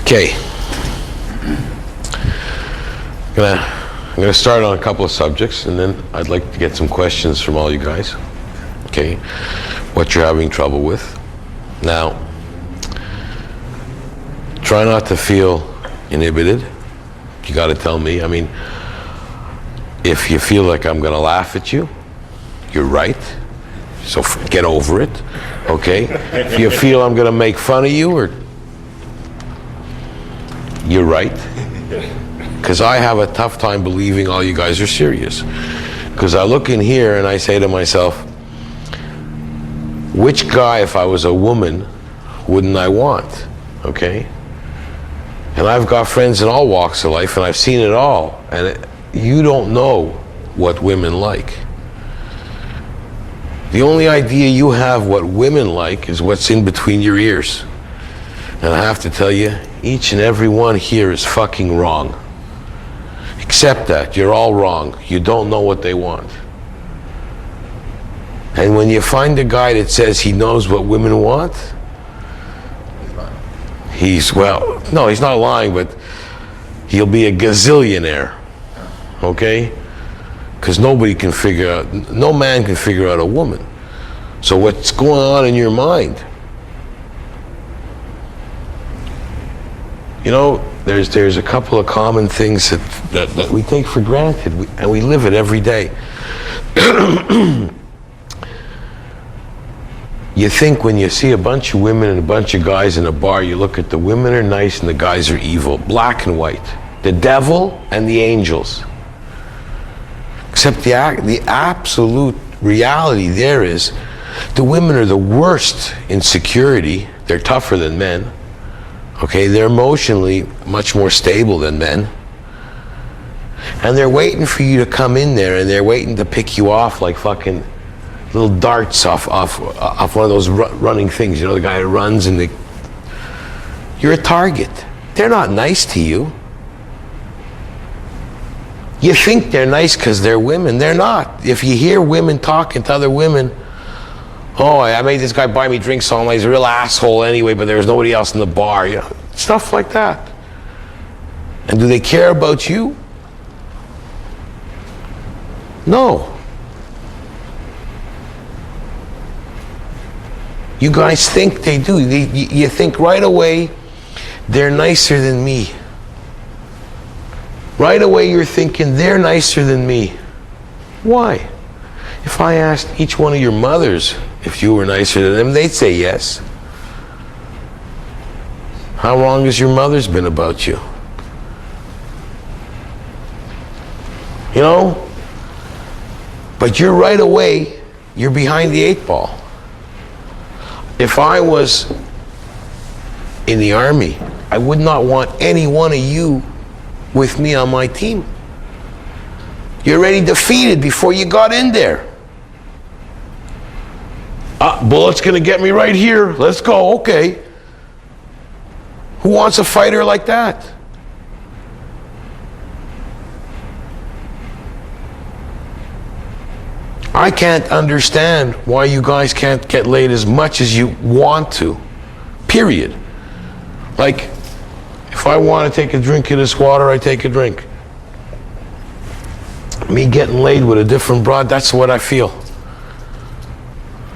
Okay. I'm gonna start on a couple of subjects, and then I'd like to get some questions from all you guys. Okay, what you're having trouble with. Now, try not to feel inhibited. You got to tell me. I mean, if you feel like I'm gonna laugh at you, you're right. So get over it. Okay. If you feel I'm gonna make fun of you, or you're right. Because I have a tough time believing all you guys are serious. Because I look in here and I say to myself, which guy, if I was a woman, wouldn't I want? Okay? And I've got friends in all walks of life, and I've seen it all. And you don't know what women like. The only idea you have what women like is what's in between your ears. And I have to tell you, each and every one here is fucking wrong. Accept that. You're all wrong. You don't know what they want. And when you find a guy that says he knows what women want, he's not lying, but he'll be a gazillionaire. Okay? Because nobody can figure out, no man can figure out a woman. So what's going on in your mind? You know, there's a couple of common things that we take for granted, and we live it every day. You think when you see a bunch of women and a bunch of guys in a bar, you look at the women are nice and the guys are evil, black and white. The devil and the angels. Except the absolute reality there is, the women are the worst in security. They're tougher than men. Okay, they're emotionally much more stable than men. And they're waiting for you to come in there, and they're waiting to pick you off like fucking little darts off one of those running things. You know, the guy who runs and you're a target. They're not nice to you. You think they're nice because they're women. They're not. If you hear women talking to other women, oh, I made this guy buy me drinks all night. He's a real asshole anyway, but there was nobody else in the bar. You know, stuff like that. And do they care about you? No. You guys think they do. You think right away, they're nicer than me. Right away you're thinking, they're nicer than me. Why? If I asked each one of your mothers if you were nicer than them, they'd say yes. How wrong has your mother's been about you? You know? But you're right away, you're behind the 8 ball. If I was in the army, I would not want any one of you with me on my team. You're already defeated before you got in there. Bullet's gonna get me right here. Let's go, okay. Who wants a fighter like that? I can't understand why you guys can't get laid as much as you want to. Period. Like, if I want to take a drink of this water, I take a drink. Me getting laid with a different broad, that's what I feel.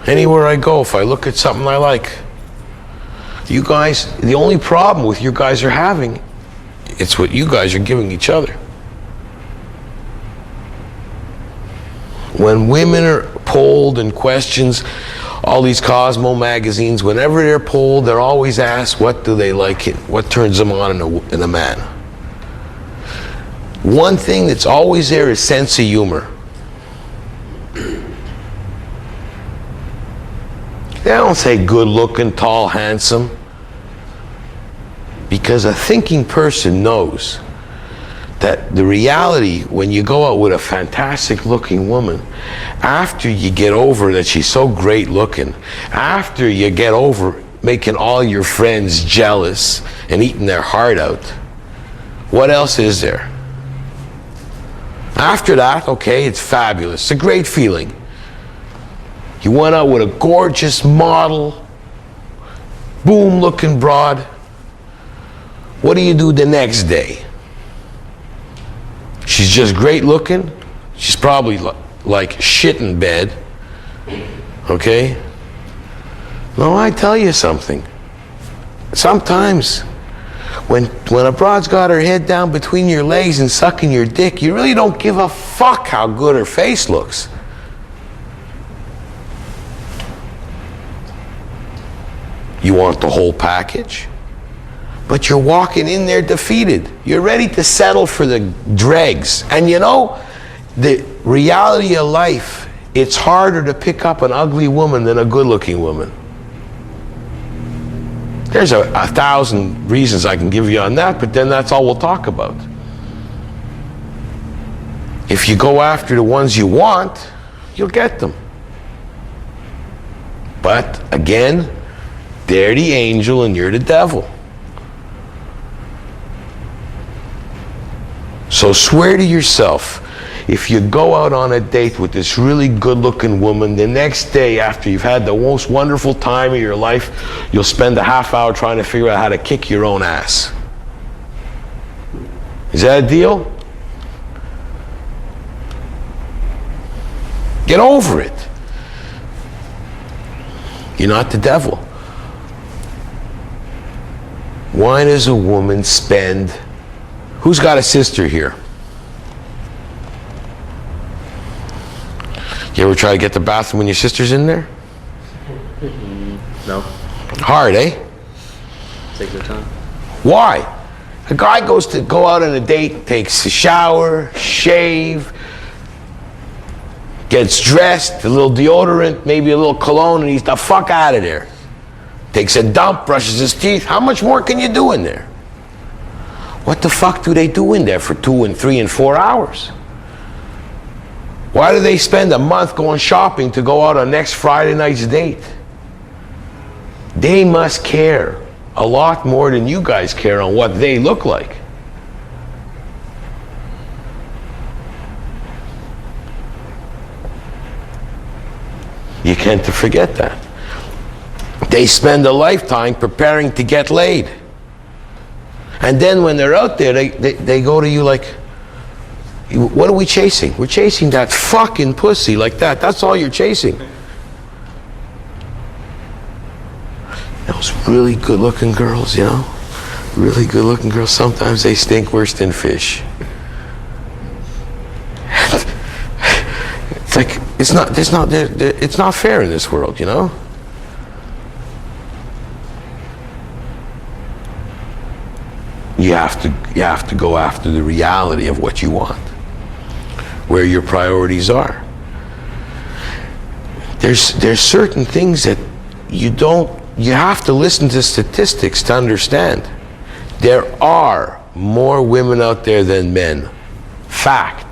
Anywhere I go, if I look at something I like. You guys, the only problem with you guys are having, it's what you guys are giving each other. When women are polled in questions, all these Cosmo magazines, whenever they're polled, they're always asked, what do they like it? What turns them on in a man? One thing that's always there is sense of humor. They don't say good looking, tall, handsome. Because a thinking person knows that the reality, when you go out with a fantastic looking woman, after you get over that she's so great looking, after you get over making all your friends jealous and eating their heart out, what else is there? After that, okay, it's fabulous. It's a great feeling. You went out with a gorgeous model, boom looking broad. What do you do the next day? She's just great looking. She's probably like shit in bed. Okay? No, I tell you something. Sometimes when a broad's got her head down between your legs and sucking your dick, you really don't give a fuck how good her face looks. You want the whole package? But you're walking in there defeated. You're ready to settle for the dregs. And you know, the reality of life, it's harder to pick up an ugly woman than a good-looking woman. There's a 1,000 reasons I can give you on that, but then that's all we'll talk about. If you go after the ones you want, you'll get them. But again, they're the angel and you're the devil. So swear to yourself, if you go out on a date with this really good-looking woman, the next day after you've had the most wonderful time of your life, you'll spend a half hour trying to figure out how to kick your own ass. Is that a deal? Get over it. You're not the devil. Why does a woman spend... Who's got a sister here? You ever try to get the bathroom when your sister's in there? No. Hard, eh? Take your time. Why? A guy goes to go out on a date, takes a shower, shave, gets dressed, a little deodorant, maybe a little cologne, and he's the fuck out of there. Takes a dump, brushes his teeth. How much more can you do in there? What the fuck do they do in there for 2 and 3 and 4 hours? Why do they spend a month going shopping to go out on next Friday night's date? They must care a lot more than you guys care on what they look like. You can't forget that. They spend a lifetime preparing to get laid. And then when they're out there, they go to you like, what are we chasing? We're chasing that fucking pussy like that. That's all you're chasing. Those really good-looking girls, you know? Really good-looking girls, sometimes they stink worse than fish. It's like, it's not fair in this world, you know? You have to go after the reality of what you want, where your priorities are. There's certain things that you have to listen to statistics to understand. There are more women out there than men. Fact.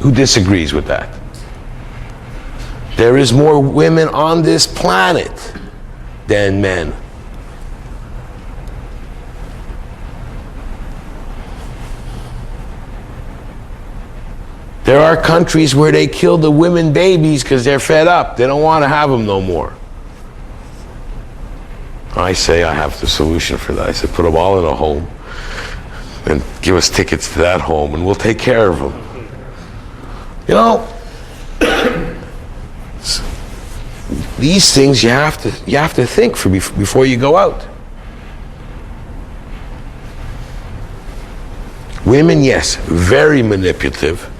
Who disagrees with that? There is more women on this planet than men. There are countries where they kill the women babies because they're fed up. They don't want to have them no more. I say I have the solution for that. I said put them all in a home and give us tickets to that home and we'll take care of them. You know, these things you have to think before you go out. Women, yes, very manipulative.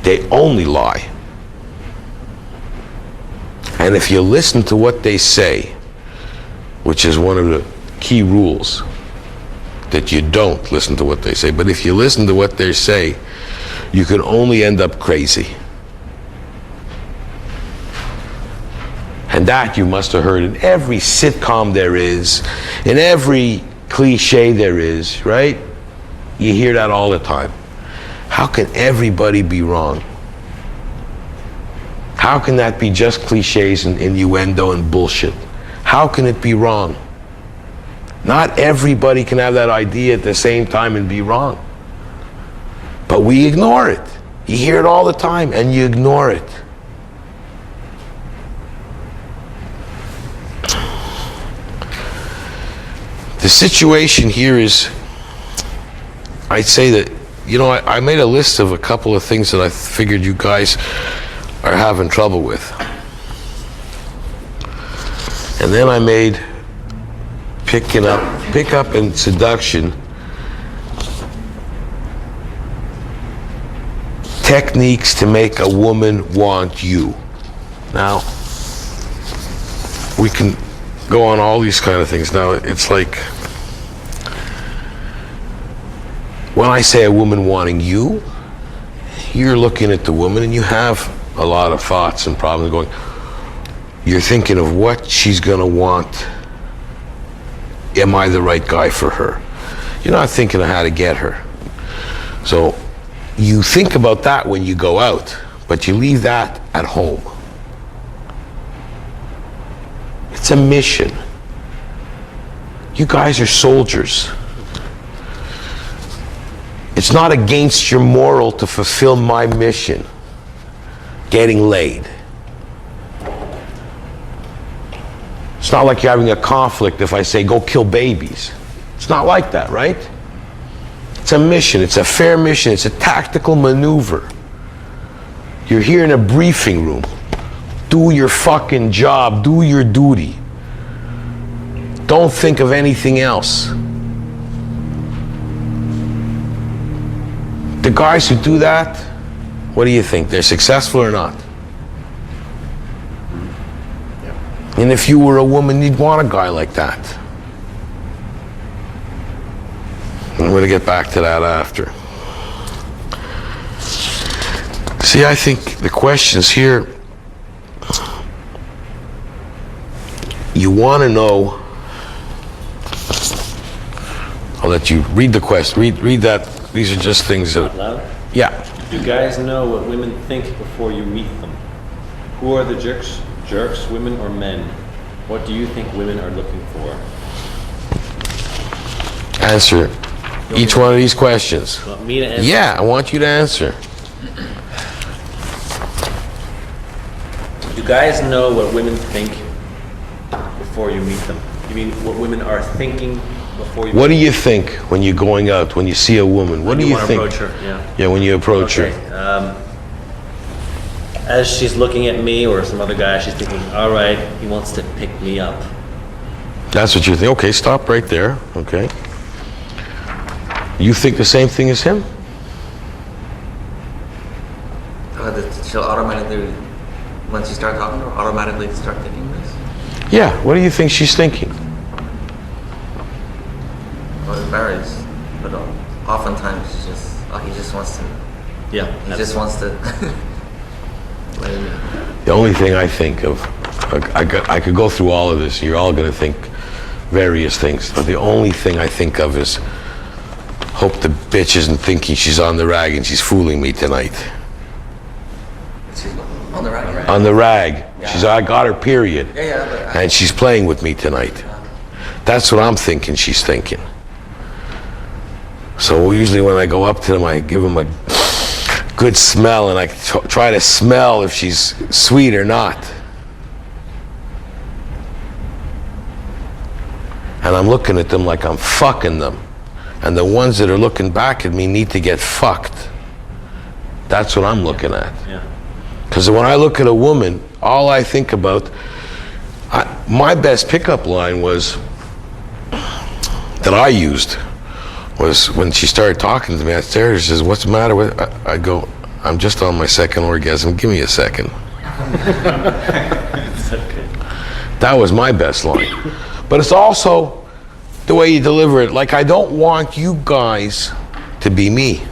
They only lie. And if you listen to what they say, which is one of the key rules, that you don't listen to what they say, but if you listen to what they say, you can only end up crazy. And that you must have heard in every sitcom there is, in every cliche there is, right? You hear that all the time. How can everybody be wrong? How can that be just cliches and innuendo and bullshit? How can it be wrong? Not everybody can have that idea at the same time and be wrong. But we ignore it. You hear it all the time and you ignore it. The situation here is, I'd say that, you know, I made a list of a couple of things that I figured you guys are having trouble with. And then I made pick up and seduction techniques to make a woman want you. Now, we can go on all these kind of things. Now, it's like, when I say a woman wanting you, you're looking at the woman and you have a lot of thoughts and problems going. You're thinking of what she's gonna want. Am I the right guy for her? You're not thinking of how to get her. So you think about that when you go out, but you leave that at home. It's a mission. You guys are soldiers. It's not against your moral to fulfill my mission, getting laid. It's not like you're having a conflict if I say go kill babies. It's not like that, right? It's a mission, it's a fair mission, it's a tactical maneuver. You're here in a briefing room. Do your fucking job, do your duty. Don't think of anything else. The guys who do that, what do you think? They're successful or not? And if you were a woman, you'd want a guy like that. I'm going to get back to that after. See, I think the questions here, you want to know. I'll let you read the question. Read that. These are just things that. Out loud? Yeah. Do guys know what women think before you meet them? Who are the jerks, women or men? What do you think women are looking for? Answer each one of these questions. You want me to answer? Yeah, I want you to answer. Do guys know what women think before you meet them? You mean what women are thinking before you What do you think when you're going out, when you see a woman? What do you want to think? approach her, yeah. Yeah, when you approach her. As she's looking at me or some other guy, she's thinking, all right, he wants to pick me up. That's what you think. Okay, stop right there. Okay. You think the same thing as him? She'll automatically, once you start talking to her, automatically start thinking this? Yeah, what do you think she's thinking? Well, it varies, but oftentimes she just, he just wants to, Yeah. he just wants to let him in. The only thing I think of, I could go through all of this, you're all going to think various things, but the only thing I think of is, hope the bitch isn't thinking she's on the rag and she's fooling me tonight. She's on the rag. On the rag. Yeah. I got her period. Yeah, but And she's playing with me tonight. That's what I'm thinking she's thinking. So usually when I go up to them, I give them a good smell and I try to smell if she's sweet or not. And I'm looking at them like I'm fucking them. And the ones that are looking back at me need to get fucked. That's what I'm looking at. Yeah. Because when I look at a woman, all I think about, my best pickup line was, that I used, was when she started talking to me upstairs, she says, what's the matter with, I go, I'm just on my second orgasm, give me a second. It's okay. That was my best line. But it's also the way you deliver it. Like, I don't want you guys to be me.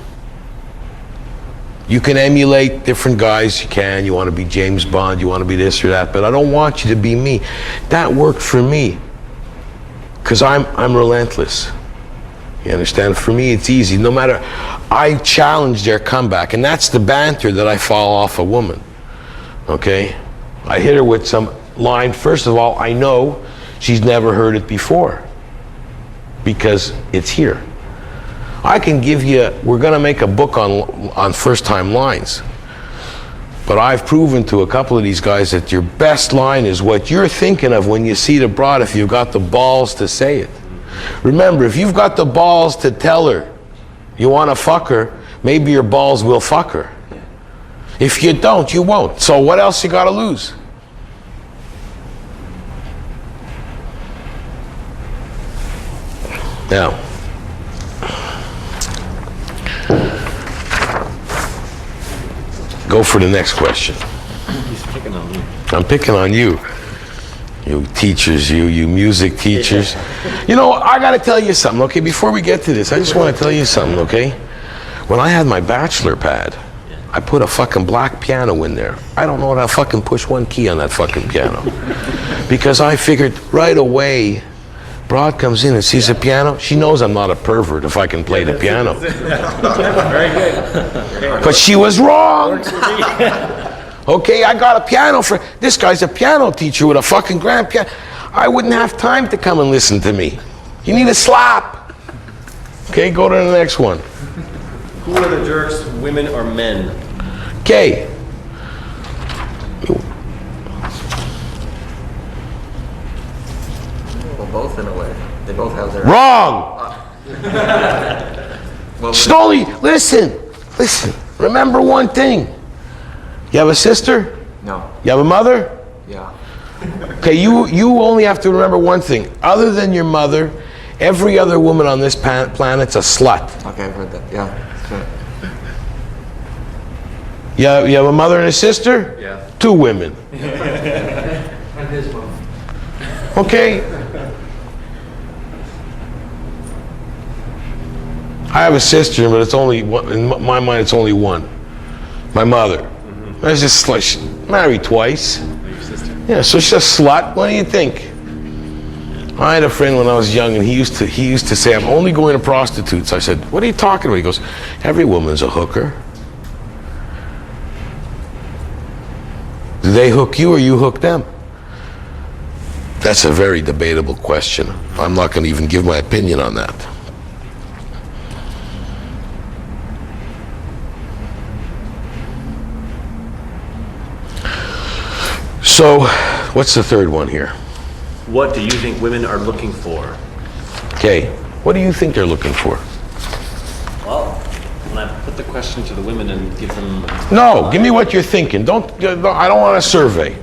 You can emulate different guys, you can. You want to be James Bond, you want to be this or that, but I don't want you to be me. That worked for me. Because I'm relentless. You understand? For me, it's easy. No matter, I challenge their comeback, and that's the banter that I fall off a woman. Okay? I hit her with some line. First of all, I know she's never heard it before. Because it's here. I can give you, we're going to make a book on first-time lines. But I've proven to a couple of these guys that your best line is what you're thinking of when you see the broad, if you've got the balls to say it. Remember, if you've got the balls to tell her you want to fuck her, maybe your balls will fuck her. If you don't, you won't. So what else you got to lose? Now, go for the next question. He's picking on me. I'm picking on you. You teachers, you music teachers. You know, I gotta tell you something, okay? Before we get to this, I just wanna tell you something, okay? When I had my bachelor pad, I put a fucking black piano in there. I don't know how to fucking push one key on that fucking piano. Because I figured right away, broad comes in and sees a piano, she knows I'm not a pervert if I can play the piano. Very good. But she was wrong. Okay, I got a piano for, this guy's a piano teacher with a fucking grand piano. I wouldn't have time to come and listen to me. You need a slap. Okay, go to the next one. Who are the jerks, women or men? Okay. Well, both in a way. They both have their... Wrong. Well, Stoli, listen. Remember one thing. You have a sister? no. You have a mother? Yeah. Okay, you only have to remember one thing. Other than your mother, every other woman on this planet's a slut. Okay, I've heard that. Yeah. That's right. You have a mother and a sister? Yeah. 2 women. And his mom. Okay. I have a sister, but it's only one, in my mind it's only one. My mother. That's just like, she's married twice. Your sister. Yeah, so she's a slut. What do you think? I had a friend when I was young, and he used to say, I'm only going to prostitutes. I said, what are you talking about? He goes, every woman's a hooker. Do they hook you or you hook them? That's a very debatable question. I'm not going to even give my opinion on that. So, what's the third one here? What do you think women are looking for? Okay, what do you think they're looking for? Well, when I put the question to the women and give them... No, give me what you're thinking. I don't want a survey.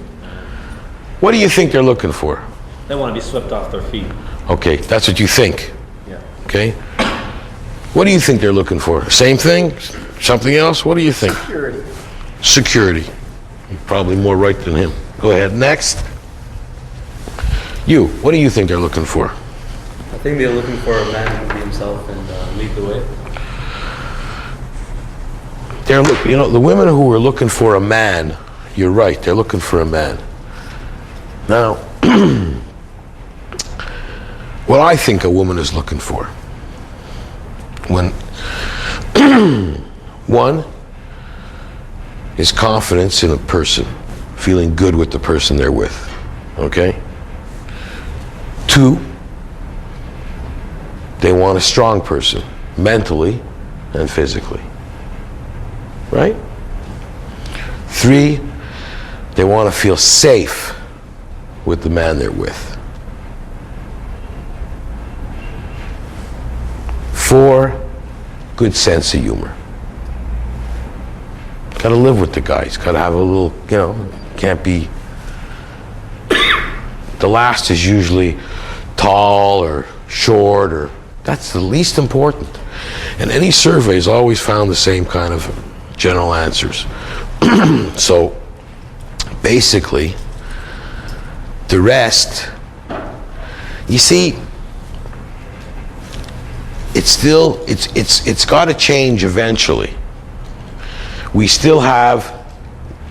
What do you think they're looking for? They want to be swept off their feet. Okay, that's what you think. Yeah. Okay? What do you think they're looking for? Same thing? Something else? What do you think? Security. Security. You're probably more right than him. Go ahead, next. You, what do you think they're looking for? I think they're looking for a man who can be himself and lead the way. The women who are looking for a man, you're right, they're looking for a man. Now, what I think a woman is looking for, when one is confidence in a person, feeling good with the person they're with, okay? 2, they want a strong person, mentally and physically, right? 3, they want to feel safe with the man they're with. 4, good sense of humor. Got to live with the guys. Got to have a little, can't be. The last is usually tall or short, or that's the least important. And any surveys always found the same kind of general answers. So basically, the rest, you see, it's got to change eventually. We still have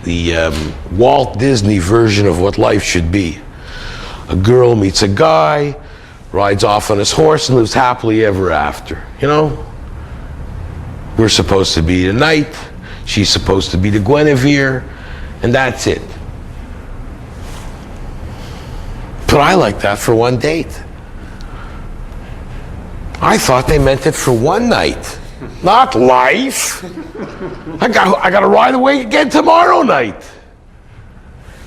the Walt Disney version of what life should be. A girl meets a guy, rides off on his horse, and lives happily ever after. We're supposed to be the knight, she's supposed to be the Guinevere, and that's it. But I like that for one date. I thought they meant it for one night, not life. I got to ride away again tomorrow night.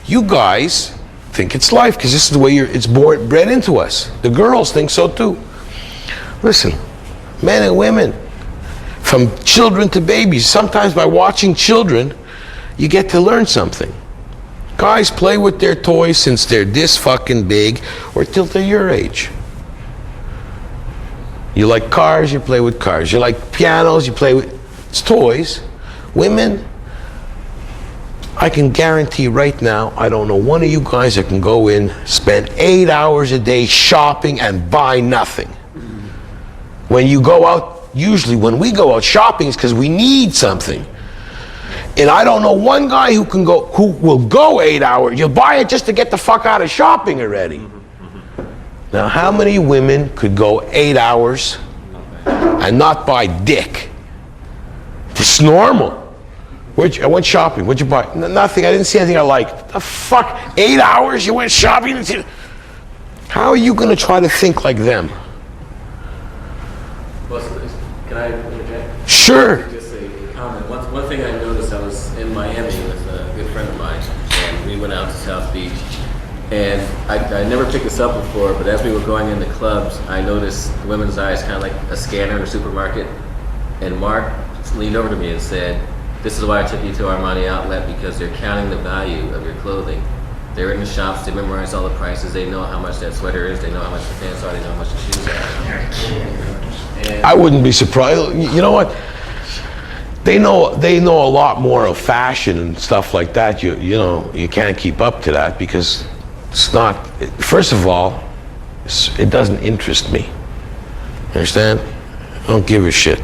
You guys think it's life because this is the way it's bred into us. The girls think so too. Listen, men and women, from children to babies, sometimes by watching children, you get to learn something. Guys play with their toys since they're this fucking big or till they're your age. You like cars, you play with cars. You like pianos, you play with... It's toys. Women, I can guarantee right now, I don't know one of you guys that can go in, spend 8 hours a day shopping and buy nothing. When you go out, usually when we go out shopping, it's because we need something. And I don't know one guy who will go 8 hours. You'll buy it just to get the fuck out of shopping already. Now, how many women could go 8 hours and not buy dick? It's normal. I went shopping. What'd you buy? Nothing. I didn't see anything I liked. The fuck? 8 hours you went shopping? How are you going to try to think like them? Can I interject? Sure. Just a comment. One thing I noticed, I was in Miami with a good friend of mine, and we went out to South Beach. And I never picked this up before, but as we were going into clubs, I noticed women's eyes kind of like a scanner in a supermarket. And Mark leaned over to me and said, "This is why I took you to Armani Outlet, because they're counting the value of your clothing. They're in the shops, they memorize all the prices, they know how much that sweater is, they know how much the pants are, they know how much the shoes are." And I wouldn't be surprised. You know what? They know a lot more of fashion and stuff like that. You know, you can't keep up to that because it's not. First of all, it doesn't interest me. You understand? I don't give a shit.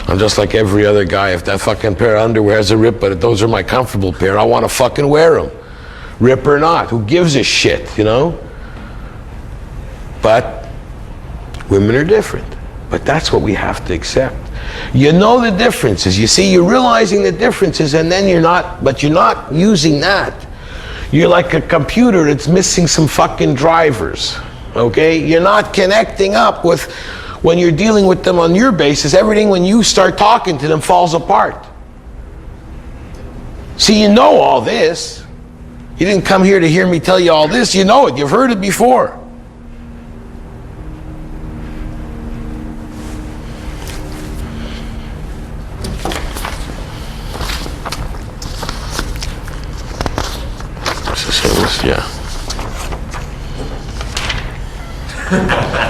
I'm just like every other guy. If that fucking pair of underwear has a rip, but those are my comfortable pair, I want to fucking wear them. Rip or not, who gives a shit, you know? But women are different. But that's what we have to accept. You know the differences. You see, you're realizing the differences, and then you're not using that. You're like a computer that's missing some fucking drivers, okay? You're not connecting up with, when you're dealing with them on your basis, everything when you start talking to them falls apart. See, you know all this. You didn't come here to hear me tell you all this. You know it. You've heard it before. Yeah.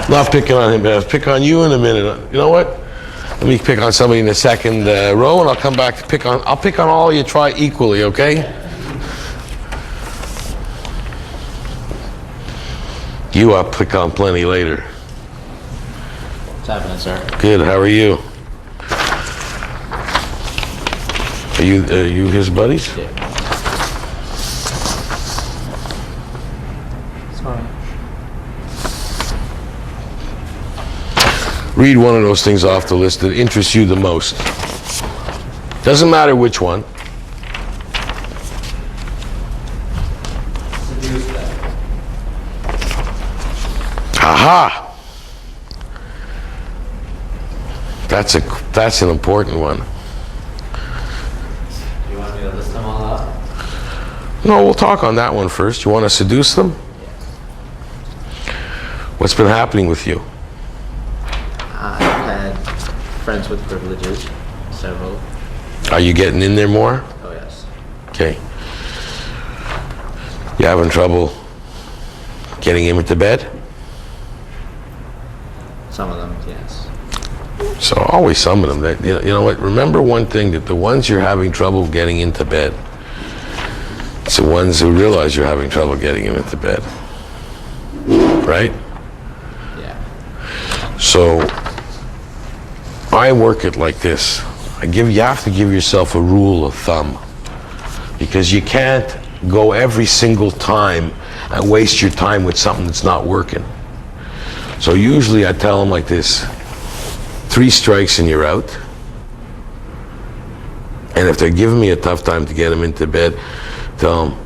Not picking on him, but I'll pick on you in a minute. You know what? Let me pick on somebody in the second row, and I'll come back to pick on. I'll pick on all you. Try equally, okay? You, I'll pick on plenty later. what's happening, sir? Good. How are you? Are you his buddies? Yeah. Read one of those things off the list that interests you the most. Doesn't matter which one. Aha! That's an important one. You want me to list them all out? No, we'll talk on that one first. You want to seduce them? What's been happening with you? I've had friends with privileges, several. Are you getting in there more? Oh, yes. Okay. You having trouble getting him into bed? Some of them, yes. So always some of them. That you know what? Remember one thing, that the ones you're having trouble getting into bed, it's the ones who realize you're having trouble getting him into bed. Right? Yeah. So I work it like this. You have to give yourself a rule of thumb, because you can't go every single time and waste your time with something that's not working. So usually I tell them like this: 3 strikes and you're out. And if they're giving me a tough time to get them into bed, tell them,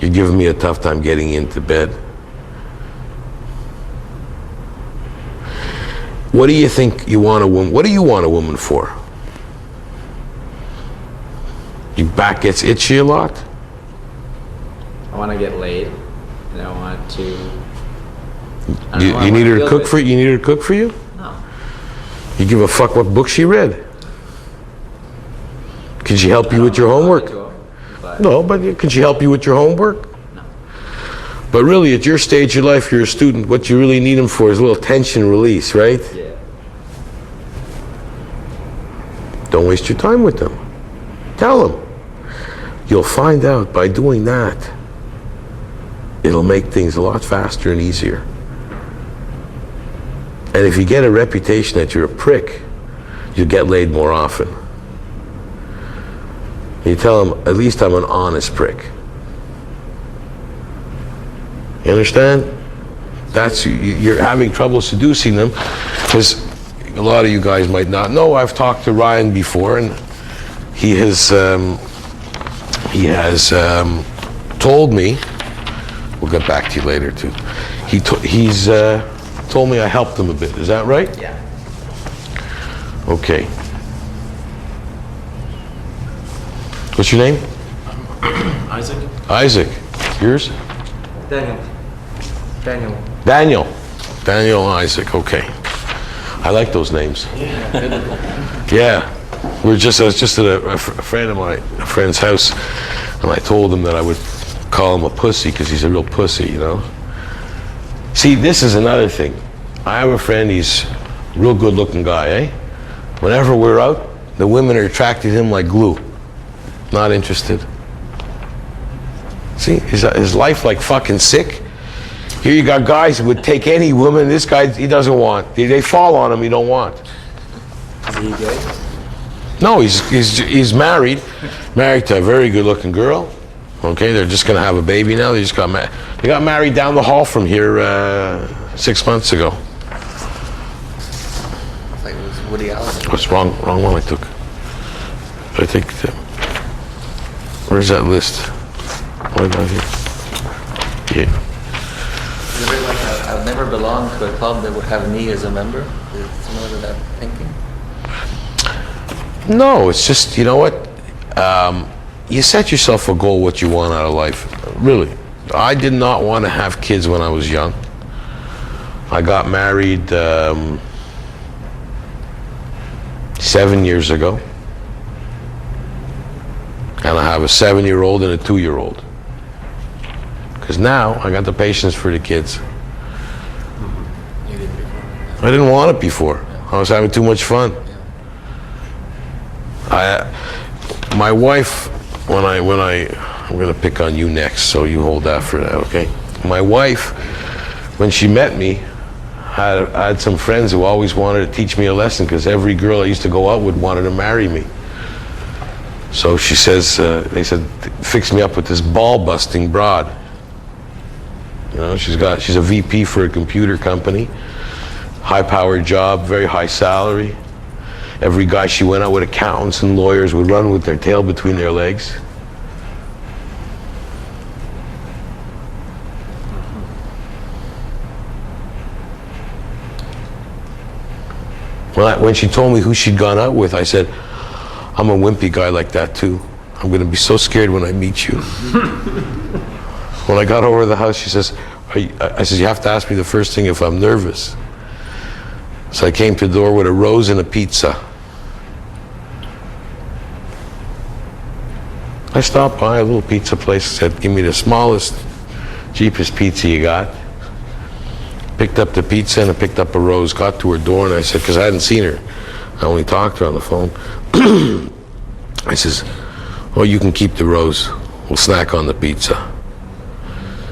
you're giving me a tough time getting into bed. What do you think you want a woman? What do you want a woman for? Your back gets itchy a lot? I want to get laid, and I want to... You need her to cook for you? You need her to cook for you? No. You give a fuck what book she read. Can she help you with your homework? No, but can she help you with your homework? No. But really, at your stage of life, you're a student. What you really need them for is a little tension release, right? Yeah. Don't waste your time with them. Tell them. You'll find out by doing that, it'll make things a lot faster and easier. And if you get a reputation that you're a prick, you'll get laid more often. You tell them, at least I'm an honest prick. You understand? That's, you're having trouble seducing them, because a lot of you guys might not know, I've talked to Ryan before, and he has told me, we'll get back to you later too, he's told me I helped him a bit. Is that right? Yeah. Okay. What's your name? Isaac? Isaac. Yours? Daniel. Daniel. Daniel. Daniel Isaac. Okay. I like those names. Yeah. I was just at a friend's house, and I told him that I would call him a pussy because he's a real pussy, you know. See, this is another thing. I have a friend, he's a real good-looking guy, eh? Whenever we're out, the women are attracted to him like glue. Not interested. See, his life like fucking sick. Here you got guys who would take any woman. This guy, he doesn't want. They fall on him, he don't want. Is he gay? No, he's married to a very good-looking girl. Okay, they're just gonna have a baby now. They got married down the hall from here 6 months ago. It's like it was Woody Allen. What's wrong? Wrong one I took. I think. Where's that list? What about here? Yeah. Is it a bit like I've never belonged to a club that would have me as a member? Is it similar to that thinking? No, it's just, you know what? You set yourself a goal what you want out of life. Really. I did not want to have kids when I was young. I got married 7 years ago. And I have a 7-year-old and a 2-year-old. Because now I got the patience for the kids. You didn't before. I didn't want it before. I was having too much fun. My wife, I'm gonna pick on you next, so you hold that for that, okay? My wife, when she met me, I had some friends who always wanted to teach me a lesson, because every girl I used to go out with wanted to marry me. So she says, they said, fix me up with this ball-busting broad. You know, she's a VP for a computer company, high-powered job, very high salary. Every guy she went out with, accountants and lawyers, would run with their tail between their legs. When she told me who she'd gone out with, I said, I'm a wimpy guy like that too. I'm going to be so scared when I meet you. When I got over to the house, she says, I said, you have to ask me the first thing if I'm nervous. So I came to the door with a rose and a pizza. I stopped by a little pizza place, said, give me the smallest, cheapest pizza you got. Picked up the pizza and I picked up a rose, got to her door, and I said, because I hadn't seen her, I only talked to her on the phone. I says, oh, you can keep the rose. We'll snack on the pizza.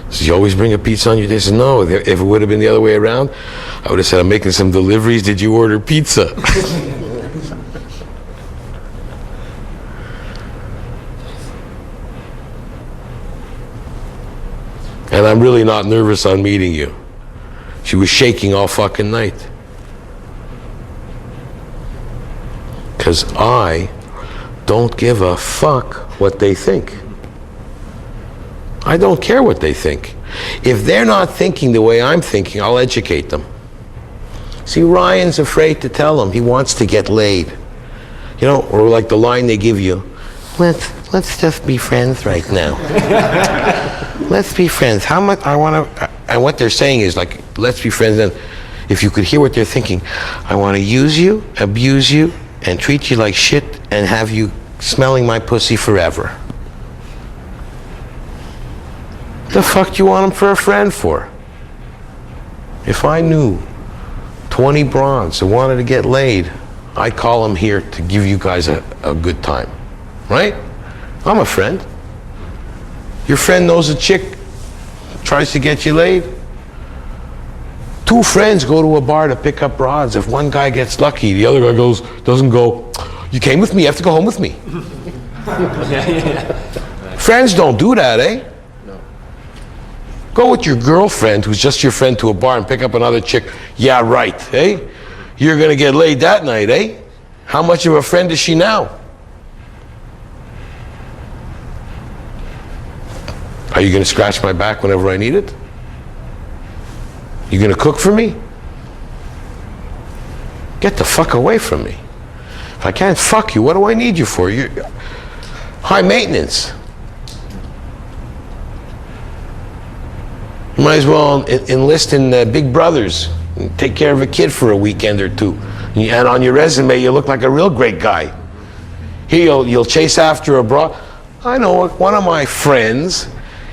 She says, you always bring a pizza on your day? I said, no, if it would have been the other way around, I would have said, I'm making some deliveries. Did you order pizza? And I'm really not nervous on meeting you. She was shaking all fucking night. Because I don't give a fuck what they think. I don't care what they think. If they're not thinking the way I'm thinking, I'll educate them. See, Ryan's afraid to tell them. He wants to get laid. You know, or like the line they give you, let's just be friends right now. Let's be friends. How much I want to, and what they're saying is like, let's be friends. And if you could hear what they're thinking. I want to use you, abuse you, and treat you like shit, and have you smelling my pussy forever. The fuck do you want him for a friend for? If I knew 20 bronze that wanted to get laid, I'd call them here to give you guys a good time. Right? I'm a friend. Your friend knows a chick, tries to get you laid. 2 friends go to a bar to pick up broads. If one guy gets lucky, the other guy doesn't go, you came with me, you have to go home with me. Friends don't do that, eh? No. Go with your girlfriend, who's just your friend, to a bar and pick up another chick. Yeah, right, eh? You're gonna get laid that night, eh? How much of a friend is she now? Are you gonna scratch my back whenever I need it? You gonna cook for me? Get the fuck away from me. If I can't fuck you, what do I need you for? You're high maintenance. You might as well enlist in Big Brothers and take care of a kid for a weekend or 2. And on your resume, you look like a real great guy. Here, you'll chase after a broad. I know one of my friends,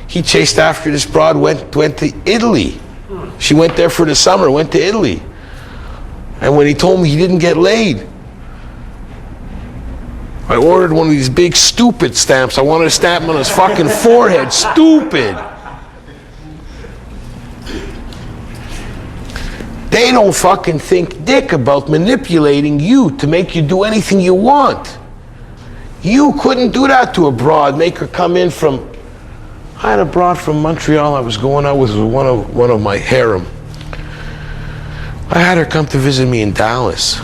he chased after this broad, went to Italy. She went there for the summer, went to Italy. And when he told me he didn't get laid, I ordered one of these big stupid stamps. I wanted to stamp him on his fucking forehead. Stupid. They don't fucking think dick about manipulating you to make you do anything you want. You couldn't do that to a broad, make her come in from... I had a broad from Montreal I was going out with one of my harem. I had her come to visit me in Dallas.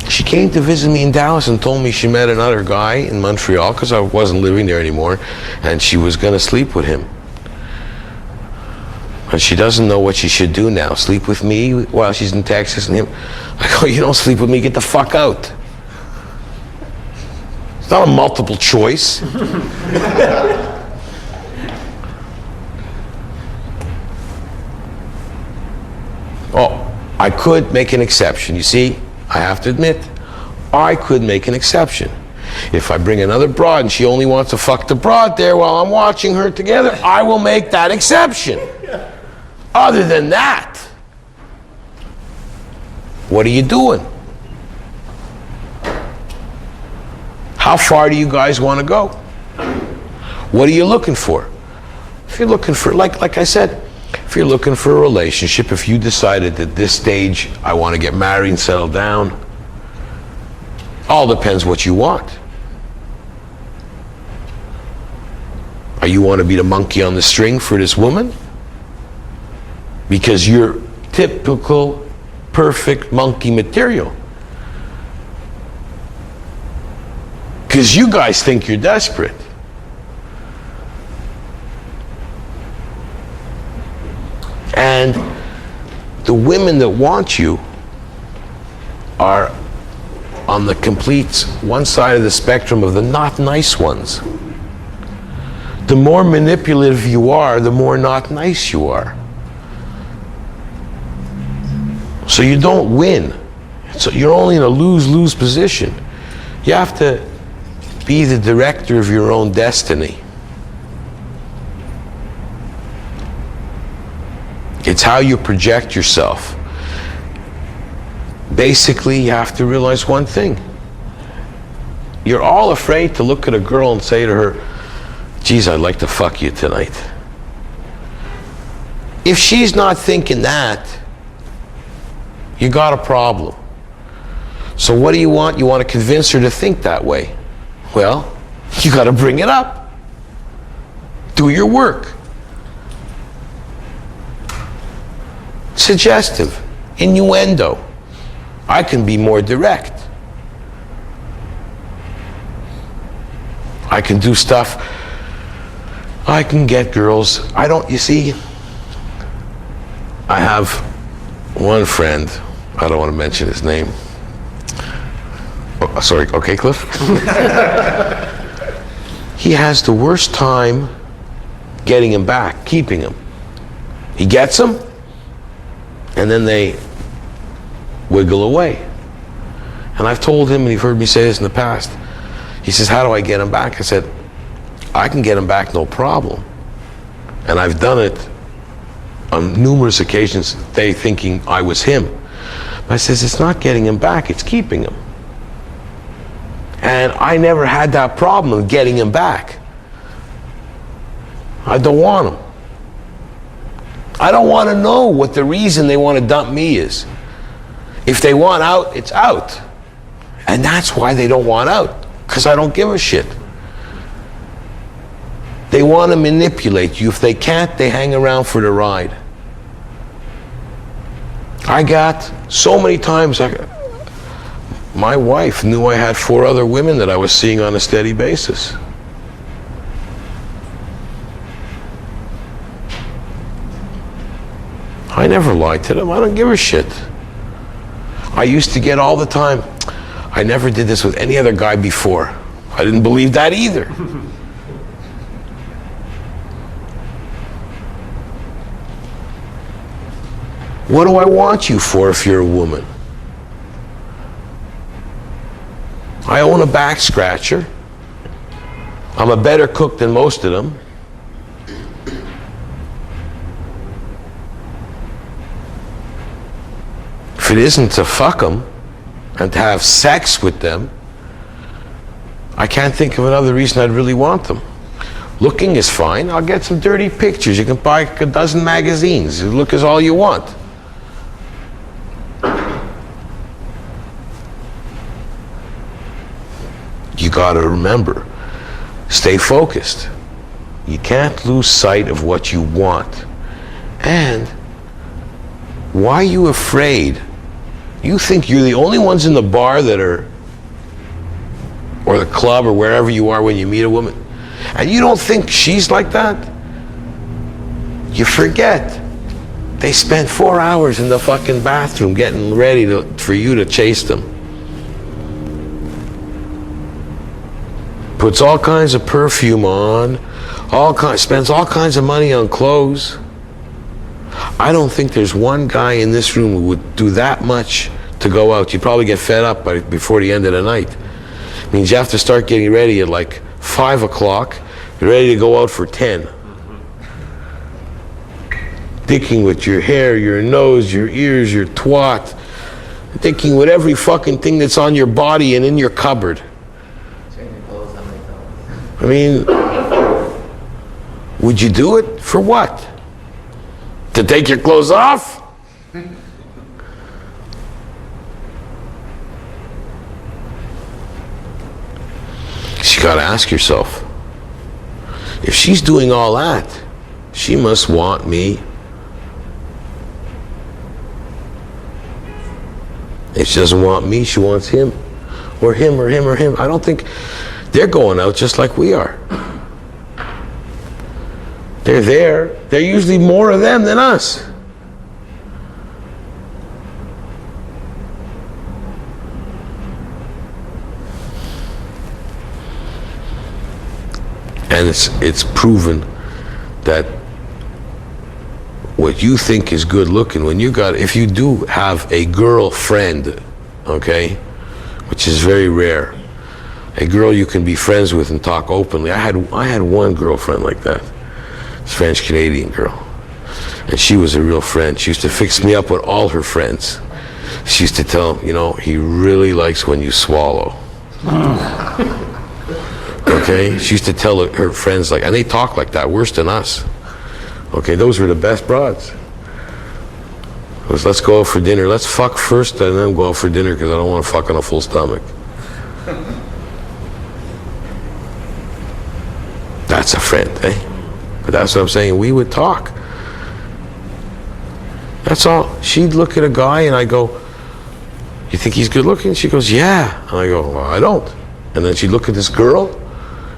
She came to visit me in Dallas and told me she met another guy in Montreal, because I wasn't living there anymore, and she was going to sleep with him. And she doesn't know what she should do now. Sleep with me while she's in Texas and him. I go, you don't sleep with me, get the fuck out. It's not a multiple choice. Oh, I could make an exception. You see, I have to admit, I could make an exception. If I bring another broad and she only wants to fuck the broad there while I'm watching her together, I will make that exception. Other than that, what are you doing? How far do you guys want to go? What are you looking for? If you're looking for, like I said, if you're looking for a relationship, if you decided at this stage, I want to get married and settle down, all depends what you want. Are you want to be the monkey on the string for this woman? Because you're typical, perfect monkey material. Because you guys think you're desperate. And the women that want you are on the complete one side of the spectrum of the not nice ones. The more manipulative you are, the more not nice you are. So you don't win. So you're only in a lose-lose position. You have to be the director of your own destiny. It's how you project yourself. Basically, you have to realize one thing. You're all afraid to look at a girl and say to her, geez, I'd like to fuck you tonight. If she's not thinking that, you got a problem. So what do you want? You want to convince her to think that way. Well, you got to bring it up. Do your work. Suggestive, innuendo. I can be more direct. I can do stuff. I can get girls. You see, I have one friend, I don't want to mention his name. Oh, sorry, okay, Cliff? He has the worst time getting him back, keeping him. He gets him, and then they wiggle away. And I've told him, and you've heard me say this in the past, he says, how do I get them back? I said, I can get them back, no problem. And I've done it on numerous occasions, they thinking I was him. But I says, it's not getting him back, it's keeping him. And I never had that problem of getting him back. I don't want him. I don't want to know what the reason they want to dump me is. If they want out, it's out. And that's why they don't want out, because I don't give a shit. They want to manipulate you. If they can't, they hang around for the ride. I got so many times, my wife knew I had 4 other women that I was seeing on a steady basis. I never lied to them. I don't give a shit. I used to get all the time, I never did this with any other guy before. I didn't believe that either. What do I want you for if you're a woman? I own a back scratcher. I'm a better cook than most of them. If it isn't to fuck them and to have sex with them, I can't think of another reason I'd really want them. Looking is fine. I'll get some dirty pictures. You can buy a dozen magazines. Look is all you want. You got to remember, stay focused. You can't lose sight of what you want. And why are you afraid? You think you're the only ones in the bar that are, or the club or wherever you are when you meet a woman, and you don't think she's like that? You forget. They spent 4 hours in the fucking bathroom getting ready for you to chase them. Puts all kinds of perfume on, spends all kinds of money on clothes. I don't think there's one guy in this room who would do that much to go out. You'd probably get fed up before the end of the night. It means you have to start getting ready at like 5 o'clock, be ready to go out for 10. Dicking with your hair, your nose, your ears, your twat. Dicking with every fucking thing that's on your body and in your cupboard. I mean, would you do it? For what? To take your clothes off? You gotta ask yourself, if she's doing all that, she must want me. If she doesn't want me, she wants him, or him, or him, or him. I don't think they're going out just like we are. They're there. They're usually more of them than us. And it's proven that what you think is good looking, if you do have a girlfriend, okay, which is very rare, a girl you can be friends with and talk openly. I had one girlfriend like that, this French-Canadian girl, and she was a real friend. She used to fix me up with all her friends. She used to tell them, he really likes when you swallow. Okay, she used to tell her friends and they talk like that, worse than us. Okay, those were the best broads. It was, let's go out for dinner. Let's fuck first and then go out for dinner because I don't want to fuck on a full stomach. That's a friend, eh? But that's what I'm saying. We would talk. That's all. She'd look at a guy and I go, you think he's good looking? She goes, yeah. And I go, well, I don't. And then she'd look at this girl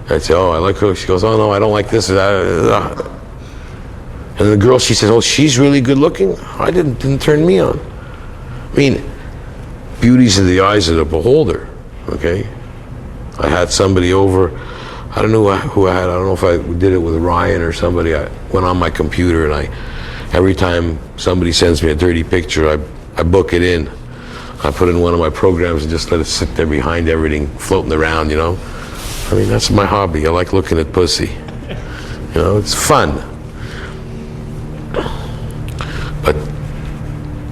and I'd say, oh, I like her. She goes, oh no, I don't like this. And the girl, she says, oh, she's really good looking? I didn't turn me on. I mean, beauty's in the eyes of the beholder, okay? I had somebody over, I don't know who I had, I don't know if I did it with Ryan or somebody. I went on my computer and I Every time somebody sends me a dirty picture, I book it in. I put it in one of my programs and just let it sit there behind everything, floating around, you know. I mean, that's my hobby. I like looking at pussy. You know, it's fun.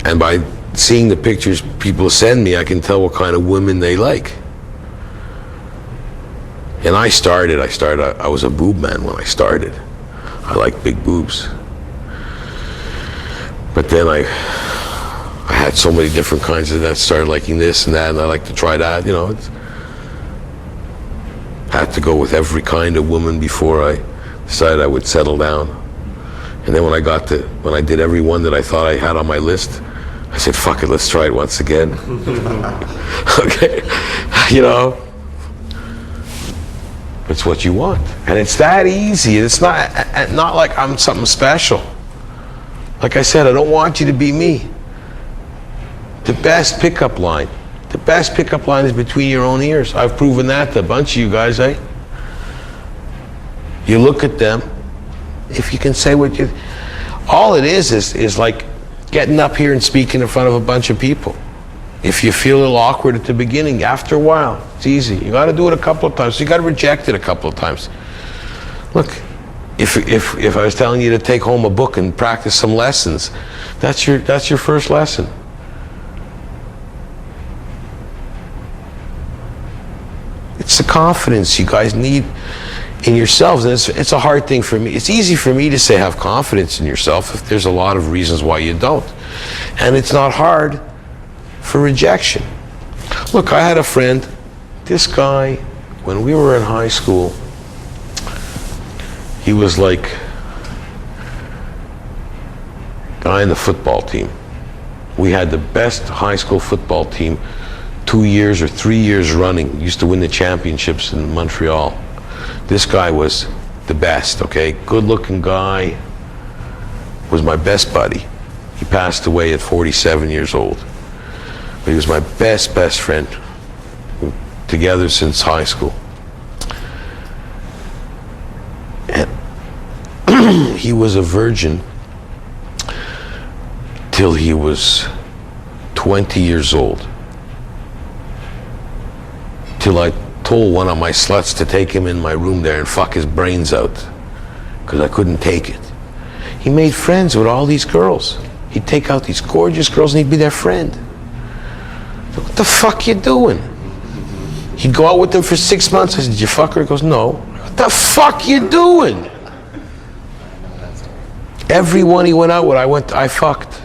And by seeing the pictures people send me, I can tell what kind of women they like. And I was a boob man when I started. I like big boobs. But then I had so many different kinds of that, started liking this and that, and I like to try that, you know. Had to go with every kind of woman before I decided I would settle down. And then when I did every one that I thought I had on my list, I said, fuck it, let's try it once again. Okay, you know, it's what you want. And it's that easy. It's not like I'm something special. Like I said, I don't want you to be me. The best pickup line is between your own ears. I've proven that to a bunch of you guys, eh? You look at them, if you can say what you, all it is like getting up here and speaking in front of a bunch of people. If you feel a little awkward at the beginning, after a while, it's easy. You got to do it a couple of times. You got to reject it a couple of times. Look, if I was telling you to take home a book and practice some lessons, that's your first lesson. It's the confidence you guys need in yourselves, and it's a hard thing for me. It's easy for me to say have confidence in yourself if there's a lot of reasons why you don't. And it's not hard for rejection. Look, I had a friend, this guy, when we were in high school, he was like a guy in the football team. We had the best high school football team 2 years or 3 years running. Used to win the championships in Montreal. This guy was the best, okay? Good looking guy, was my best buddy. He passed away at 47 years old. But he was my best friend. Together since high school. And he was a virgin till he was 20 years old. Till I told one of my sluts to take him in my room there and fuck his brains out because I couldn't take it. He made friends with all these girls. He'd take out these gorgeous girls and he'd be their friend. What the fuck you doing? He'd go out with them for 6 months. I said, did you fuck her? He goes, no. What the fuck you doing? Everyone he went out with, I fucked.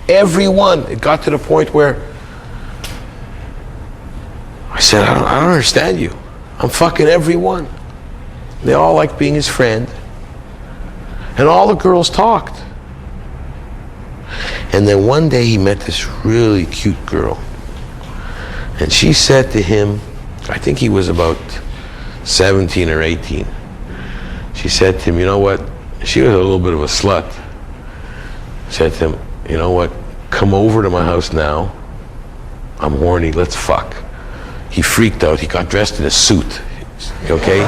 Everyone. It got to the point where I said, I don't understand you. I'm fucking everyone. They all liked being his friend. And all the girls talked. And then one day he met this really cute girl. And she said to him, I think he was about 17 or 18. She said to him, you know what? She was a little bit of a slut. Said to him, you know what? Come over to my house now. I'm horny, let's fuck. He freaked out. He got dressed in a suit. Okay?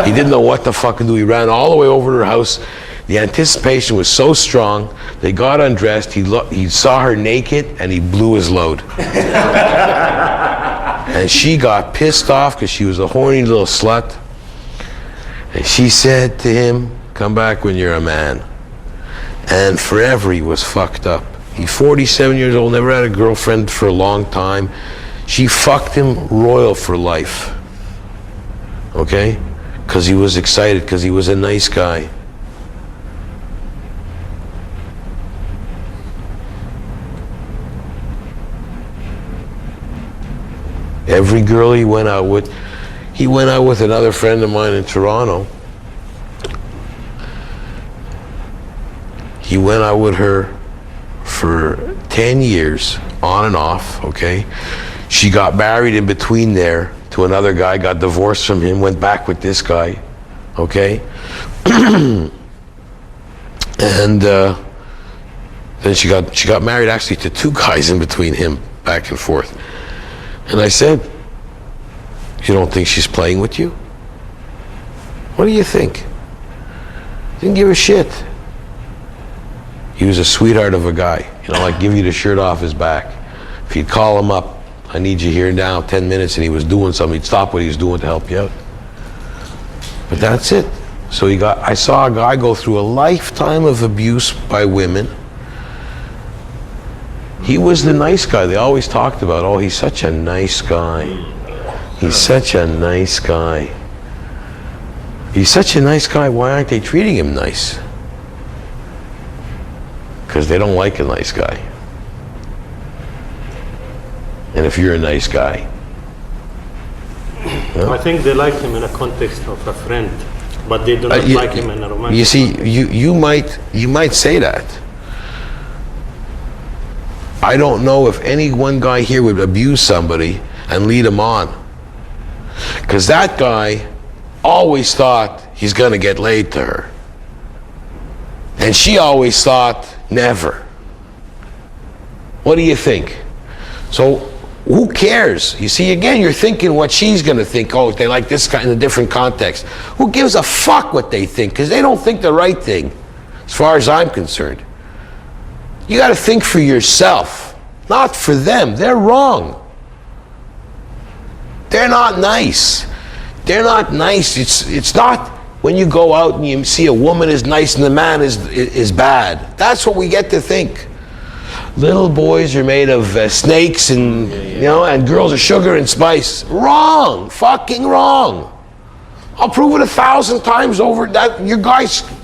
He didn't know what the fuck to do. He ran all the way over to her house. The anticipation was so strong. They got undressed. He saw her naked and he blew his load. And she got pissed off because she was a horny little slut. And she said to him, come back when you're a man. And forever he was fucked up. He's 47 years old, never had a girlfriend for a long time. She fucked him royal for life. Okay? Because he was excited, because he was a nice guy. Every girl he went out with another friend of mine in Toronto. He went out with her for 10 years, on and off, okay? She got married in between there to another guy, got divorced from him, went back with this guy, okay? And then she got married actually to 2 guys in between him, back and forth. And I said, you don't think she's playing with you? What do you think? Didn't give a shit. He was a sweetheart of a guy. You know, like give you the shirt off his back. If you'd call him up, I need you here now, 10 minutes, and he was doing something, he'd stop what he was doing to help you out. But that's it. So I saw a guy go through a lifetime of abuse by women. He was the nice guy. They always talked about, oh, he's such a nice guy. He's such a nice guy. He's such a nice guy, why aren't they treating him nice? Because they don't like a nice guy. And if you're a nice guy, I think they like him in a context of a friend, but they do not like him in a romantic. You see, you might say that. I don't know if any one guy here would abuse somebody and lead him on. Because that guy always thought he's going to get laid to her. And she always thought, never. What do you think? So, who cares? You see, again, you're thinking what she's going to think. Oh, they like this guy in a different context. Who gives a fuck what they think? Because they don't think the right thing, as far as I'm concerned. You got to think for yourself, not for them. They're wrong. They're not nice. They're not nice. It's not when you go out and you see a woman is nice and the man is bad. That's what we get to think. Little boys are made of snakes and you know, and girls are sugar and spice. Wrong, fucking wrong. I'll prove it 1,000 times over. That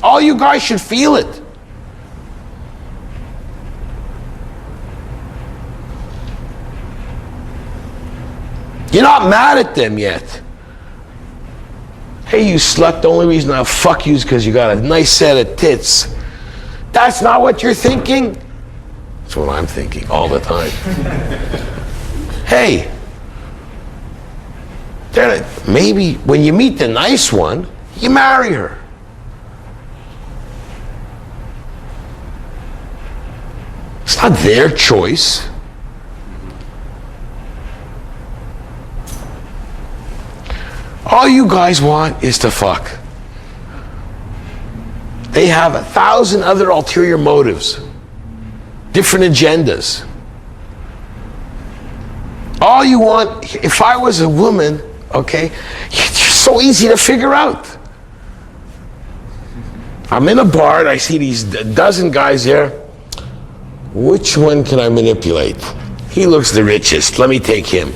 all you guys should feel it. You're not mad at them yet. Hey, you slut, the only reason I'll fuck you is because you got a nice set of tits. That's not what you're thinking? That's what I'm thinking all the time. Hey, maybe when you meet the nice one, you marry her. It's not their choice. All you guys want is to fuck. They have 1,000 other ulterior motives, different agendas. All you want, if I was a woman, okay, it's so easy to figure out. I'm in a bar and I see these dozen guys there. Which one can I manipulate? He looks the richest. Let me take him.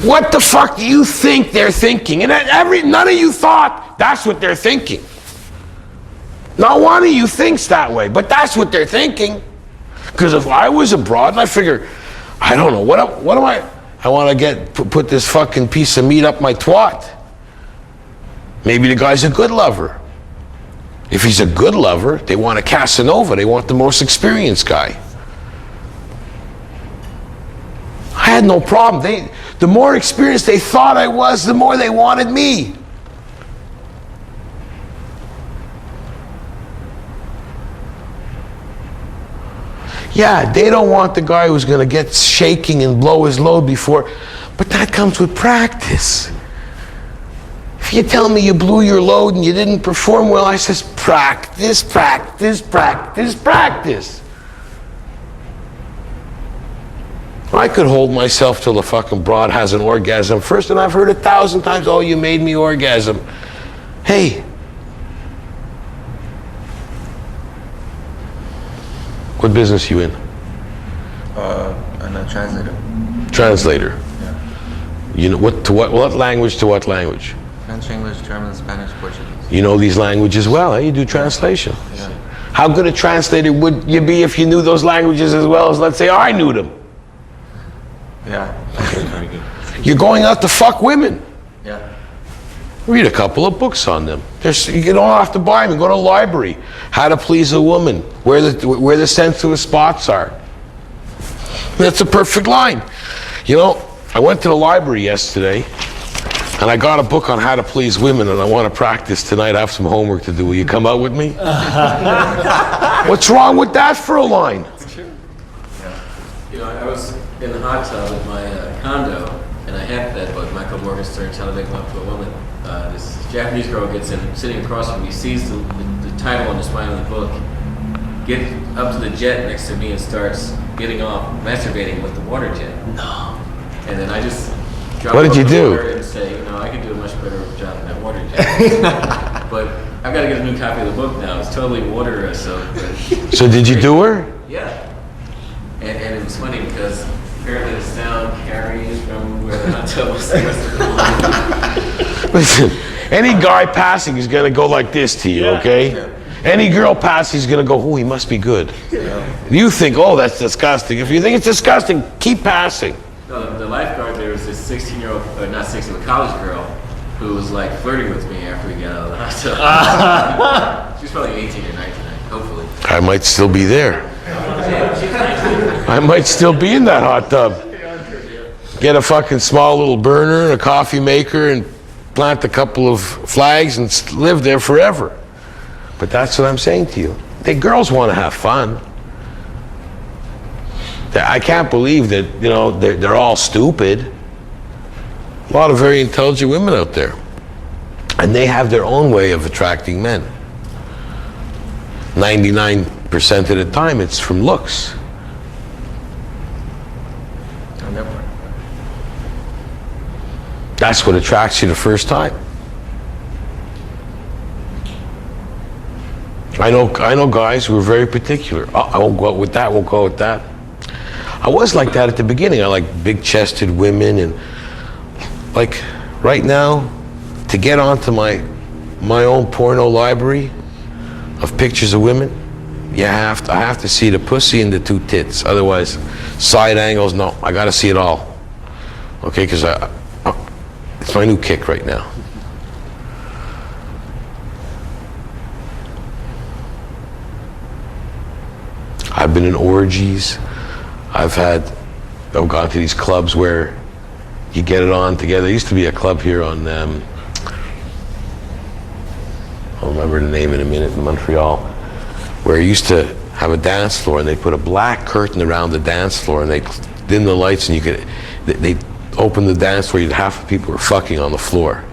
What the fuck do you think they're thinking? And none of you thought that's what they're thinking. Not one of you thinks that way, but that's what they're thinking. Because if I was abroad and I figure, I don't know, what am I want to put this fucking piece of meat up my twat. Maybe the guy's a good lover. If he's a good lover, they want a Casanova. They want the most experienced guy. I had no problem. The more experienced they thought I was, the more they wanted me. Yeah, they don't want the guy who's going to get shaking and blow his load before, but that comes with practice. If you tell me you blew your load and you didn't perform well, I says practice, practice, practice, practice. I could hold myself till the fucking broad has an orgasm first, and I've heard 1,000 times, oh, you made me orgasm. Hey, what business you in? I'm a translator. Translator. Yeah. You know what language to what language? French, English, German, Spanish, Portuguese. You know these languages well, eh? You do translation. Yeah. How good a translator would you be if you knew those languages as well as, let's say, I knew them? Yeah. Very good. You're going out to fuck women. Yeah. Read a couple of books on them. You don't have to buy them. Go to the library. How to Please a Woman. Where the sensitive spots are. That's a perfect line. You know, I went to the library yesterday and I got a book on how to please women, and I want to practice tonight. I have some homework to do. Will you come out with me? What's wrong with that for a line? You know, I was in the hot tub at my condo, and I had that book, Michael Morgenstern's How to Make Love to a Woman. This Japanese girl gets in, sitting across from me, sees the title on the spine of the book, get up to the jet next to me and starts getting off, masturbating with the water jet. No. And then I just drop What did you the do? water and say, I could do a much better job than that water jet. But I've got to get a new copy of the book now. It's totally water soaked. So did you do her? Yeah. And it was funny because apparently the sound carries from where the hot tub was. Listen, any guy passing is gonna go like this to you, okay? Any girl passing is gonna go, oh, he must be good. You think, oh, that's disgusting. If you think it's disgusting, keep passing. No, the lifeguard there was this 16-year-old, or not 16, a college girl who was like flirting with me after we got out of the hot tub. She was probably 18 or 19, hopefully. I might still be there. I might still be in that hot tub. Get a fucking small little burner and a coffee maker and plant a couple of flags and live there forever. But that's what I'm saying to you. The girls want to have fun. I can't believe that, they're all stupid. A lot of very intelligent women out there. And they have their own way of attracting men. 99% of the time, it's from looks. That's what attracts you the first time. I know guys who are very particular. Oh, I won't go out with that, won't go out with that. I was like that at the beginning. I like big-chested women, and like right now, to get onto my own porno library of pictures of women, I have to see the pussy and the two tits. Otherwise, side angles, no, I gotta see it all. Okay, because it's my new kick right now. I've been in orgies. I've gone to these clubs where you get it on together. There used to be a club here on, I'll remember the name in a minute, in Montreal, where you used to have a dance floor and they put a black curtain around the dance floor and they dim the lights and they open the dance floor, half the people were fucking on the floor.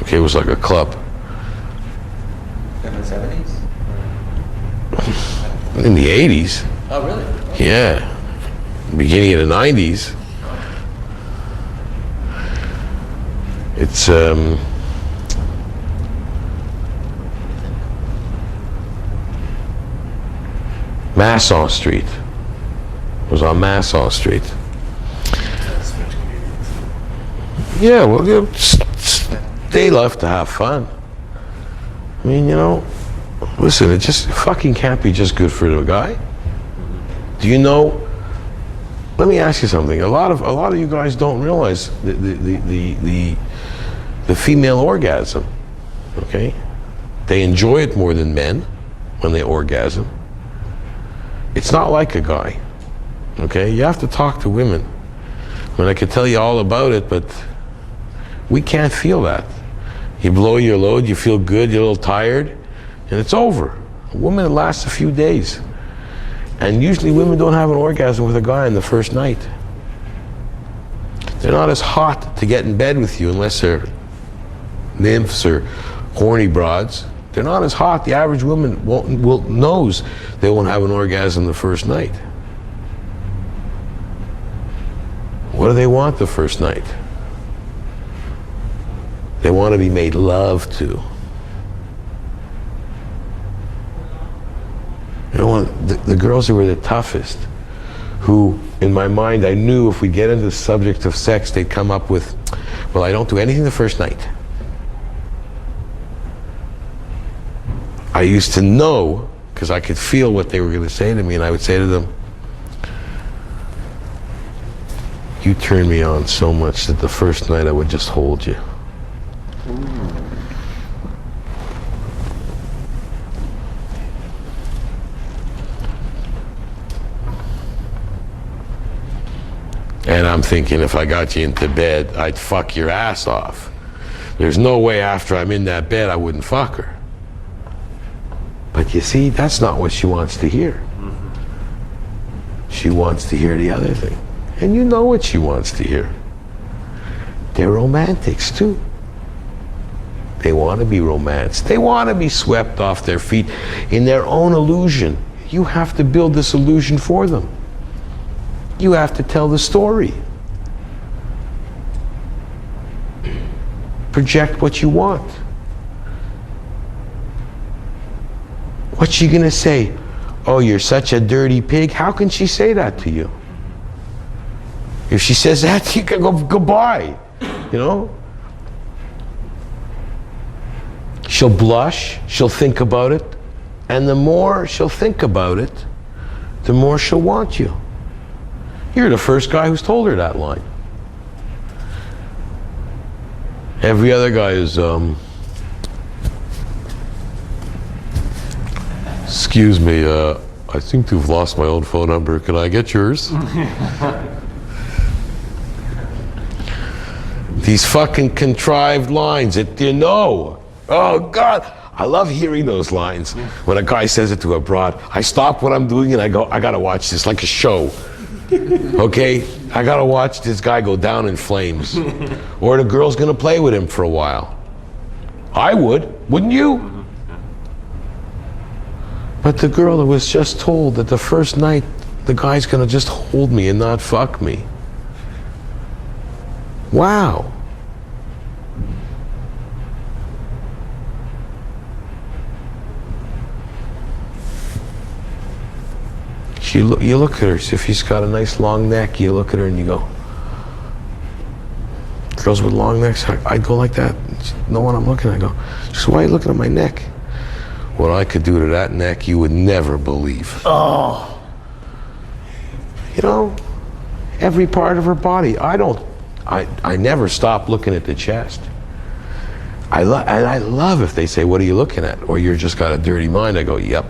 Okay, it was like a club. In the 70s? In the 80s. Oh, really? Yeah. Beginning of the 90s. It's Masson Street. It was on Masson Street. Yeah, well, they love to have fun. I mean, listen, it just fucking can't be just good for the guy. Do you know? Let me ask you something. A lot of you guys don't realize the female orgasm. Okay, they enjoy it more than men when they orgasm. It's not like a guy. Okay, you have to talk to women. I mean, I could tell you all about it, but we can't feel that. You blow your load, you feel good, you're a little tired, and it's over. A woman, it lasts a few days. And usually women don't have an orgasm with a guy on the first night. They're not as hot to get in bed with you unless they're nymphs or horny broads. They're not as hot. The average woman knows they won't have an orgasm the first night. What do they want the first night? They want to be made love to. The girls who were the toughest, who, in my mind, I knew if we get into the subject of sex, they'd come up with, well, I don't do anything the first night. I used to know, because I could feel what they were going to say to me, and I would say to them, you turn me on so much that the first night I would just hold you. And I'm thinking, if I got you into bed, I'd fuck your ass off. There's no way after I'm in that bed I wouldn't fuck her. But you see, that's not what she wants to hear. She wants to hear the other thing. And you know what she wants to hear. They're romantics too. They want to be romanced. They want to be swept off their feet in their own illusion. You have to build this illusion for them. You have to tell the story. Project what you want. What's she gonna say? Oh, you're such a dirty pig. How can she say that to you? If she says that, you can go goodbye. You know? She'll blush, she'll think about it, and the more she'll think about it, the more she'll want you. You're the first guy who's told her that line. Every other guy is, excuse me, I think you've lost my old phone number. Can I get yours? These fucking contrived lines that you know. Oh God, I love hearing those lines. When a guy says it to a broad, I stop what I'm doing and I go, I gotta watch this like a show. Okay? I gotta watch this guy go down in flames. Or the girl's gonna play with him for a while. I would, wouldn't you? But the girl that was just told that the first night the guy's gonna just hold me and not fuck me. Wow. You look at her, see if she's got a nice long neck, you look at her and you go, girls with long necks, I'd go like that. Know what I'm looking at? I go, just why are you looking at my neck? What I could do to that neck, you would never believe. Oh. You know, every part of her body. I never stop looking at the chest. I love if they say, what are you looking at? Or you're just got a dirty mind. I go, yep.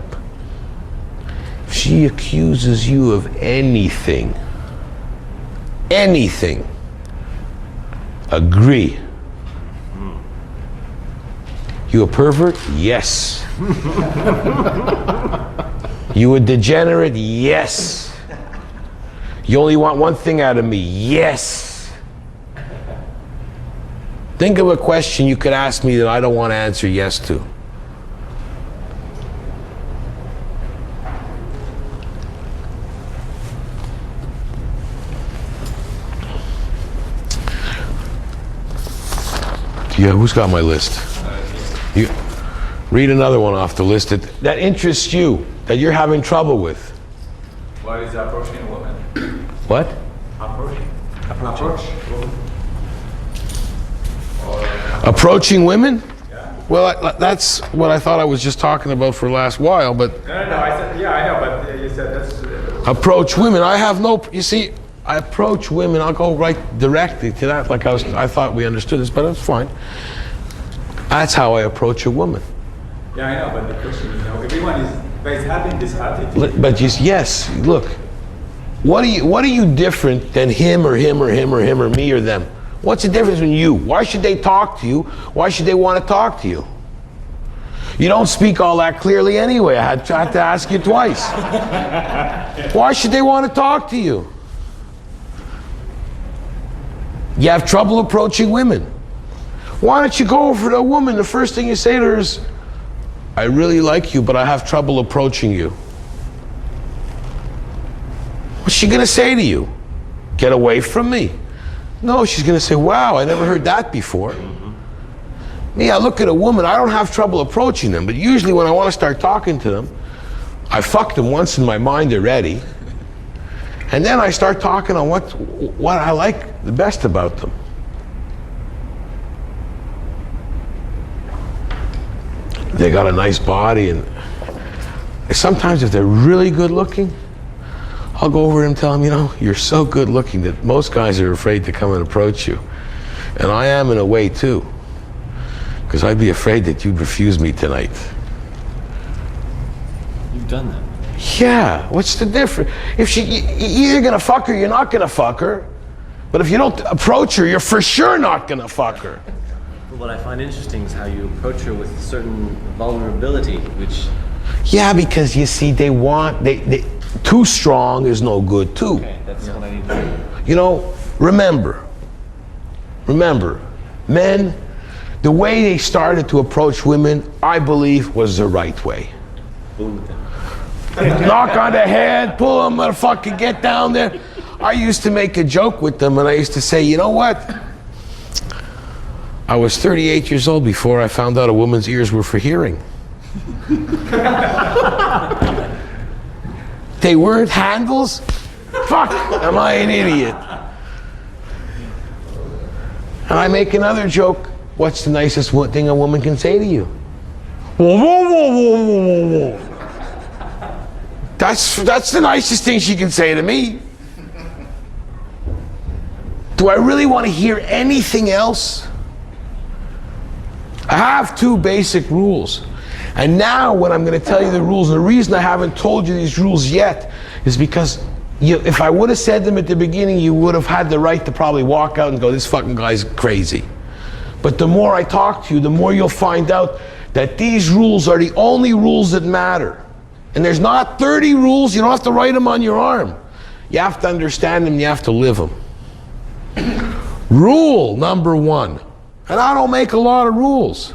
If she accuses you of anything, agree. You a pervert? Yes. You a degenerate? Yes. You only want one thing out of me? Yes. Think of a question you could ask me that I don't want to answer yes to. Yeah, who's got my list? You read another one off the list that interests you, that you're having trouble with. What is approaching a woman? What? Approaching women? Yeah. Well, that's what I thought I was just talking about for the last while, but... No, I said, yeah, I know, but you said that's... Approach women, I have no... You see, I approach women, I'll go right directly to that, like I thought we understood this, but that's fine. That's how I approach a woman. Yeah, I know, but the question is, everyone is having this attitude. But yes, look, what are you different than him or me or them? What's the difference in you? Why should they talk to you? Why should they want to talk to you? You don't speak all that clearly anyway. I had to ask you twice. Why should they want to talk to you? You have trouble approaching women. Why don't you go over to a woman, the first thing you say to her is, I really like you, but I have trouble approaching you. What's she gonna say to you? Get away from me? No, she's gonna say, wow, I never heard that before. Me, I look at a woman, I don't have trouble approaching them, but usually when I want to start talking to them, I fucked them once in my mind already, and then I start talking on what I like the best about them. They got a nice body, and sometimes if they're really good looking, I'll go over and tell them, you're so good looking that most guys are afraid to come and approach you. And I am in a way too, because I'd be afraid that you'd refuse me tonight. You've done that. Yeah, what's the difference? If you're either gonna fuck her, you're not gonna fuck her. But if you don't approach her, you're for sure not gonna fuck her. But what I find interesting is how you approach her with certain vulnerability, which... Yeah, because you see, they too strong is no good too. Okay, that's what I need to do. Remember, men The way they started to approach women, I believe, was the right way. Knock on the head, pull them, motherfucker, get down there. I used to make a joke with them, and I used to say, you know what? I was 38 years old before I found out a woman's ears were for hearing. They weren't handles? Fuck, am I an idiot? And I make another joke. What's the nicest thing a woman can say to you? Whoa, whoa, whoa, whoa, whoa, whoa, whoa. That's the nicest thing she can say to me. Do I really want to hear anything else? I have 2 basic rules. And now when I'm going to tell you the rules, and the reason I haven't told you these rules yet is because if I would have said them at the beginning, you would have had the right to probably walk out and go, this fucking guy's crazy. But the more I talk to you, the more you'll find out that these rules are the only rules that matter. And there's not 30 rules, you don't have to write them on your arm. You have to understand them, you have to live them. Rule number 1, and I don't make a lot of rules.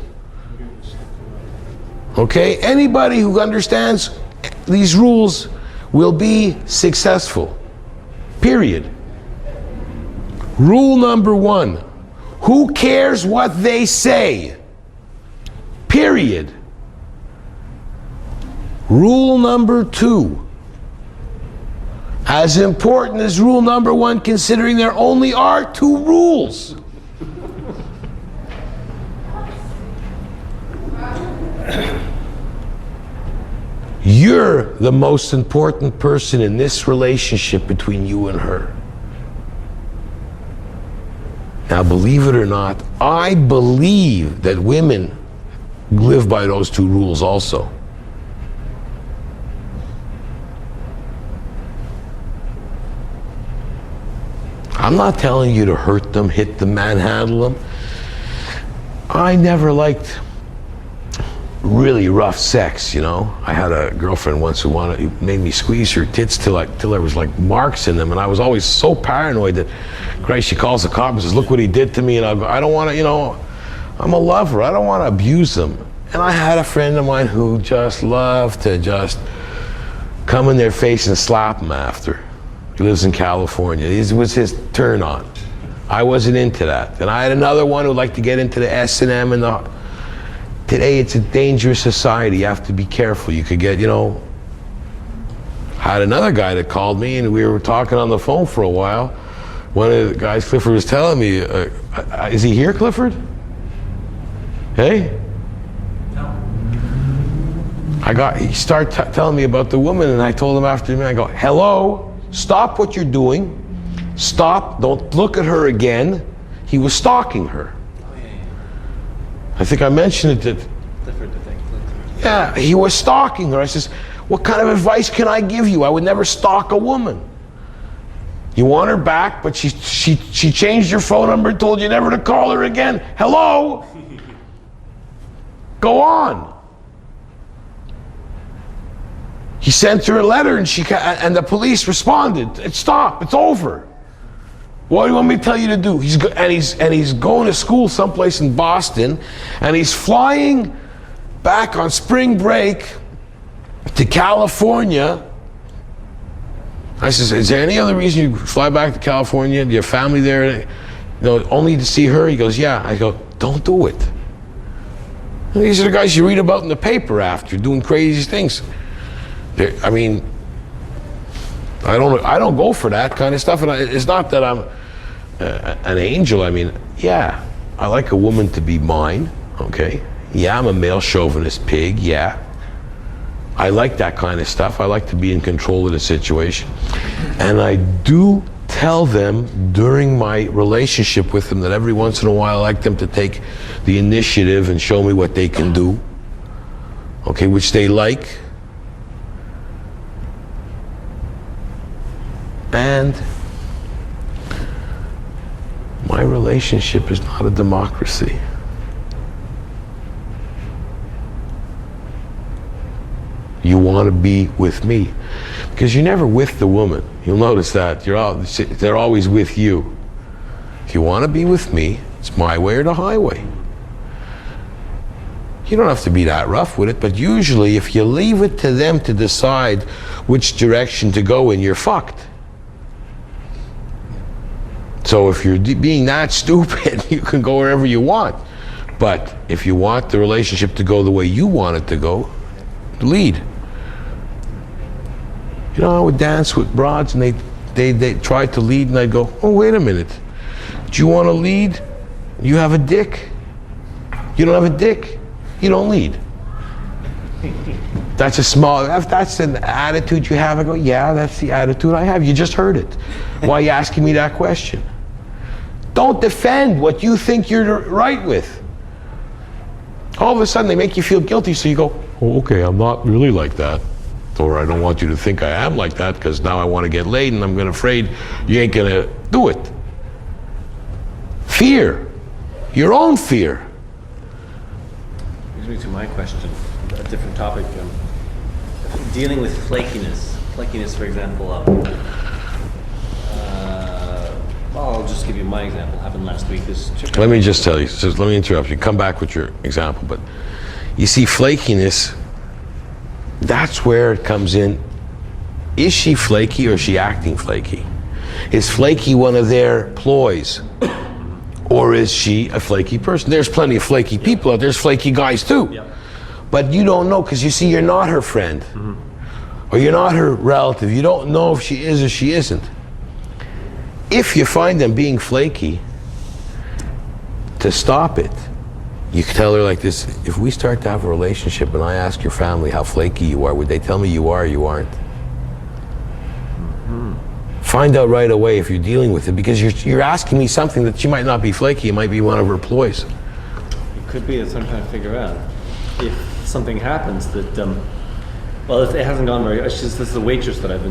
Okay, anybody who understands these rules will be successful. Period. Rule number 1, who cares what they say? Period. Rule number 2, as important as rule number 1, considering there only are 2 rules. You're the most important person in this relationship between you and her. Now, believe it or not, I believe that women live by those 2 rules also. I'm not telling you to hurt them, hit them, manhandle them. I never liked really rough sex, you know. I had a girlfriend once who made me squeeze her tits till there was like marks in them, and I was always so paranoid that, Christ, she calls the cop and says, look what he did to me, and I'll go, I don't want to, you know, I'm a lover, I don't want to abuse them. And I had a friend of mine who just loved to just come in their face and slap them after. He lives in California. It was his turn on. I wasn't into that. And I had another one who liked to get into the S&M and the... Today it's a dangerous society. You have to be careful. You could get, you know... I had another guy that called me and we were talking on the phone for a while. One of the guys, Clifford, was telling me, is he here, Clifford? Hey? He started telling me about the woman, and I told him after me, I go, hello? Stop what you're doing. Stop. Don't look at her again. He was stalking her. I think I mentioned it. Yeah, he was stalking her. I says, what kind of advice can I give you? I would never stalk a woman. You want her back, but she changed your phone number and told you never to call her again. Hello? Go on. He sent her a letter and the police responded. Stop, it's over. What do you want me to tell you to do? He's going to school someplace in Boston, and he's flying back on spring break to California. I says, is there any other reason you fly back to California? Do you have family there? You know, only to see her? He goes, yeah. I go, don't do it. And these are the guys you read about in the paper after doing crazy things. I mean, I don't go for that kind of stuff, and it's not that I'm an angel. I mean, yeah, I like a woman to be mine, okay? Yeah, I'm a male chauvinist pig, yeah. I like that kind of stuff. I like to be in control of the situation. And I do tell them during my relationship with them that every once in a while I like them to take the initiative and show me what they can do, okay, which they like. And my relationship is not a democracy. You want to be with me because you're never with the woman. You'll notice that they're always with you. If you want to be with me, it's my way or the highway. You don't have to be that rough with it, but usually if you leave it to them to decide which direction to go in, you're fucked. So if you're being that stupid, you can go wherever you want. But if you want the relationship to go the way you want it to go, lead. You know, I would dance with broads and they tried to lead and I'd go, oh, wait a minute. Do you want to lead? You have a dick. You don't have a dick. You don't lead. That's if that's an attitude you have, I go, yeah, that's the attitude I have. You just heard it. Why are you asking me that question? Don't defend what you think you're right with. All of a sudden they make you feel guilty, so you go, oh, okay, I'm not really like that. Or I don't want you to think I am like that because now I want to get laid and I'm afraid you ain't gonna do it. Fear. Your own fear. Brings me to my question, a different topic. Dealing with flakiness. Flakiness, for example. Well, I'll just give you my example. Happened last week. Let me just tell you. So let me interrupt you. Come back with your example. But you see, flakiness. That's where it comes in. Is she flaky or is she acting flaky? Is flaky one of their ploys? Or is she a flaky person? There's plenty of flaky people out there. There's flaky guys too. Yep. But you don't know because you see you're not her friend. Or you're not her relative. You don't know if she is or she isn't. If you find them being flaky, to stop it, you can tell her like this: if we start to have a relationship and I ask your family how flaky you are, would they tell me you are or you aren't? Find out right away if you're dealing with it, because you're asking me something that she might not be flaky. It might be one of her ploys. It could be that I'm trying to figure out if something happens that, well, it hasn't gone very. This is the waitress that I've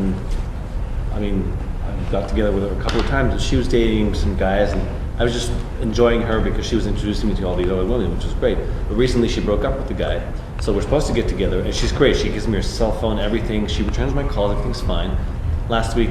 got together with her a couple of times, and she was dating some guys, and I was just enjoying her because she was introducing me to all these other women, which was great. But recently she broke up with the guy, so we're supposed to get together, and she's great. She gives me her cell phone, everything. She returns my calls, everything's fine. Last week,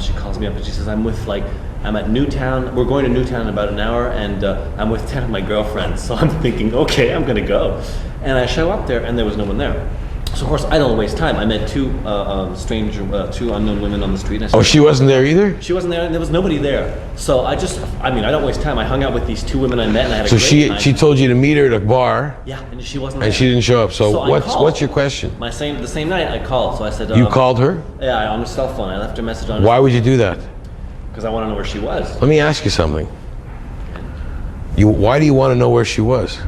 she calls me up and she says, I'm at Newtown. We're going to Newtown in about an hour, and I'm with 10 of my girlfriends. So I'm thinking, okay, I'm gonna go. And I show up there, and there was no one there. So of course, I don't waste time. I met two unknown women on the street. Oh, she wasn't there either? She wasn't there, and there was nobody there. So I don't waste time. I hung out with these two women I met, and I had a great time. She told you to meet her at a bar. Yeah, and she wasn't there. And she didn't show up. So what's your question? The same night I called. So I said, you called her? Yeah, on her cell phone. I left her a message on her. Why would you do that? Because I want to know where she was. Let me ask you something. Why do you want to know where she was?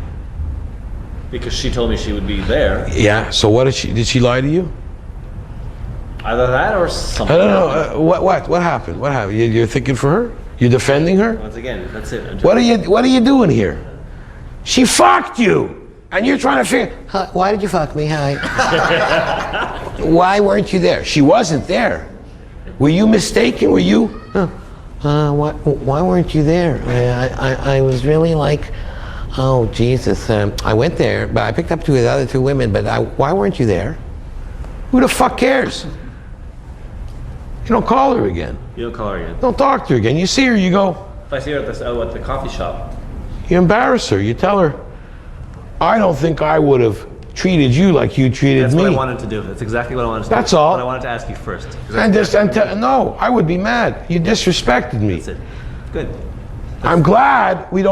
Because she told me she would be there. Yeah. So what did she lie to you? Either that or something. I don't know. What happened? What happened? You're thinking for her? You're defending her? Once again, that's it. What are you doing here? She fucked you, and you're trying to figure. Why did you fuck me? Hi. Why weren't you there? She wasn't there. Were you mistaken? Were you? Why weren't you there? I was really like, oh Jesus. I went there, but I picked up the other two women. But why weren't you there? Who the fuck cares? You don't call her again. You don't call her again. Don't talk to her again. You see her, you go. If I see her at the coffee shop, You embarrass her. You tell her, I don't think I would have treated you like you treated that's me. what I wanted to do. That's exactly what I wanted to do. That's all. But I wanted to ask you first. No, I would be mad. You disrespected me. That's it. Good. I'm glad we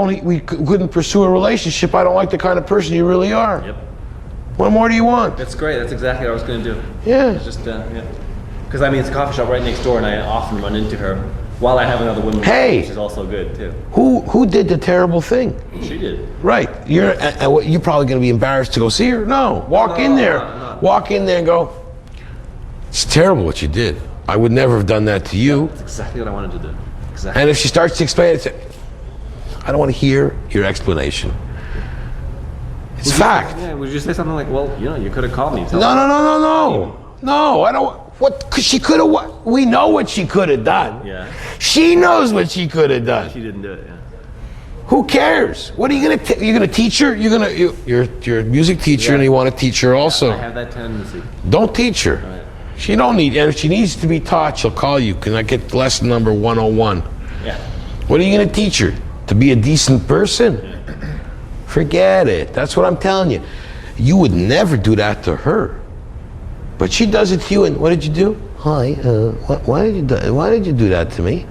couldn't pursue a relationship. I don't like the kind of person you really are. Yep. What more do you want? That's great. That's exactly what I was going to do. Yeah. It's just, yeah. Because it's a coffee shop right next door, and I often run into her while I have another woman. Hey! Which is also good, too. Who did the terrible thing? She did. Right. You're probably going to be embarrassed to go see her? No. Walk in there. No. Walk in there and go, it's terrible what you did. I would never have done that to you. That's exactly what I wanted to do. Exactly. And if she starts to explain it, I don't want to hear your explanation. It's fact. Yeah, would you say something like, well, you could have called me. No, I don't. What? Cause she could have. What? We know what she could have done. Yeah. She knows what she could have done. She didn't do it, yeah. Who cares? What are you gonna? You're gonna teach her? You're a music teacher, and you want to teach her also. I have that tendency. Don't teach her. Right. She don't need. And if she needs to be taught, she'll call you. Can I get lesson number 101? Yeah. What are you gonna teach her? To be a decent person? Yeah. Forget it. That's what I'm telling you. You would never do that to her. But she does it to you, and what did you do? Hi, why did you do that to me?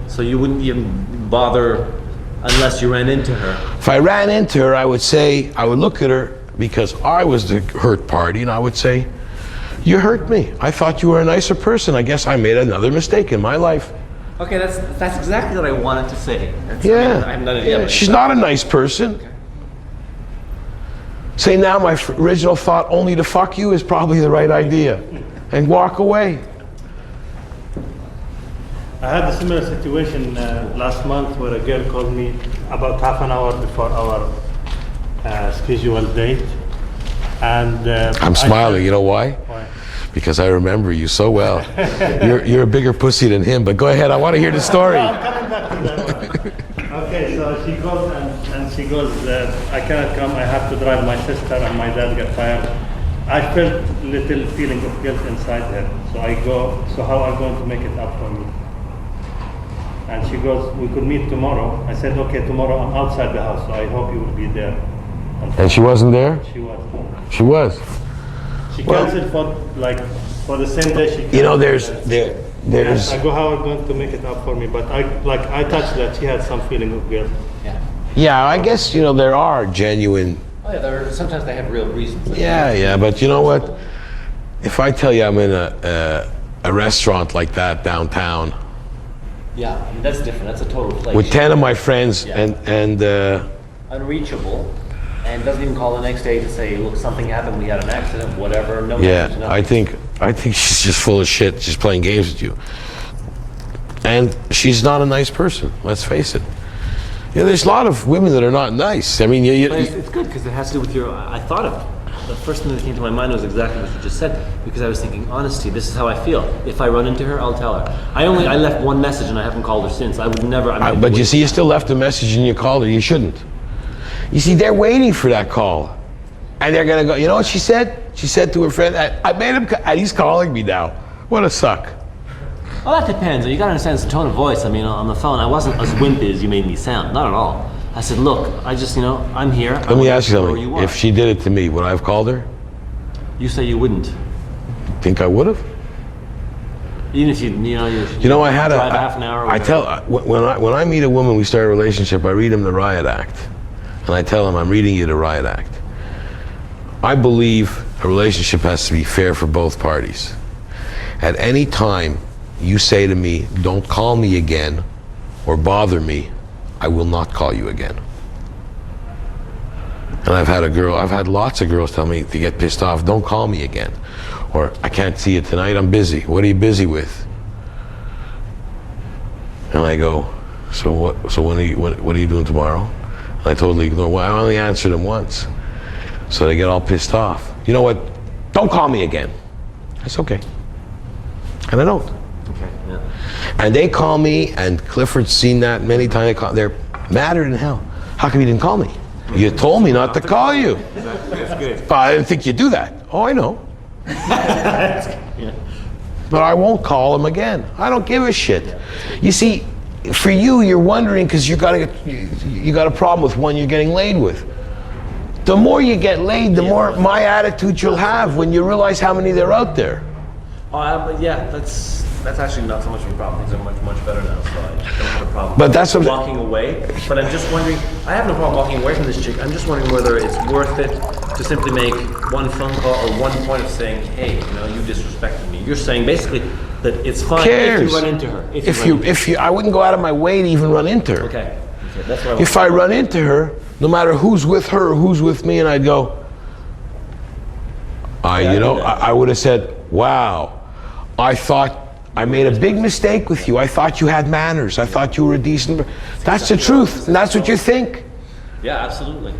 So you wouldn't even bother unless you ran into her. If I ran into her, I would look at her because I was the hurt party, and I would say, you hurt me. I thought you were a nicer person. I guess I made another mistake in my life. Okay, that's exactly what I wanted to say. Yeah, I haven't done it yet, but- she's not a nice person. Say now my original thought only to fuck you is probably the right idea. And walk away. I had a similar situation last month where a girl called me about half an hour before our scheduled date. And I'm smiling, you know why? Why? Because I remember you so well. You're a bigger pussy than him, but go ahead, I want to hear the story. I'm coming back to that. Okay, so she goes and she goes, I cannot come, I have to drive my sister and my dad got fired. I felt little feeling of guilt inside her. So I go, so how are you going to make it up for me? And she goes, we could meet tomorrow. I said, okay, tomorrow I'm outside the house, so I hope you will be there. And she wasn't there? She was. She was. She Well- canceled for the same day she canceled. You know, there's I go, how are you going to make it up for me? But I touched that she had some feeling of guilt. yeah, I guess, you know, there are genuine. Oh yeah, sometimes they have real reasons. Yeah, but you know what? If I tell you I'm in a restaurant like that downtown Yeah, I mean, that's different. That's a total place. with 10 of my friends Yeah. and Unreachable, and doesn't even call the next day to say, look, something happened, we had an accident, whatever. No yeah, message, nothing. I think she's just full of shit. She's playing games with you. And she's not a nice person, let's face it. You know, there's a lot of women that are not nice. I mean, But it's good because it has to do with your. I thought of the first thing that came to my mind was exactly what you just said, because I was thinking, honesty. This is how I feel. If I run into her, I'll tell her. I left one message and I haven't called her since. I would never. but you see, you still left a message and you called her. You shouldn't. You see, they're waiting for that call. And they're going to go, you know what she said? She said to her friend, I made him, and he's calling me now. What a suck. Well, that depends. You gotta understand it's the tone of voice. I mean, on the phone, I wasn't as wimpy as you made me sound. Not at all. I said, look, I just, I'm here. Let me ask you something. If she did it to me, would I have called her? You say you wouldn't. Think I would have? Even if I had drive half an hour. Or I whatever. tell, when I meet a woman, we start a relationship, I read them the riot act. And I tell them, I'm reading you the riot act. I believe a relationship has to be fair for both parties. At any time you say to me, don't call me again or bother me, I will not call you again. And I've had lots of girls tell me to get pissed off, don't call me again. Or I can't see you tonight, I'm busy. What are you busy with? And I go, so what are you doing tomorrow? And I totally ignore, well, I only answered them once. So they get all pissed off. You know what? Don't call me again. That's okay. And I don't. Okay, yeah. And they call me, and Clifford's seen that many times. They're madder than hell. How come you didn't call me? You told me not to call you. That's good. But I didn't think you'd do that. Oh, I know. But I won't call him again. I don't give a shit. You see, for you, you're wondering because you got a problem with one you're getting laid with. The more you get laid, the more my attitude you'll have when you realize how many there are out there. But yeah, that's actually not so much of a problem. Things are much better now, so I don't have a problem. But that's what- walking away. But I'm just wondering. I have no problem walking away from this chick. I'm just wondering whether it's worth it to simply make one phone call or one point of saying, "Hey, you disrespected me." You're saying basically that it's fine if you run into her. If you, I wouldn't go out of my way to even run into her. Okay, that's what I If I run into her, no matter who's with her or who's with me, and I'd go, I would have said, wow, I thought I made a big mistake with you. I thought you had manners. I thought you were a decent. That's the truth, and that's what you think. Yeah, absolutely.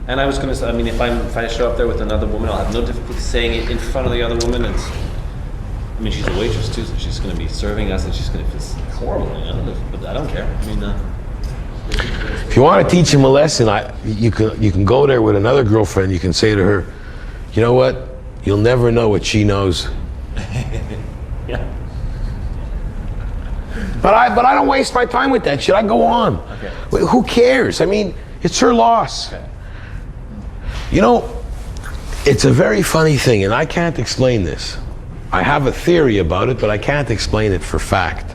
And I was going to say, I mean, if I show up there with another woman, I'll have no difficulty saying it in front of the other woman. I mean, she's a waitress too, so she's going to be serving us, and she's going to feel horrible. But I don't care. I mean, if you want to teach him a lesson, you can go there with another girlfriend. You can say to her, you know what? You'll never know what she knows. yeah. But I don't waste my time with that shit. I go on. Okay. Who cares? I mean, it's her loss. Okay. You know, it's a very funny thing, and I can't explain this. I have a theory about it, but I can't explain it for fact.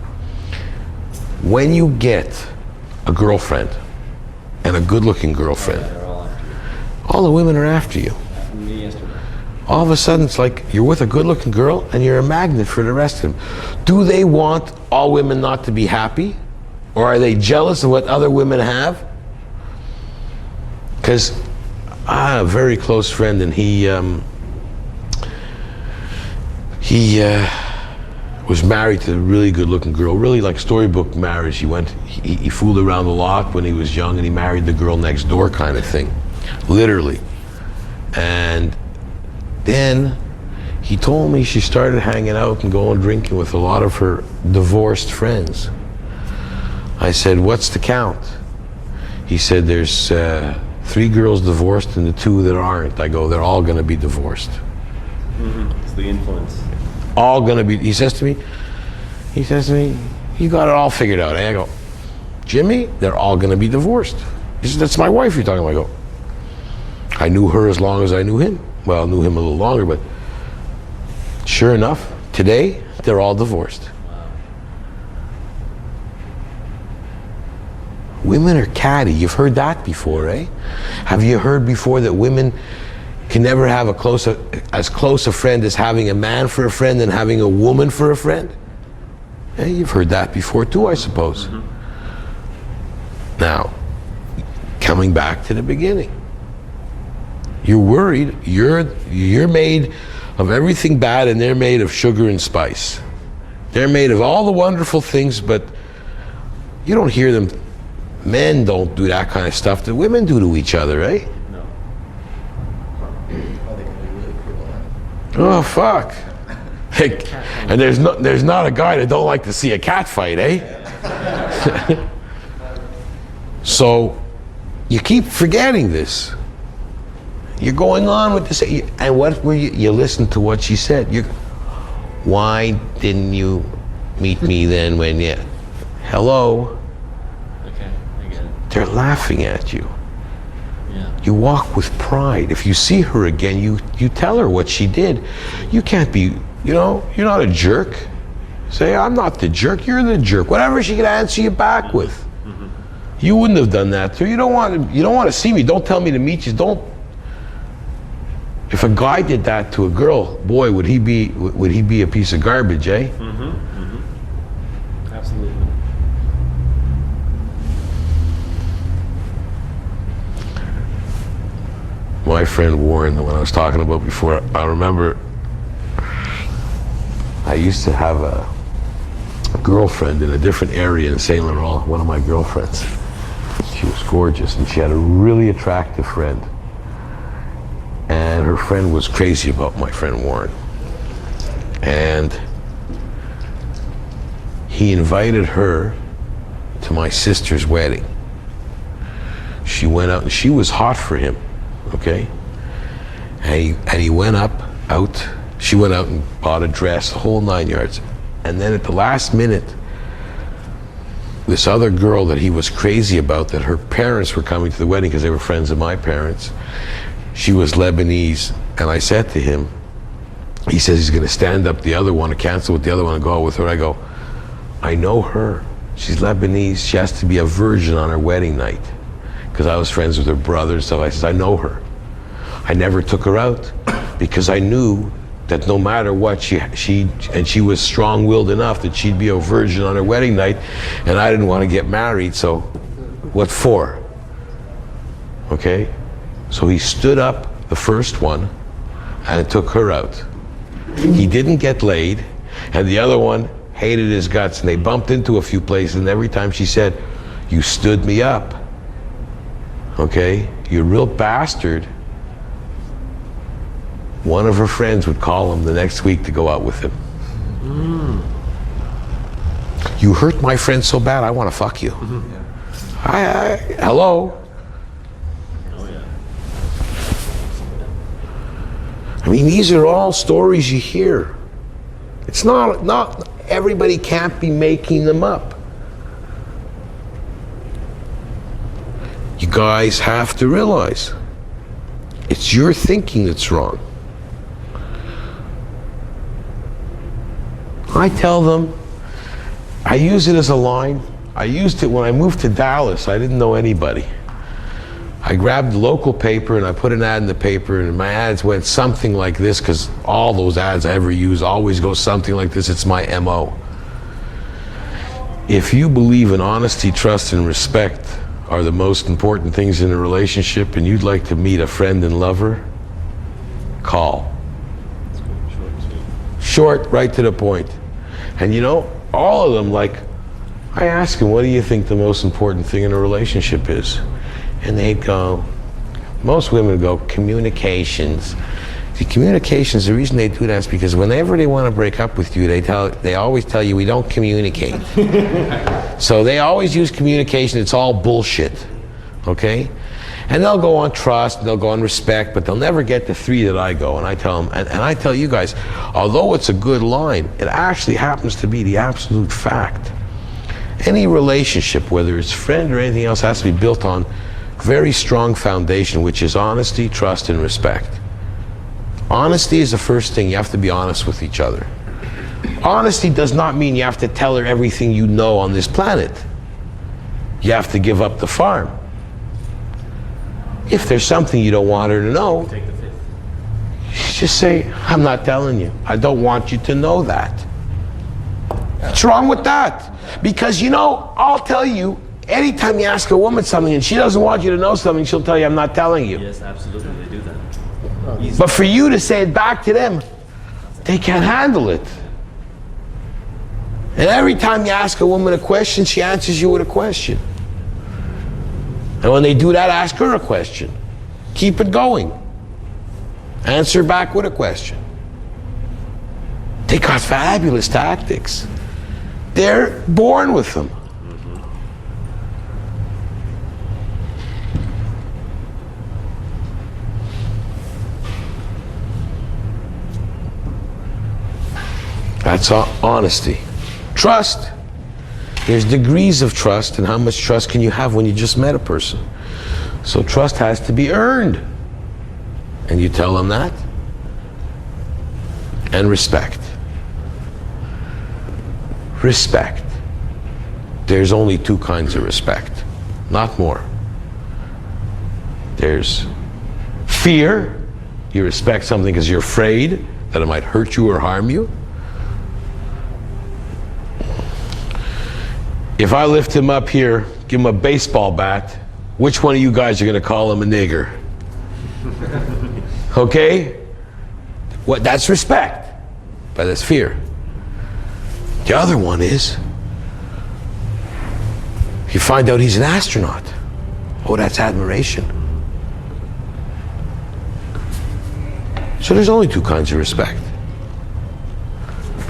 When you get a girlfriend, and a good-looking girlfriend, They're all after you. all the women are after you. Happened to me yesterday. All of a sudden, it's like you're with a good-looking girl, and you're a magnet for the rest of them. Do they want all women not to be happy? Or are they jealous of what other women have? Because I had a very close friend, and he was married to a really good-looking girl, really like storybook marriage. He fooled around a lot when he was young, and he married the girl next door kind of thing, literally. And then he told me she started hanging out and going drinking with a lot of her divorced friends. I said, what's the count? He said, there's 3 girls divorced and the 2 that aren't. I go, they're all gonna be divorced. It's the influence. All gonna be, he says to me, you got it all figured out, eh? I go, Jimmy, they're all gonna be divorced. He said, that's my wife you're talking about. I go, I knew her as long as I knew him. Well, I knew him a little longer, but sure enough, today, they're all divorced. Women are catty. You've heard that before, eh? Have you heard before that women can never have as close a friend as having a man for a friend and having a woman for a friend? Yeah, you've heard that before too, I suppose. Now, coming back to the beginning. You're worried. You're made of everything bad, and they're made of sugar and spice. They're made of all the wonderful things, but you don't hear them. Men don't do that kind of stuff that women do to each other, eh? No. Oh, they can be really cruel. Huh? Oh, fuck. And there's not a guy that don't like to see a cat fight, eh? So you keep forgetting this. You're going on with this, and what were you listen to what she said. Why didn't you meet me then when you, hello? Okay, I get it. They're laughing at you. Yeah. You walk with pride. If you see her again, you tell her what she did. You can't be, you're not a jerk. Say, I'm not the jerk, you're the jerk. Whatever she can answer you back with. You wouldn't have done that to her. You don't want to see me. Don't tell me to meet you. Don't. If a guy did that to a girl, boy, would he be a piece of garbage, eh? Absolutely. My friend Warren, the one I was talking about before, I remember I used to have a girlfriend in a different area in Saint Laurent, one of my girlfriends. She was gorgeous, and she had a really attractive friend. And her friend was crazy about my friend Warren. And he invited her to my sister's wedding. She went out, and she was hot for him, okay? And he went out, she went out and bought a dress, the whole 9 yards. And then at the last minute, this other girl that he was crazy about, that her parents were coming to the wedding because they were friends of my parents, she was Lebanese. And I said to him, he says he's gonna stand up the other one, to cancel with the other one and go out with her. I go, I know her. She's Lebanese. She has to be a virgin on her wedding night. Because I was friends with her brother and stuff. I said, I know her. I never took her out because I knew that no matter what, she was strong-willed enough that she'd be a virgin on her wedding night, and I didn't want to get married, so what for? Okay? So he stood up the first one and took her out. He didn't get laid, and the other one hated his guts, and they bumped into a few places, and every time she said, you stood me up. Okay? You real bastard. One of her friends would call him the next week to go out with him. You hurt my friend so bad, I want to fuck you. Hello? Oh yeah. I mean, these are all stories you hear. It's not everybody can't be making them up. You guys have to realize It's your thinking that's wrong. I tell them, I use it as a line. I used it when I moved to Dallas. I didn't know anybody. I grabbed the local paper and I put an ad in the paper, and my ads went something like this, because all those ads I ever use always go something like this. It's my MO. If you believe in honesty, trust, and respect are the most important things in a relationship, and you'd like to meet a friend and lover, call. Short, right to the point. And you know, all of them, like, I ask them, what do you think the most important thing in a relationship is? And they'd go, most women would go, communications. The communications, the reason they do that is because whenever they want to break up with you, they always tell you, we don't communicate. So they always use communication. It's all bullshit, okay? And they'll go on trust, they'll go on respect, but they'll never get the three that I go. And I tell them, and I tell you guys, although it's a good line, it actually happens to be the absolute fact. Any relationship, whether it's friend or anything else, has to be built on very strong foundation, which is honesty, trust, and respect. Honesty is the first thing. You have to be honest with each other. Honesty does not mean you have to tell her everything you know on this planet. You have to give up the farm. If there's something you don't want her to know, Take the fifth. just say, I'm not telling you. I don't want you to know that. What's wrong with that? Because, you know, I'll tell you, anytime you ask a woman something and she doesn't want you to know something, she'll tell you, I'm not telling you. Yes, absolutely, they do that. But for you to say it back to them, they can't handle it. And every time you ask a woman a question, she answers you with a question. And when they do that, ask her a question. Keep it going. Answer back with a question. They got fabulous tactics. They're born with them. That's honesty. Trust. There's degrees of trust, and how much trust can you have when you just met a person? So trust has to be earned. And you tell them that. And respect. Respect. There's only two kinds of respect, not more. There's fear. You respect something because you're afraid that it might hurt you or harm you. If I lift him up here, give him a baseball bat, which one of you guys are going to call him a nigger? Okay? What? That's respect, but that's fear. The other one is, you find out he's an astronaut. Oh, that's admiration. So there's only two kinds of respect.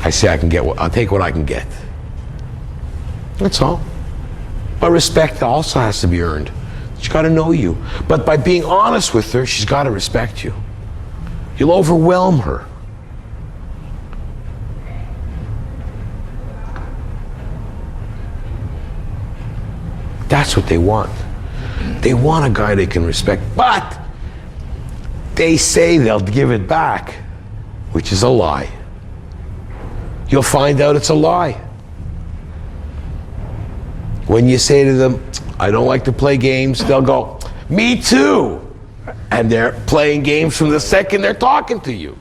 I say I'll take what I can get. That's all. But respect also has to be earned. She's got to know you. But by being honest with her, she's got to respect you. You'll overwhelm her. That's what they want. They want a guy they can respect, but they say they'll give it back, which is a lie. You'll find out it's a lie. When you say to them, I don't like to play games, they'll go, me too. And they're playing games from the second they're talking to you.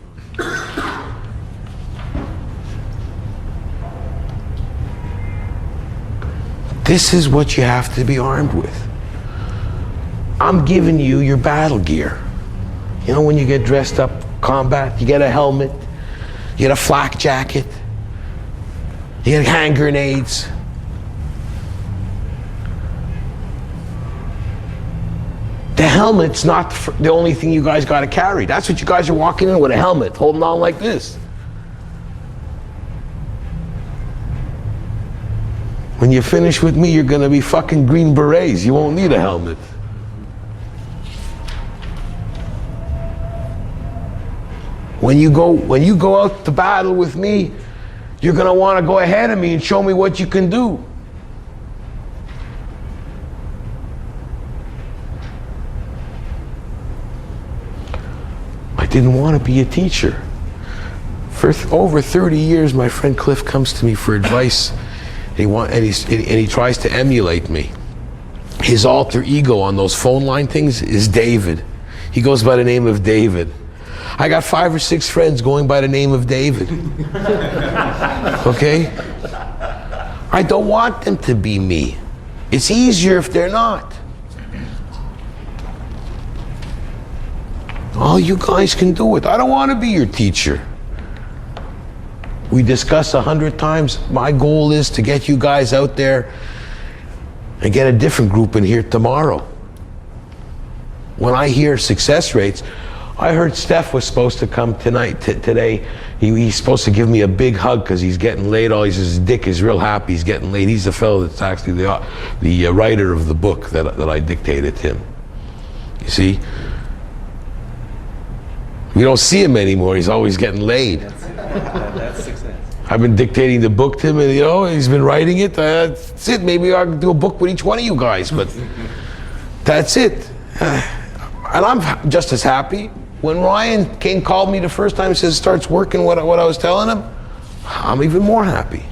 This is what you have to be armed with. I'm giving you your battle gear. You know, when you get dressed up combat, you get a helmet, you get a flak jacket, you get hand grenades. The helmet's not the only thing you guys got to carry. That's what you guys are walking in with, a helmet, holding on like this. When you finish with me, you're going to be fucking Green Berets. You won't need a helmet. When you go out to battle with me, you're going to want to go ahead of me and show me what you can do. didn't want to be a teacher. For over 30 years, my friend Cliff comes to me for advice. He tries to emulate me. His alter ego on those phone line things is David. He goes by the name of David. I got 5 or 6 friends going by the name of David. Okay? I don't want them to be me. It's easier if they're not. All you guys can do it. I don't want to be your teacher. We discussed 100 times. My goal is to get you guys out there and get a different group in here tomorrow. When I hear success rates, I heard Steph was supposed to come today. He's supposed to give me a big hug because he's getting laid. His dick is real happy he's getting laid. He's the fellow that's actually the writer of the book that I dictated to him. You see? We don't see him anymore. He's always getting laid. That's success. I've been dictating the book to him, and he's been writing it. That's it. Maybe I can do a book with each one of you guys, but that's it. And I'm just as happy. When Ryan called me the first time, says starts working what I was telling him, I'm even more happy.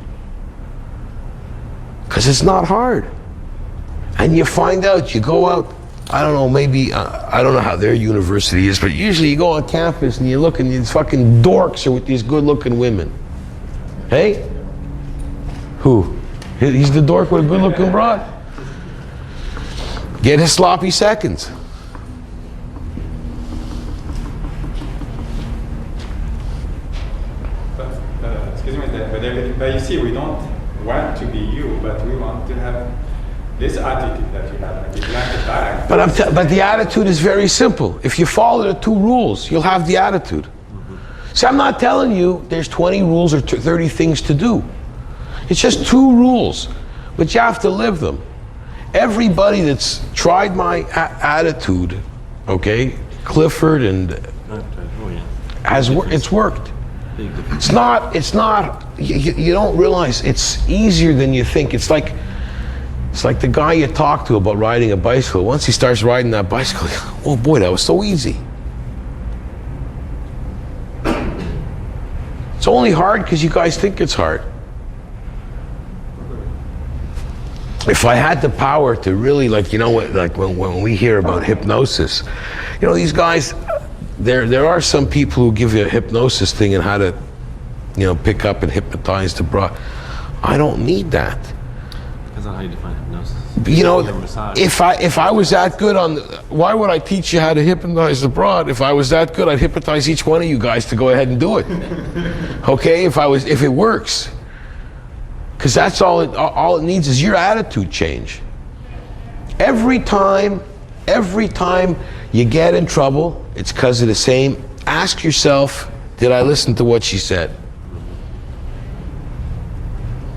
Because it's not hard. And you find out, you go out, I don't know, maybe, I don't know how their university is, but usually you go on campus and you look and these fucking dorks are with these good looking women. Hey? Who? He's the dork with a good looking broad? Get his sloppy seconds. Excuse me, but you see, we don't want to be you, but we want to have this attitude that you have, and you learn it back. But the attitude is very simple. If you follow the 2 rules, you'll have the attitude. See, I'm not telling you there's 20 rules or 30 things to do. It's just 2 rules, but you have to live them. Everybody that's tried my attitude, okay, Clifford and it's worked. It's not, you don't realize it's easier than you think. It's like the guy you talk to about riding a bicycle. Once he starts riding that bicycle, oh boy, that was so easy. It's only hard because you guys think it's hard. If I had the power to really, when we hear about hypnosis, these guys, there are some people who give you a hypnosis thing and how to, pick up and hypnotize the broad. I don't need that. Depends on how you define hypnosis. If I was that good why would I teach you how to hypnotize the broad? If I was that good, I'd hypnotize each one of you guys to go ahead and do it. Okay, if it works. Because that's all it needs is your attitude change. Every time you get in trouble, it's because of the same. Ask yourself, did I listen to what she said?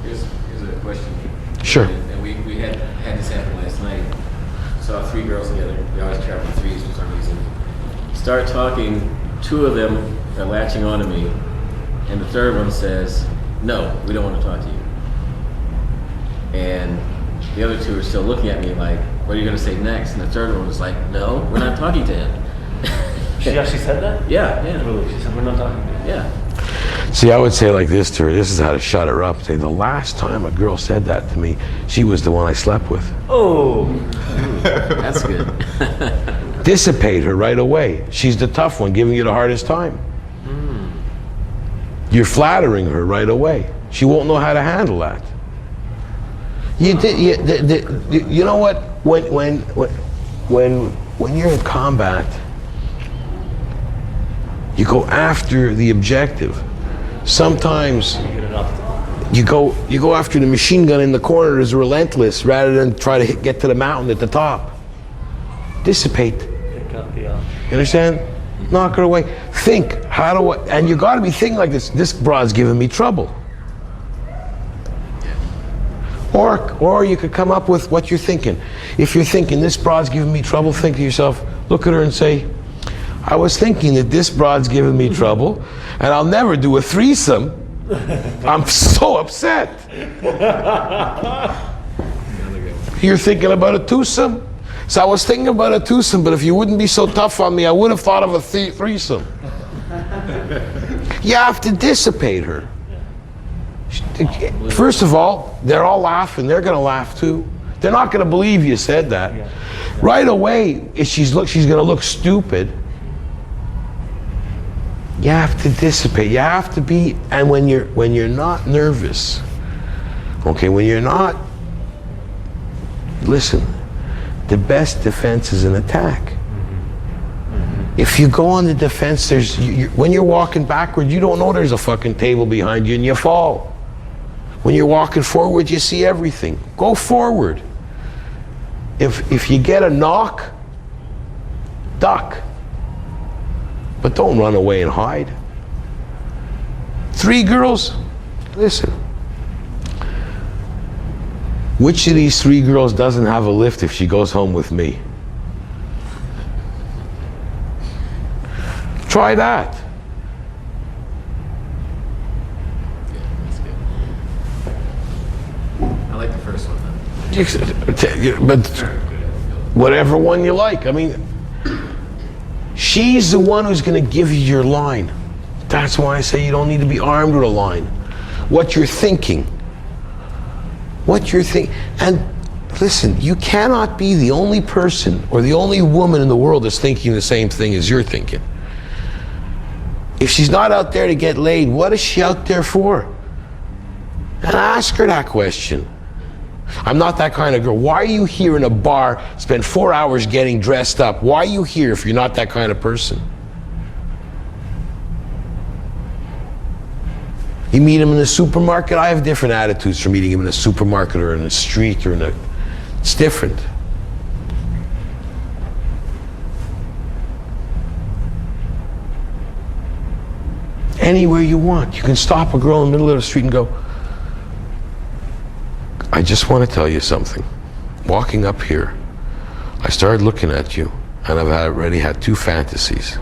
Here's a question. Sure. And we had this happen last night. Saw 3 girls together. We always travel in 3s for some reason. Start talking, 2 of them are latching onto me, and the 3rd one says, no, we don't want to talk to you. And the other 2 are still looking at me like, what are you going to say next? And the 3rd one was like, no, we're not talking to him. She actually said that? Yeah. Really? She said, we're not talking to him. Yeah. See, I would say like this to her, this is how to shut her up. Say, the last time a girl said that to me, she was the one I slept with. Oh. That's good. Dissipate her right away. She's the tough one, giving you the hardest time. You're flattering her right away. She won't know how to handle that. You know what? When you're in combat, you go after the objective. Sometimes you go after the machine gun in the corner is relentless rather than try to get to the mountain at the top. Dissipate. You understand? Knock her away. Think, and you got to be thinking like this. This broad's giving me trouble. Or you could come up with what you're thinking. If you're thinking this broad's giving me trouble, think to yourself, look at her and say, I was thinking that this broad's giving me trouble and I'll never do a threesome. I'm so upset. You're thinking about a twosome? So I was thinking about a twosome, but if you wouldn't be so tough on me, I would have thought of a threesome. You have to dissipate her. First of all, they're all laughing. They're going to laugh too. They're not going to believe you said that. Right away, if she's going to look stupid. You have to dissipate. You have to be, and when you're not nervous, okay, when you're not, listen, the best defense is an attack. If you go on the defense, when you're walking backward, you don't know there's a fucking table behind you and you fall. When you're walking forward, you see everything. Go forward. If you get a knock, duck. But don't run away and hide. 3 girls, listen. Which of these 3 girls doesn't have a lift if she goes home with me? Try that. Yeah, that's good. I like the first one though. But whatever one you like. I mean, she's the one who's going to give you your line. That's why I say you don't need to be armed with a line. What you're thinking. What you're thinking. And listen, you cannot be the only person or the only woman in the world that's thinking the same thing as you're thinking. If she's not out there to get laid, what is she out there for? And ask her that question. I'm not that kind of girl. Why are you here in a bar, spend 4 hours getting dressed up? Why are you here if you're not that kind of person? You meet him in the supermarket. I have different attitudes from meeting him in a supermarket or in a street or in a... It's different. Anywhere you want. You can stop a girl in the middle of the street and go, I just want to tell you something. Walking up here, I started looking at you, and I've already had 2 fantasies.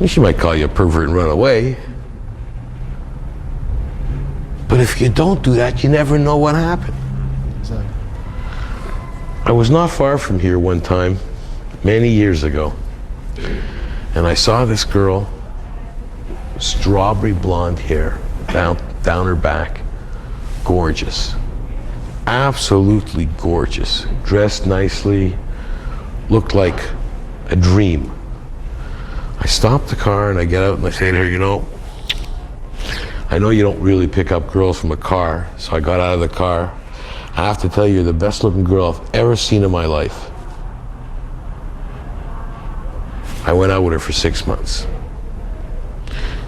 She might call you a pervert and run away. But if you don't do that, you never know what happened. Exactly. I was not far from here one time, many years ago, and I saw this girl, strawberry blonde hair, down her back, gorgeous, absolutely gorgeous, dressed nicely, looked like a dream. I stopped the car and I get out and I say to her, you know, I know you don't really pick up girls from a car, so I got out of the car. I have to tell you, you're the best looking girl I've ever seen in my life. I went out with her for 6 months.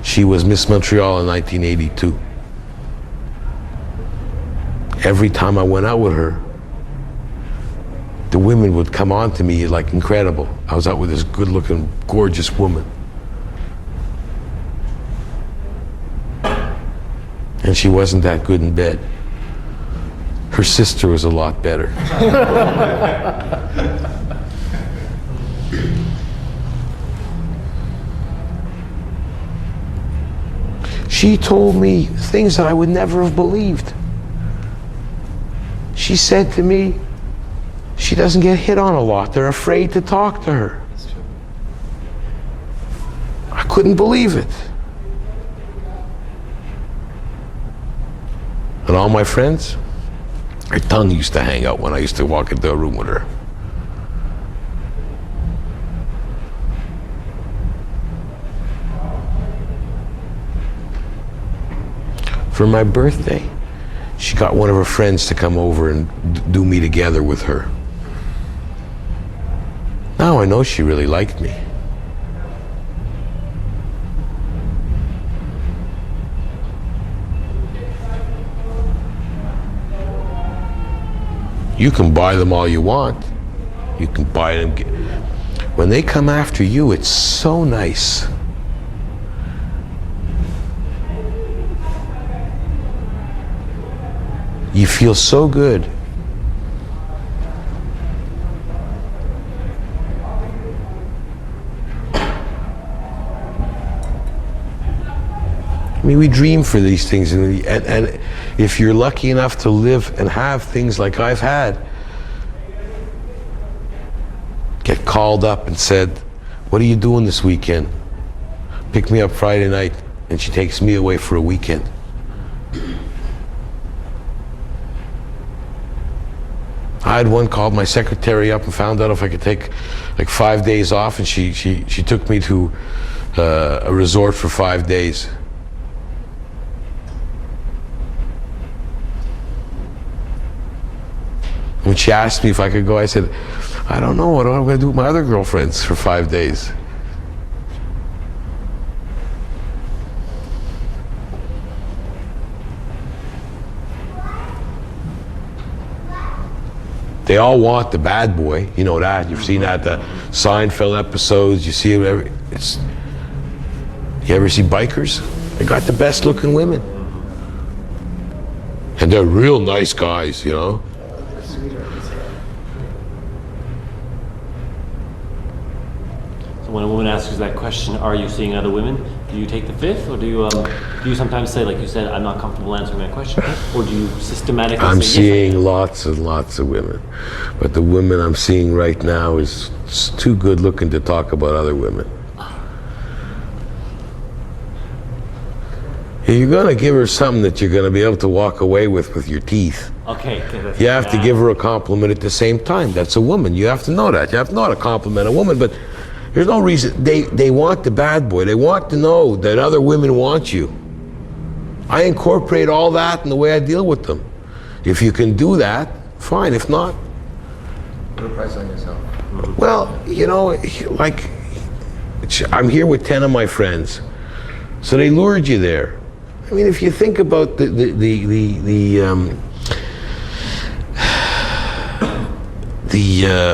She was Miss Montreal in 1982. Every time I went out with her, the women would come on to me like incredible. I was out with this good-looking, gorgeous woman. And she wasn't that good in bed. Her sister was a lot better. She told me things that I would never have believed. She said to me, she doesn't get hit on a lot. They're afraid to talk to her. I couldn't believe it. And all my friends, her tongue used to hang out when I used to walk into a room with her. For my birthday, she got one of her friends to come over and do me together with her. Now I know she really liked me. You can buy them all you want. You can buy them. When they come after you, it's so nice. You feel so good. I mean, we dream for these things, and if you're lucky enough to live and have things like I've had, get called up and said, What are you doing this weekend? Pick me up Friday night. And she takes me away for a weekend. I had one called my secretary up and found out if I could take like 5 days off, and she took me to a resort for 5 days. When she asked me if I could go, I said, I don't know, what am I going to do with my other girlfriends for 5 days? They all want the bad boy, you know that. You've seen that, the Seinfeld episodes. You see it. You ever see bikers? They got the best looking women, and they're real nice guys, you know. So when a woman asks you that question, are you seeing other women? Do you take the fifth, or do you sometimes say, like you said, I'm not comfortable answering that question, or do you systematically I'm say, yes, seeing lots and lots of women, but the women I'm seeing right now is too good looking to talk about other women. You're gonna give her something that you're gonna be able to walk away with your teeth. Okay. You have to give her a compliment at the same time. That's a woman. You have to know that. You have to know how to compliment a woman, but there's no reason. They want the bad boy. They want to know that other women want you. I incorporate all that in the way I deal with them. If you can do that, fine. If not, Put a price on yourself. well, you know, like, I'm here with 10 of my friends, so they lured you there. I mean, if you think about the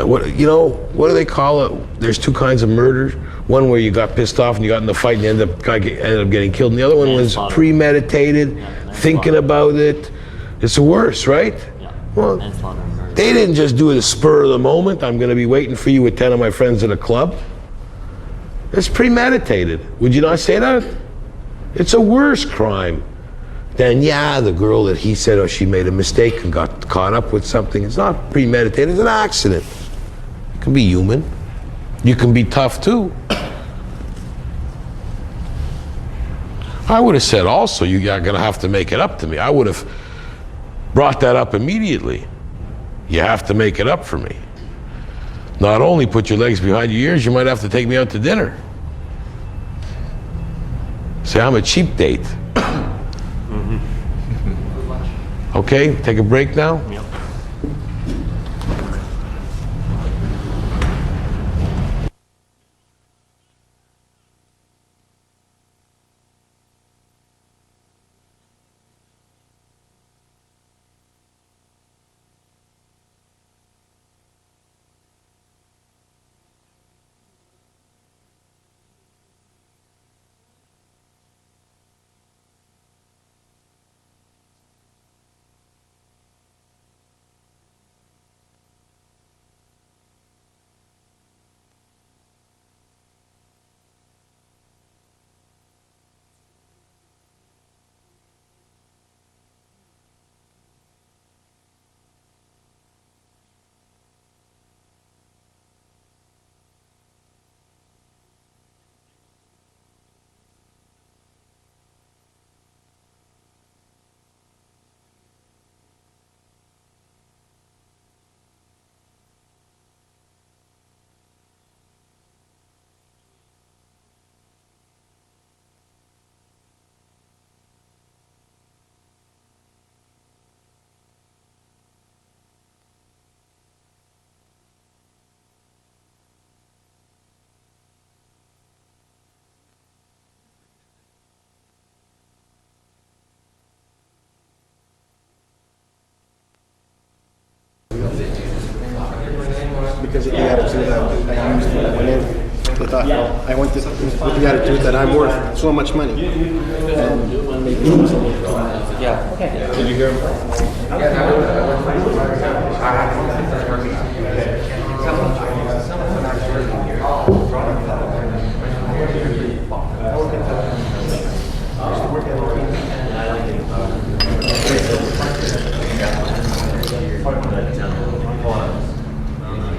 what, you know, what do they call it? There's two kinds of murders. One where you got pissed off and you got in the fight and you ended up getting killed. And the other one was premeditated, thinking about it. It's the worst, right? Yeah. Well, Manslaughter and murder. they didn't just do it at the spur of the moment. I'm going to be waiting for you with 10 of my friends at a club. It's premeditated. Would you not say that? It's a worse crime than, yeah, the girl that he said, oh, she made a mistake and got caught up with something. It's not premeditated, it's an accident. You can be human. You can be tough too. I would have said also, you're gonna have to make it up to me. I would have brought that up immediately. You have to make it up for me. Not only put your legs behind your ears, you might have to take me out to dinner. Say, I'm a cheap date. Okay, take a break now? Yep. Because of the attitude I used when I went in. I thought, I went with the attitude that I'm worth so much money. And maybe Did you hear him?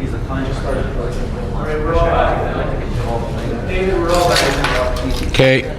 He's a fine starter. Okay.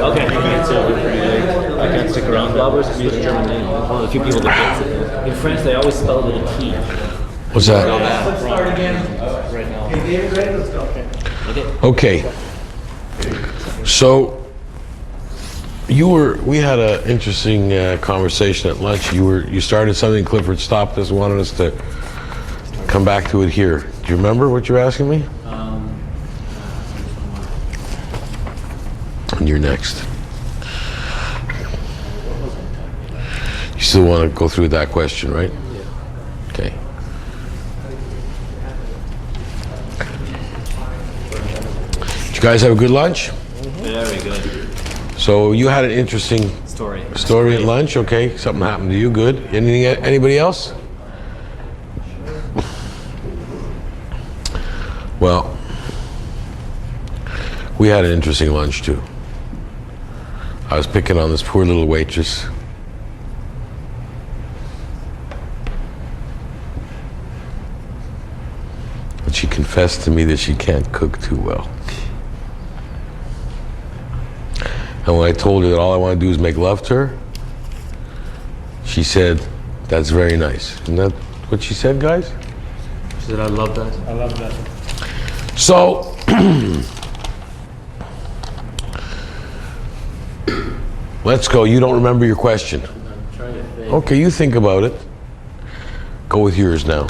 Okay, I can't say we're pretty late. I can't stick around. Glauber's a German name. One of the few people that gets it. In French, they always spell it with a T. What's that? Okay. So we had an interesting conversation at lunch. You started something, Clifford stopped us, wanted us to come back to it here. Do you remember what you're asking me? And you're next. You still want to go through that question, right? Yeah. Okay. Did you guys have a good lunch? Very good. So you had an interesting Story at lunch, okay? Something happened to you, good. Anybody else? Well, we had an interesting lunch too. I was picking on this poor little waitress. But she confessed to me that she can't cook too well. And when I told her that all I want to do is make love to her, she said, "That's very nice." Isn't that what she said, guys? She said, I love that. I love that. So, let's go. You don't remember your question. I'm trying to think. Okay, you think about it. Go with yours now.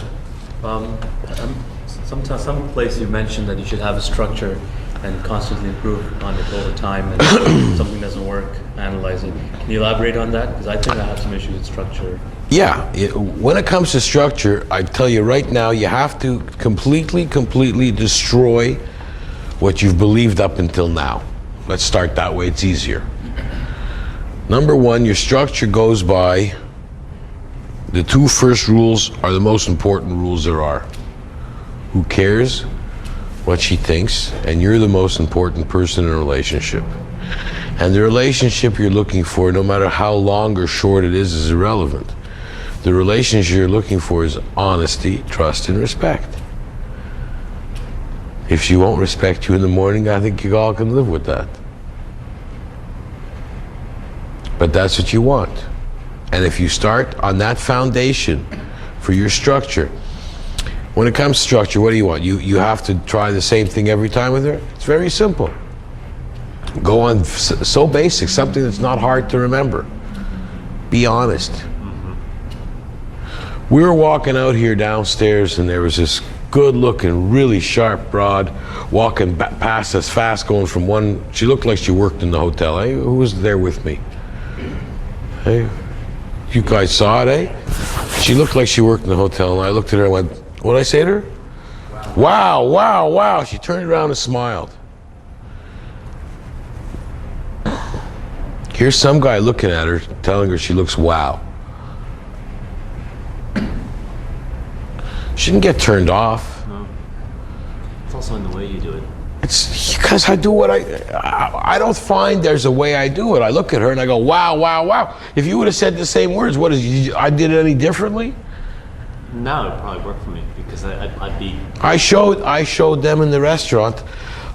Some place you mentioned that you should have a structure and constantly improve on it all the time, and if something doesn't work, analyze it. Can you elaborate on that? Because I think I have some issues with structure. Yeah, when it comes to structure, I tell you right now, you have to completely destroy what you've believed up until now. Let's start that way, it's easier. Number one, your structure goes by the two first rules are the most important rules there are. Who cares what she thinks, and you're the most important person in a relationship. And the relationship you're looking for, no matter how long or short it is irrelevant. The relationship you're looking for is honesty, trust, and respect. If she won't respect you in the morning, I think you all can live with that. But that's what you want. And if you start on that foundation for your structure, when it comes to structure, what do you want? You have to try the same thing every time with her? It's very simple. Go on so basic, something that's not hard to remember. Be honest. We were walking out here downstairs and there was this good looking, really sharp broad walking past us fast, going from one, she looked like she worked in the hotel. Hey, who was there with me? Hey, you guys saw it, eh? She looked like she worked in the hotel, and I looked at her and went, what did I say to her? Wow, wow, wow. She turned around and smiled. Here's some guy looking at her, telling her she looks wow. She didn't get turned off. No. It's also in the way you do it. It's because I do what I don't find there's a way I do it. I look at her and I go, wow, wow, wow. If you would have said the same words, I did it any differently? Now it would probably work for me because I'd be. I showed them in the restaurant.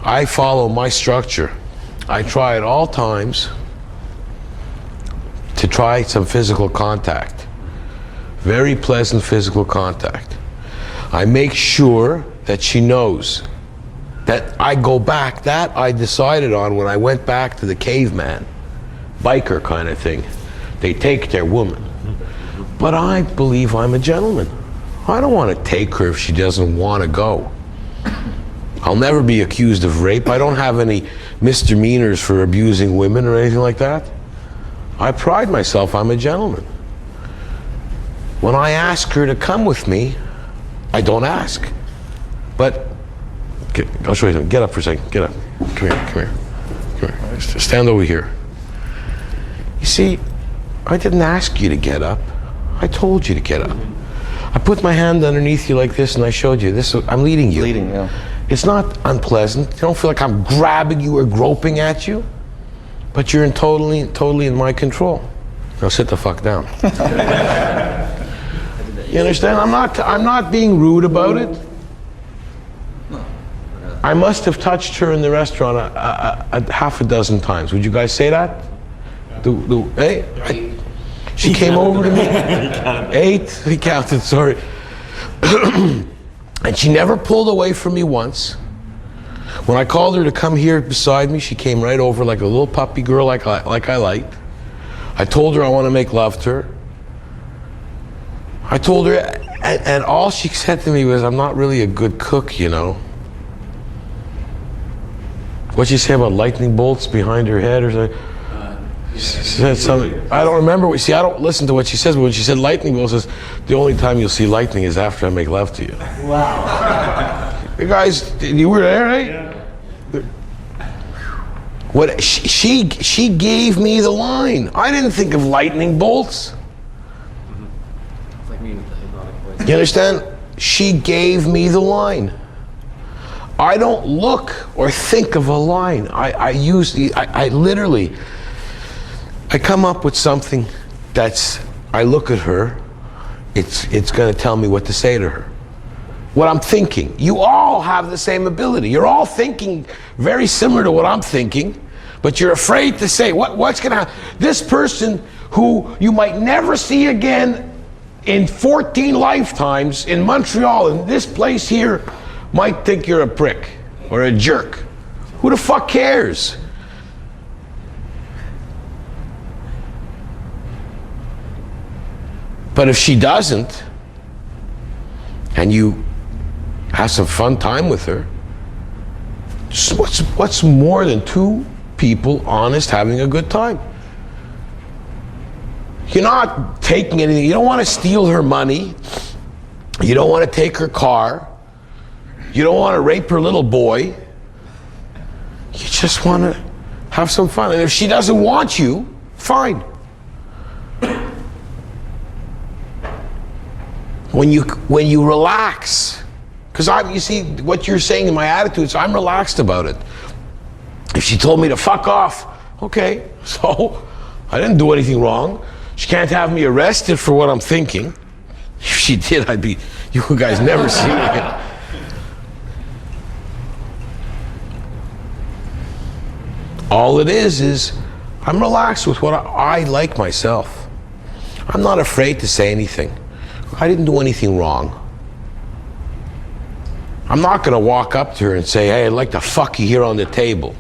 I follow my structure. I try at all times to try some physical contact. Very pleasant physical contact. I make sure that she knows that I go back. That I decided on when I went back to the caveman, biker kind of thing. They take their woman. But I believe I'm a gentleman. I don't want to take her if she doesn't want to go. I'll never be accused of rape. I don't have any misdemeanors for abusing women or anything like that. I pride myself, I'm a gentleman. When I ask her to come with me, I don't ask. But I'll show you something. Get up for a second. Get up. Come here. Stand over here. You see, I didn't ask you to get up. I told you to get up. I put my hand underneath you like this and I showed you this. I'm leading you. Leading, yeah. It's not unpleasant. You don't feel like I'm grabbing you or groping at you, but you're totally in my control. Now sit the fuck down. You understand? I'm not being rude about it. I must have touched her in the restaurant a half a dozen times. Would you guys say that? She came over to me. 8, he counted, sorry. And she never pulled away from me once. When I called her to come here beside me, she came right over like a little puppy girl like I liked. I told her I want to make love to her. I told her, and all she said to me was, I'm not really a good cook, you know. What'd she say about lightning bolts behind her head or something? She said something. I don't remember. I don't listen to what she says, but when she said lightning bolts, says the only time you'll see lightning is after I make love to you. Wow. You guys, you were there, right? Yeah. What she gave me the line. I didn't think of lightning bolts. It's like me with the hypnotic voice. You understand? She gave me the line. I don't look or think of a line. I literally, I come up with something I look at her, it's gonna tell me what to say to her. What I'm thinking. You all have the same ability. You're all thinking very similar to what I'm thinking, but you're afraid to say, what's gonna happen? This person who you might never see again in 14 lifetimes in Montreal, in this place here, might think you're a prick or a jerk. Who the fuck cares? But if she doesn't, and you have some fun time with her, what's more than two people honest having a good time? You're not taking anything. You don't want to steal her money. You don't want to take her car. You don't want to rape her little boy. You just want to have some fun. And if she doesn't want you, fine. When you relax, because you see what you're saying in my attitude, so I'm relaxed about it. If she told me to fuck off, okay, so I didn't do anything wrong. She can't have me arrested for what I'm thinking. If she did, you guys never see it. All it is I'm relaxed with what I like myself. I'm not afraid to say anything. I didn't do anything wrong. I'm not gonna walk up to her and say, hey, I'd like to fuck you here on the table.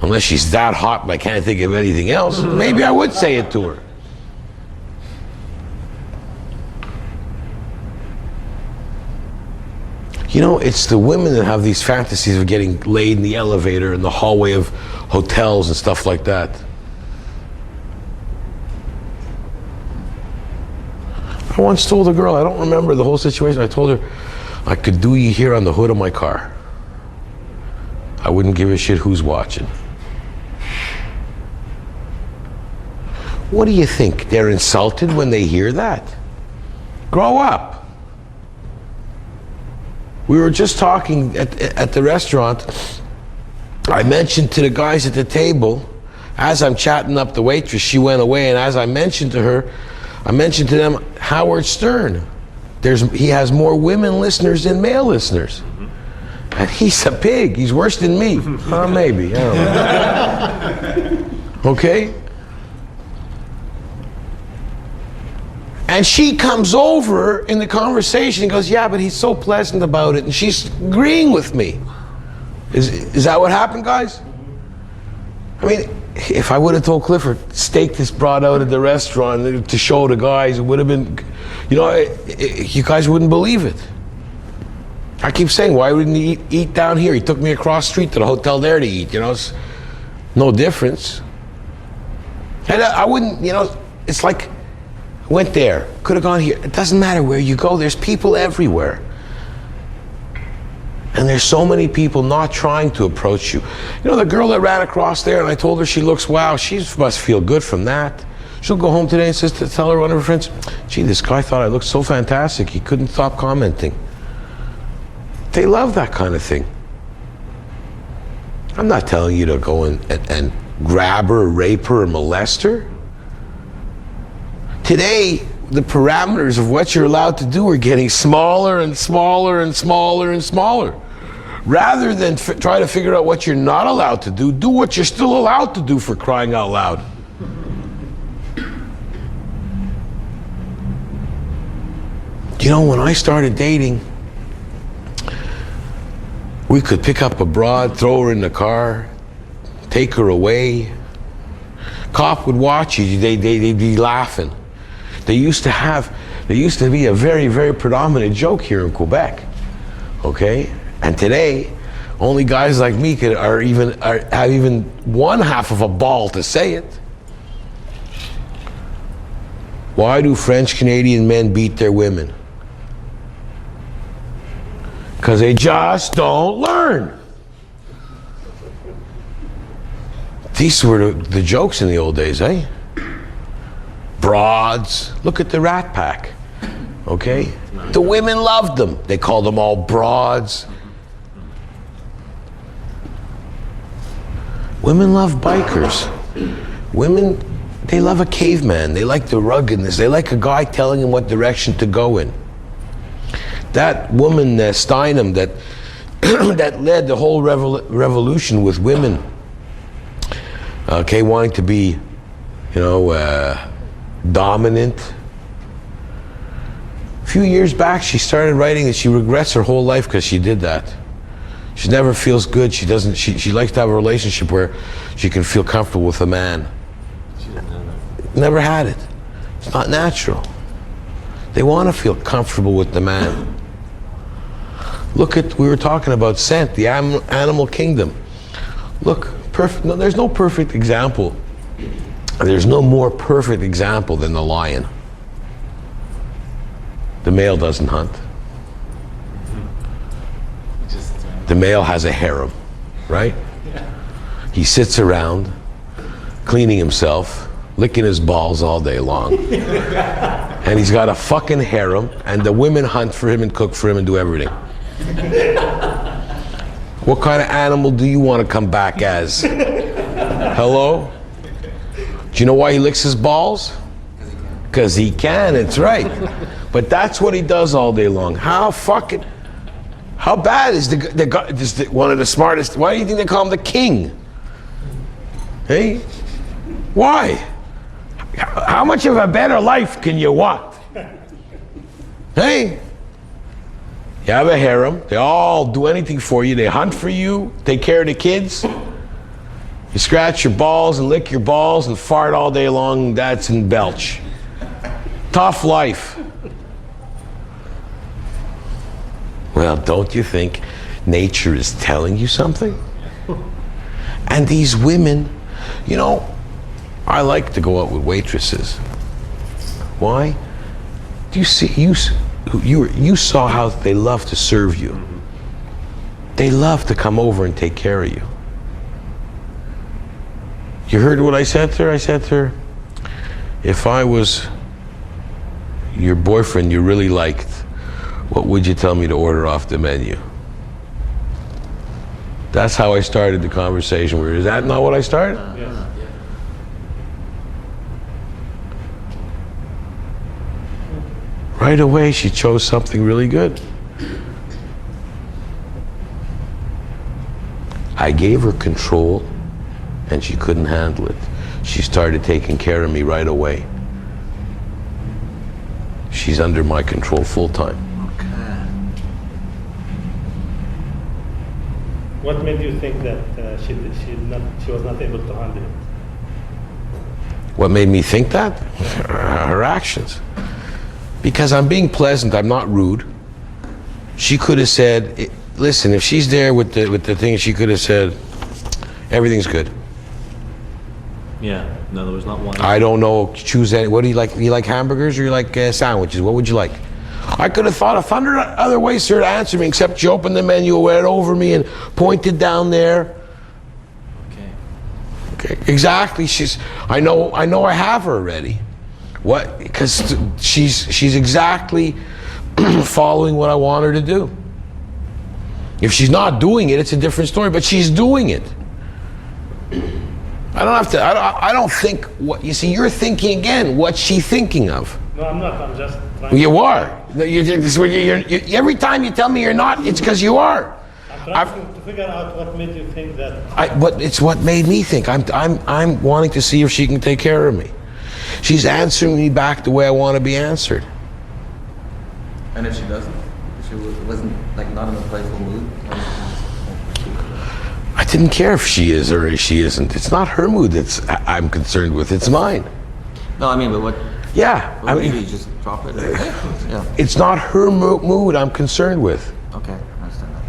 Unless she's that hot and I can't think of anything else, maybe I would say it to her. You know, it's the women that have these fantasies of getting laid in the elevator, in the hallway of hotels and stuff like that. I once told a girl, I don't remember the whole situation, I told her, I could do you here on the hood of my car. I wouldn't give a shit who's watching. What do you think? They're insulted when they hear that? Grow up. We were just talking at the restaurant. I mentioned to the guys at the table, as I'm chatting up the waitress, she went away, and as I mentioned to her, I mentioned to them Howard Stern. He has more women listeners than male listeners. And he's a pig. He's worse than me. Maybe. I don't know. Okay? And she comes over in the conversation and goes, yeah, but he's so pleasant about it. And she's agreeing with me. Is that what happened, guys? I mean, if I would have told Clifford, stake this broad out at the restaurant to show the guys, it would have been, you guys wouldn't believe it. I keep saying, why wouldn't he eat down here? He took me across the street to the hotel there to eat, it's no difference. And I wouldn't, it's like, went there, could have gone here. It doesn't matter where you go, there's people everywhere. And there's so many people not trying to approach you. You know, the girl that ran across there, and I told her she looks, wow, she must feel good from that. She'll go home today and says to tell her one of her friends, gee, this guy thought I looked so fantastic, he couldn't stop commenting. They love that kind of thing. I'm not telling you to go and grab her, or rape her, or molest her. Today, the parameters of what you're allowed to do are getting smaller and smaller and smaller and smaller. Rather than try to figure out what you're not allowed to do what you're still allowed to do, for crying out loud. You know, when I started dating, we could pick up a broad, throw her in the car, take her away. Cop would watch you, they'd be laughing. There used to be a very, very predominant joke here in Quebec, okay? And today, only guys like me have even one half of a ball to say it. Why do French Canadian men beat their women? Because they just don't learn. These were the jokes in the old days, eh? Broads. Look at the Rat Pack, okay? The women loved them. They called them all broads. Women love bikers. Women, they love a caveman. They like the ruggedness. They like a guy telling them what direction to go in. That woman, Steinem, that that led the whole revolution with women, okay, wanting to be, you know, dominant. A few years back, she started writing that she regrets her whole life because she did that. She never feels good. She likes to have a relationship where she can feel comfortable with a man. Never had it. It's not natural. They want to feel comfortable with the man. Look at, we were talking about scent, the animal kingdom. Look, perfect. No, there's no perfect example. There's no more perfect example than the lion. The male doesn't hunt. The male has a harem, right? He sits around, cleaning himself, licking his balls all day long. And he's got a fucking harem, and the women hunt for him and cook for him and do everything. What kind of animal do you want to come back as? Hello? Do you know why he licks his balls? Because he can, it's right. But that's what he does all day long. How bad is one of the smartest? Why do you think they call him the king? Hey? Why? How much of a better life can you want? Hey? You have a harem. They all do anything for you. They hunt for you, take care of the kids. You scratch your balls and lick your balls and fart all day long, that's and belch. Tough life. Well, don't you think nature is telling you something? And these women, you know, I like to go out with waitresses. Why? Do you see, you saw how they love to serve you. They love to come over and take care of you. You heard what I said to her? I said to her, if I was your boyfriend you really liked, what would you tell me to order off the menu? That's how I started the conversation. Is that not what I started? Yes. Right away, she chose something really good. I gave her control, and she couldn't handle it. She started taking care of me right away. She's under my control full time. What made you think that she was not able to handle it? What made me think that? Her actions. Because I'm being pleasant, I'm not rude. She could have said, listen, if she's there with the thing, she could have said, everything's good. Yeah. No, there was not one. I don't know, choose any, what do you like? You like hamburgers or you like sandwiches? What would you like? I could have thought of 100 other ways for her to answer me, except she opened the menu, went over me, and pointed down there. Okay, exactly. I know I have her already. What? Because she's exactly following what I want her to do. If she's not doing it, it's a different story, but she's doing it. I don't have to, I don't think what, you see, you're thinking again, what's she thinking of? No, I'm not. I'm just trying. You are. Every time you tell me you're not, it's because you are. I'm trying to figure out what made you think that. But it's what made me think. I'm wanting to see if she can take care of me. She's answering me back the way I want to be answered. And if she doesn't? If she wasn't like not in a playful mood? I didn't care if she is or if she isn't. It's not her mood I'm concerned with. It's mine. No, I mean, but what? Yeah. I mean, you just drop it. Yeah. It's not her mood I'm concerned with. Okay, I understand that.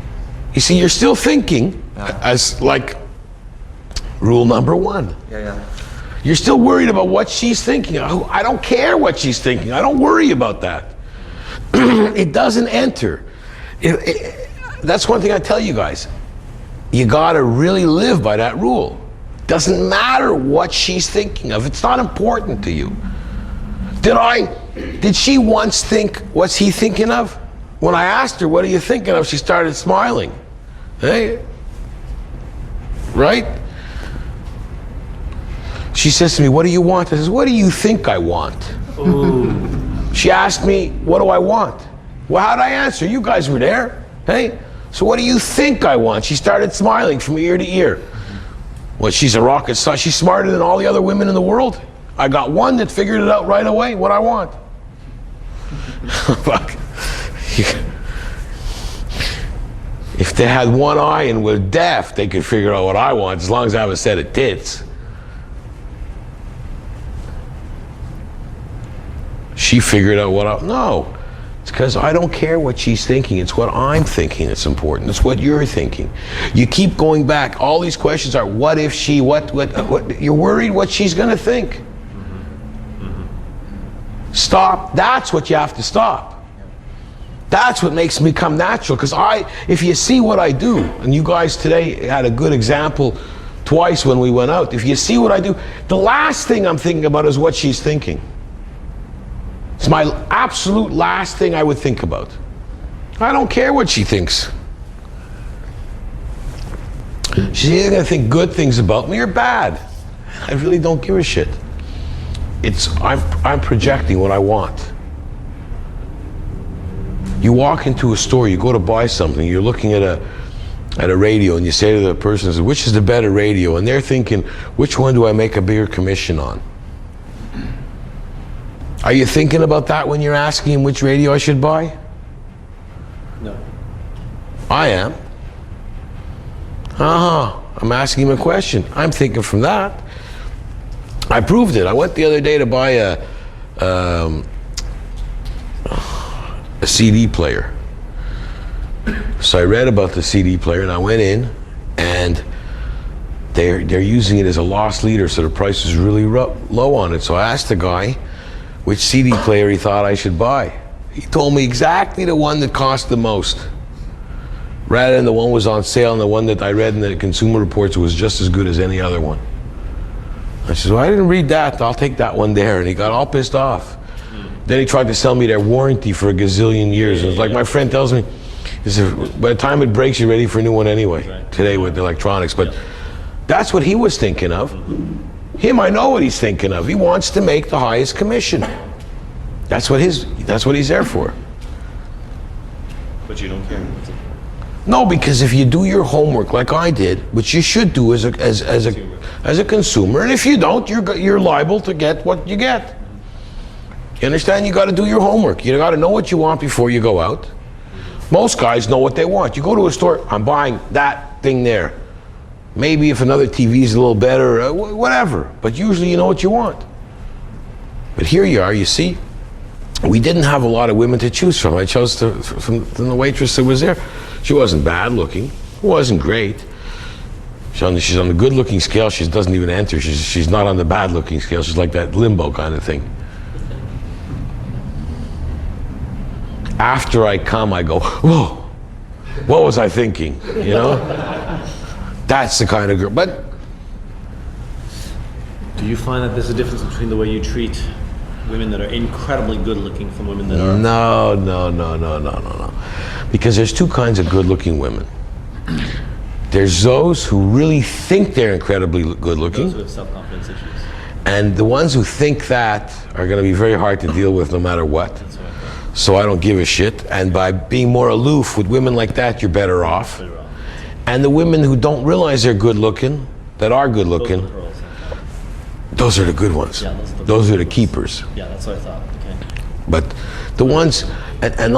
You see, you're still thinking as like rule number 1. Yeah. You're still worried about what she's thinking. I don't care what she's thinking. I don't worry about that. It doesn't enter. That's one thing I tell you guys. You gotta really live by that rule. Doesn't matter what she's thinking of. It's not important to you. Did she once think, what's he thinking of? When I asked her, what are you thinking of? She started smiling. Hey, right? She says to me, what do you want? I says, what do you think I want? Ooh. She asked me, what do I want? Well, how'd I answer? You guys were there. Hey, so what do you think I want? She started smiling from ear to ear. Well, she's a rocket scientist. She's smarter than all the other women in the world. I got one that figured it out right away, what I want. Fuck. If they had one eye and were deaf, they could figure out what I want, as long as I have a set of tits. She figured out what no. It's because I don't care what she's thinking. It's what I'm thinking that's important. It's what you're thinking. You keep going back. All these questions are, what if she, what you're worried what she's going to think. Stop. That's what you have to stop. That's what makes me come natural. Because if you see what I do, and you guys today had a good example twice when we went out. If you see what I do, the last thing I'm thinking about is what she's thinking. It's my absolute last thing I would think about. I don't care what she thinks. She's either going to think good things about me or bad. I really don't give a shit. I'm projecting what I want. You walk into a store, you go to buy something, you're looking at a radio, and you say to the person, which is the better radio? And they're thinking, which one do I make a bigger commission on? Are you thinking about that when you're asking him which radio I should buy? No. I am. I'm asking him a question. I'm thinking from that. I proved it. I went the other day to buy a CD player. So I read about the CD player and I went in, and they're using it as a loss leader, so the price is really low on it. So I asked the guy which CD player he thought I should buy. He told me exactly the one that cost the most, rather than the one was on sale, and the one that I read in the Consumer Reports was just as good as any other one. I said, well, I didn't read that. I'll take that one there. And he got all pissed off. Then he tried to sell me their warranty for a gazillion years. And it's like my friend tells me, he said, by the time it breaks, you're ready for a new one anyway, today with electronics. But that's what he was thinking of. Him, I know what he's thinking of. He wants to make the highest commission. That's what he's there for. But you don't care. No, because if you do your homework like I did, which you should do as a consumer, and if you don't, you're liable to get what you get. You understand? You got to do your homework. You got to know what you want before you go out. Most guys know what they want. You go to a store, I'm buying that thing there. Maybe if another TV is a little better, whatever. But usually you know what you want. But here you are, you see. We didn't have a lot of women to choose from. I chose from the waitress that was there. She wasn't bad looking. Wasn't great. She's on the good looking scale. She doesn't even enter. She's not on the bad looking scale. She's like that limbo kind of thing. after I come, I go, whoa, what was I thinking? You know? That's the kind of girl. But Do you find that there's a difference between the way you treat women that are incredibly good looking from women that are? No. Because there's two kinds of good looking women. There's those who really think they're incredibly good looking. Those who have self-confidence issues. And the ones who think that are going to be very hard to deal with no matter what. That's what I thought. So I don't give a shit. And by being more aloof with women like that, you're better off. Better off. And the women who don't realize they're good looking, that are good looking, Those are the pearls. those are the good ones. Yeah, those are the keepers. Yeah, that's what I thought. Okay. But the ones, and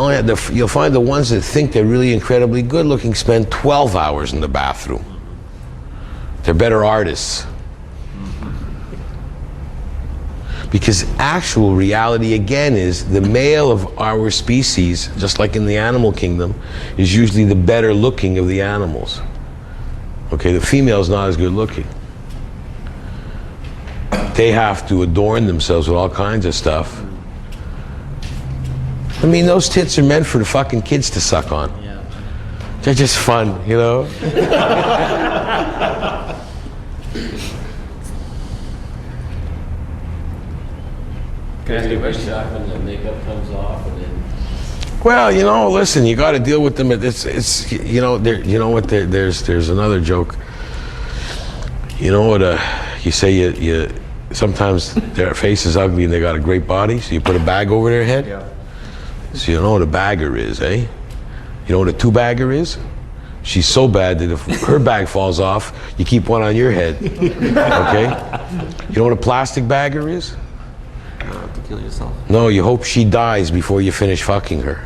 you'll find the ones that think they're really incredibly good looking spend 12 hours in the bathroom. They're better artists. Because actual reality, again, is the male of our species, just like in the animal kingdom, is usually the better looking of the animals. Okay, the female is not as good looking. They have to adorn themselves with all kinds of stuff. I mean, those tits are meant for the fucking kids to suck on. Yeah. They're just fun, you know? Can I ask you a Very question? shocked when the makeup comes off and then Well, you know, listen, you got to deal with them. It's you know, you know what? There's another joke. You know what? You say you sometimes their face is ugly and they got a great body, so you put a bag over their head. Yeah. So you know what a bagger is, eh? You know what a two-bagger is? She's so bad that if her bag falls off, you keep one on your head. Okay? You know what a plastic bagger is? To kill yourself. No, you hope she dies before you finish fucking her.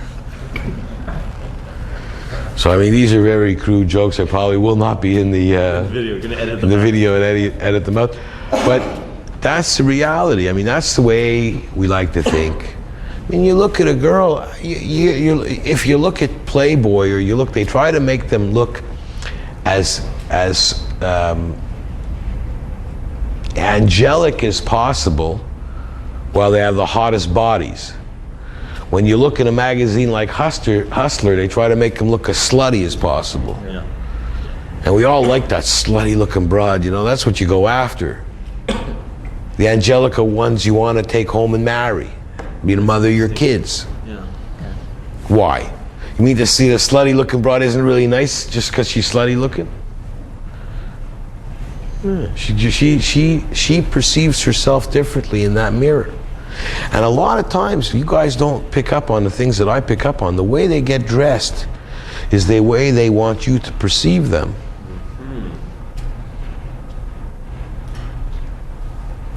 So I mean, these are very crude jokes that probably will not be in the Video. Gonna edit in the them. video and edit them out. But that's the reality. I mean, that's the way we like to think. I mean, you look at a girl, if you look at Playboy or you look, they try to make them look as angelic as possible while they have the hottest bodies. When you look in a magazine like Hustler, they try to make them look as slutty as possible. Yeah. And we all like that slutty looking broad, you know, that's what you go after. The angelica ones you want to take home and marry. Be the mother of your kids. Yeah. Why? You mean to see the slutty looking broad isn't really nice just because she's slutty looking? Yeah. She perceives herself differently in that mirror. And a lot of times, you guys don't pick up on the things that I pick up on. The way they get dressed is the way they want you to perceive them.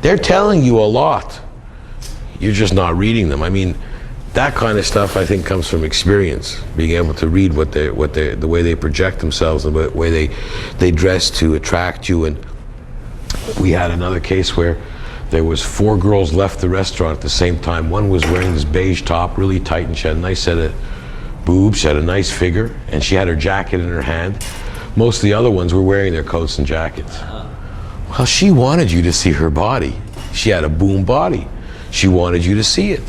They're telling you a lot. You're just not reading them. I mean, that kind of stuff I think comes from experience, being able to read the way they project themselves and the way they dress to attract you. And we had another case where there was 4 girls left the restaurant at the same time. One was wearing this beige top, really tight, and she had a nice set of boobs, she had a nice figure, and she had her jacket in her hand. Most of the other ones were wearing their coats and jackets. Well, she wanted you to see her body. She had a boom body. She wanted you to see it.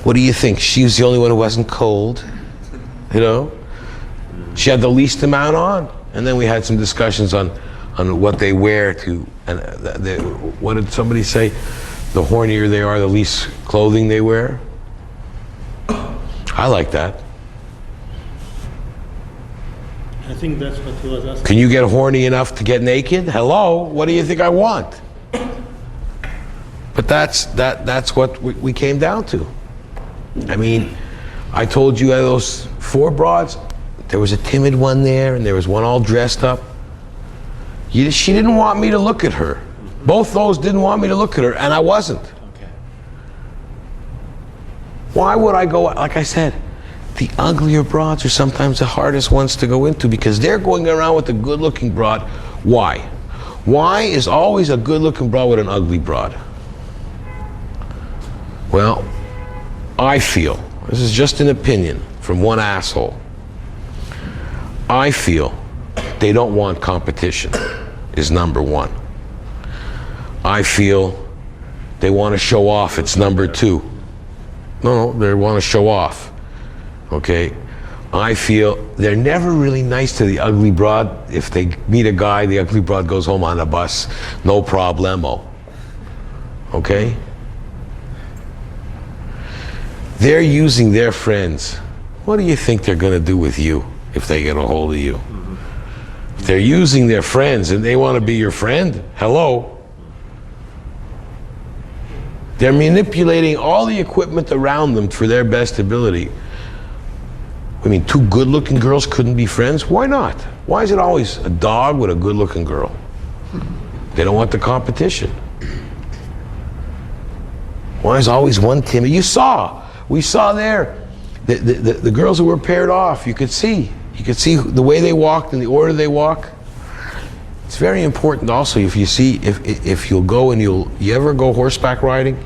What do you think? She was the only one who wasn't cold, you know? She had the least amount on. And then we had some discussions on what they wear to, and what did somebody say? The hornier they are, the least clothing they wear. I like that. I think that's what he was asking. Can you get horny enough to get naked? Hello, what do you think I want? But that's what we came down to. I mean, I told you those 4 broads, there was a timid one there and there was one all dressed up. She didn't want me to look at her. Both those didn't want me to look at her, and I wasn't. Okay. Why would I go, like I said, the uglier broads are sometimes the hardest ones to go into because they're going around with a good-looking broad. Why? Why is always a good-looking broad with an ugly broad? Well, I feel, this is just an opinion from one asshole, I feel they don't want competition, is number 1. I feel they want to show off, it's number 2. No, they want to show off. Okay? I feel they're never really nice to the ugly broad. If they meet a guy, the ugly broad goes home on a bus, no problemo. Okay? They're using their friends. What do you think they're going to do with you if they get a hold of you? If they're using their friends and they want to be your friend, hello. They're manipulating all the equipment around them for their best ability. I mean, two good-looking girls couldn't be friends? Why not? Why is it always a dog with a good-looking girl? They don't want the competition. Why is always one timid? We saw there, the girls who were paired off, you could see the way they walked and the order they walk. It's very important also if you'll go and you ever go horseback riding?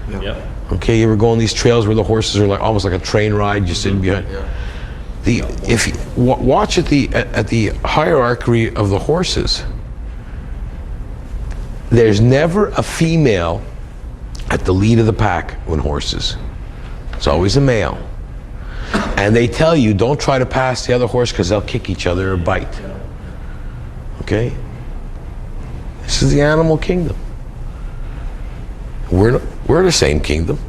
Yep. Okay, you ever go on these trails where the horses are like almost like a train ride, you're sitting behind? If you watch at the hierarchy of the horses, there's never a female at the lead of the pack when horses. It's always a male. And they tell you, don't try to pass the other horse because they'll kick each other or bite. Okay? This is the animal kingdom. We're the same kingdom.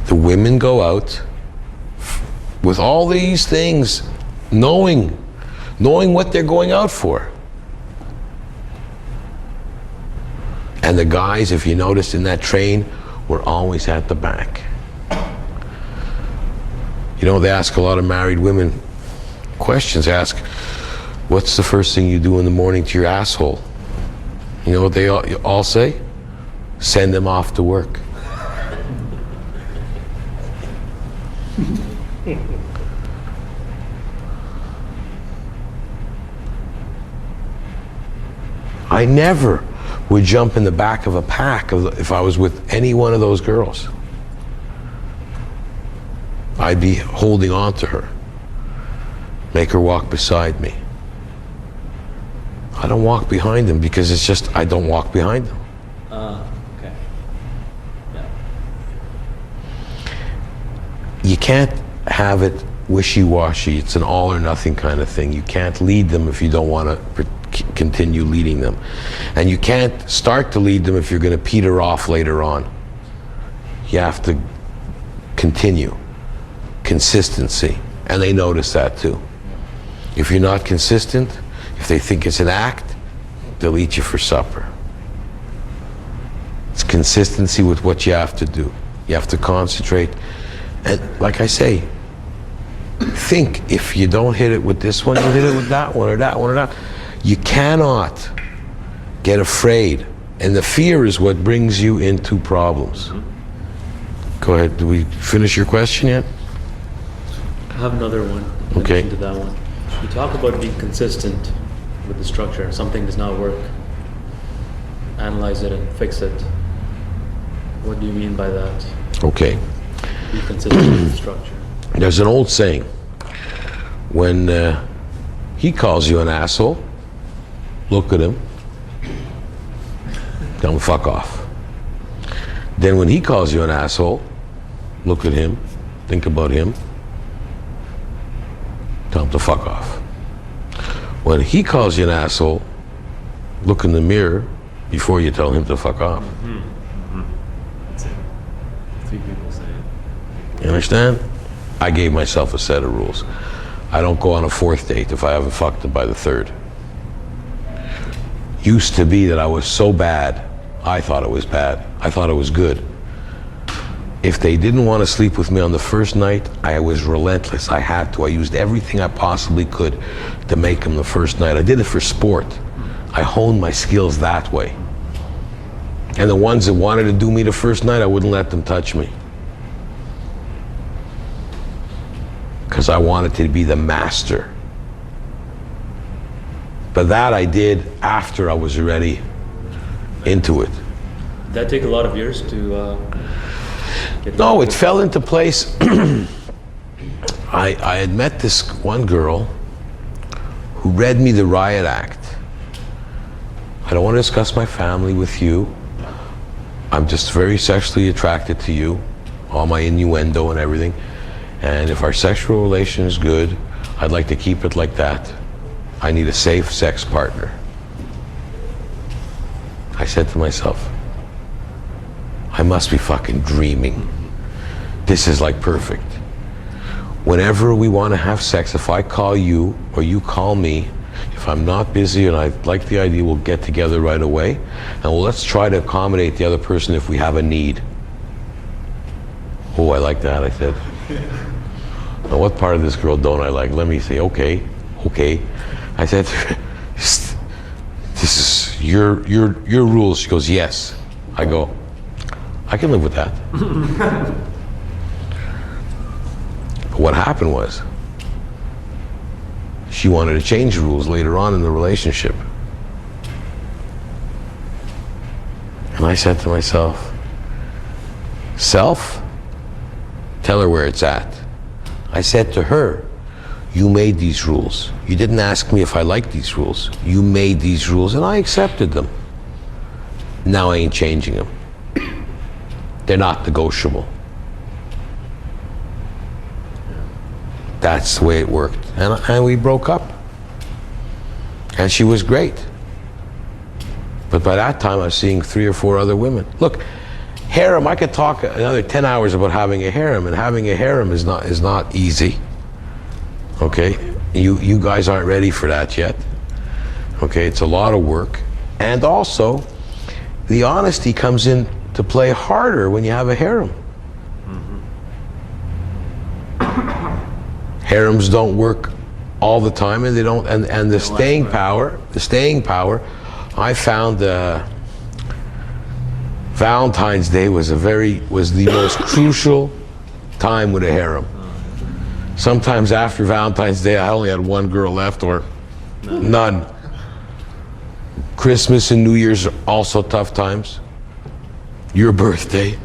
The women go out with all these things, knowing what they're going out for. And the guys, if you noticed in that train, were always at the back. You know, they ask a lot of married women questions. They ask, what's the first thing you do in the morning to your asshole? You know what they all say? Send them off to work. I never would jump in the back of a pack if I was with any one of those girls. I'd be holding on to her, make her walk beside me. I don't walk behind them because it's just, I don't walk behind them. Okay. Yeah. You can't have it wishy-washy. It's an all or nothing kind of thing. You can't lead them if you don't want to continue leading them. And you can't start to lead them if you're going to peter off later on. You have to continue. Consistency. And they notice that too. If you're not consistent, if they think it's an act, they'll eat you for supper. It's consistency with what you have to do. You have to concentrate. And like I say, think if you don't hit it with this one, you'll hit it with that one or that one or that. You cannot get afraid. And the fear is what brings you into problems. Go ahead. Did we finish your question yet? I have another one. In Okay. addition to that one. You talk about being consistent with the structure. Something does not work. Analyze it and fix it. What do you mean by that? Okay. Be consistent with the structure. There's an old saying. When he calls you an asshole, look at him. Tell him fuck off. Then when he calls you an asshole, look at him, think about him, tell him to fuck off. When he calls you an asshole, look in the mirror before you tell him to fuck off. That's it. 3 people say it. You understand? I gave myself a set of rules. I don't go on a 4th date if I haven't fucked him by the 3rd. Used to be that I was so bad, I thought it was bad. I thought it was good. If they didn't want to sleep with me on the first night, I was relentless. I had to. I used everything I possibly could to make them the first night. I did it for sport. I honed my skills that way. And the ones that wanted to do me the first night, I wouldn't let them touch me. Because I wanted to be the master. But that I did after I was already into it. Did that take a lot of years to get No, it fell into place. I had met this one girl who read me the riot act. I don't want to discuss my family with you. I'm just very sexually attracted to you, all my innuendo and everything. And if our sexual relation is good, I'd like to keep it like that. I need a safe sex partner. I said to myself, I must be fucking dreaming. This is like perfect. Whenever we want to have sex, if I call you or you call me, if I'm not busy and I like the idea, we'll get together right away. And let's try to accommodate the other person if we have a need. Oh, I like that, I said. Now, what part of this girl don't I like? Let me say, okay. I said, this is your rules. She goes, yes. I go, I can live with that. But what happened was, she wanted to change the rules later on in the relationship. And I said to myself, self, tell her where it's at. I said to her, you made these rules. You didn't ask me if I liked these rules. You made these rules and I accepted them. Now I ain't changing them. They're not negotiable. That's the way it worked. And we broke up. And she was great. But by that time I was seeing 3 or 4 other women. Look, harem, I could talk another 10 hours about having a harem, and having a harem is not easy. Okay? You guys aren't ready for that yet. Okay, it's a lot of work. And also, the honesty comes in to play harder when you have a harem. Harems don't work all the time, and they don't, and the staying power, I found Valentine's Day was the most crucial time with a harem. Sometimes after Valentine's Day, I only had 1 girl left, or none. Christmas and New Year's are also tough times. Your birthday.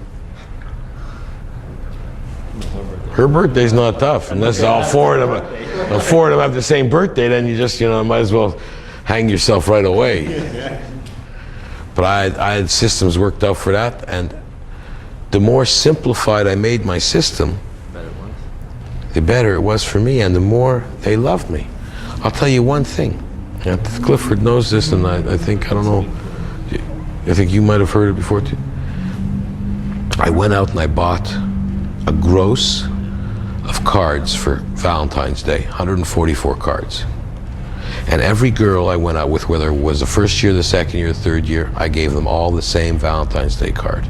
Her birthday's not tough, unless all 4 of them have the same birthday, then you just, might as well hang yourself right away. But I had systems worked out for that, and the more simplified I made my system, the better it was for me, and the more they loved me. I'll tell you one thing. Clifford knows this, and I think you might have heard it before too. I went out and I bought a gross of cards for Valentine's Day, 144 cards. And every girl I went out with, whether it was the first year, the second year, the third year, I gave them all the same Valentine's Day card.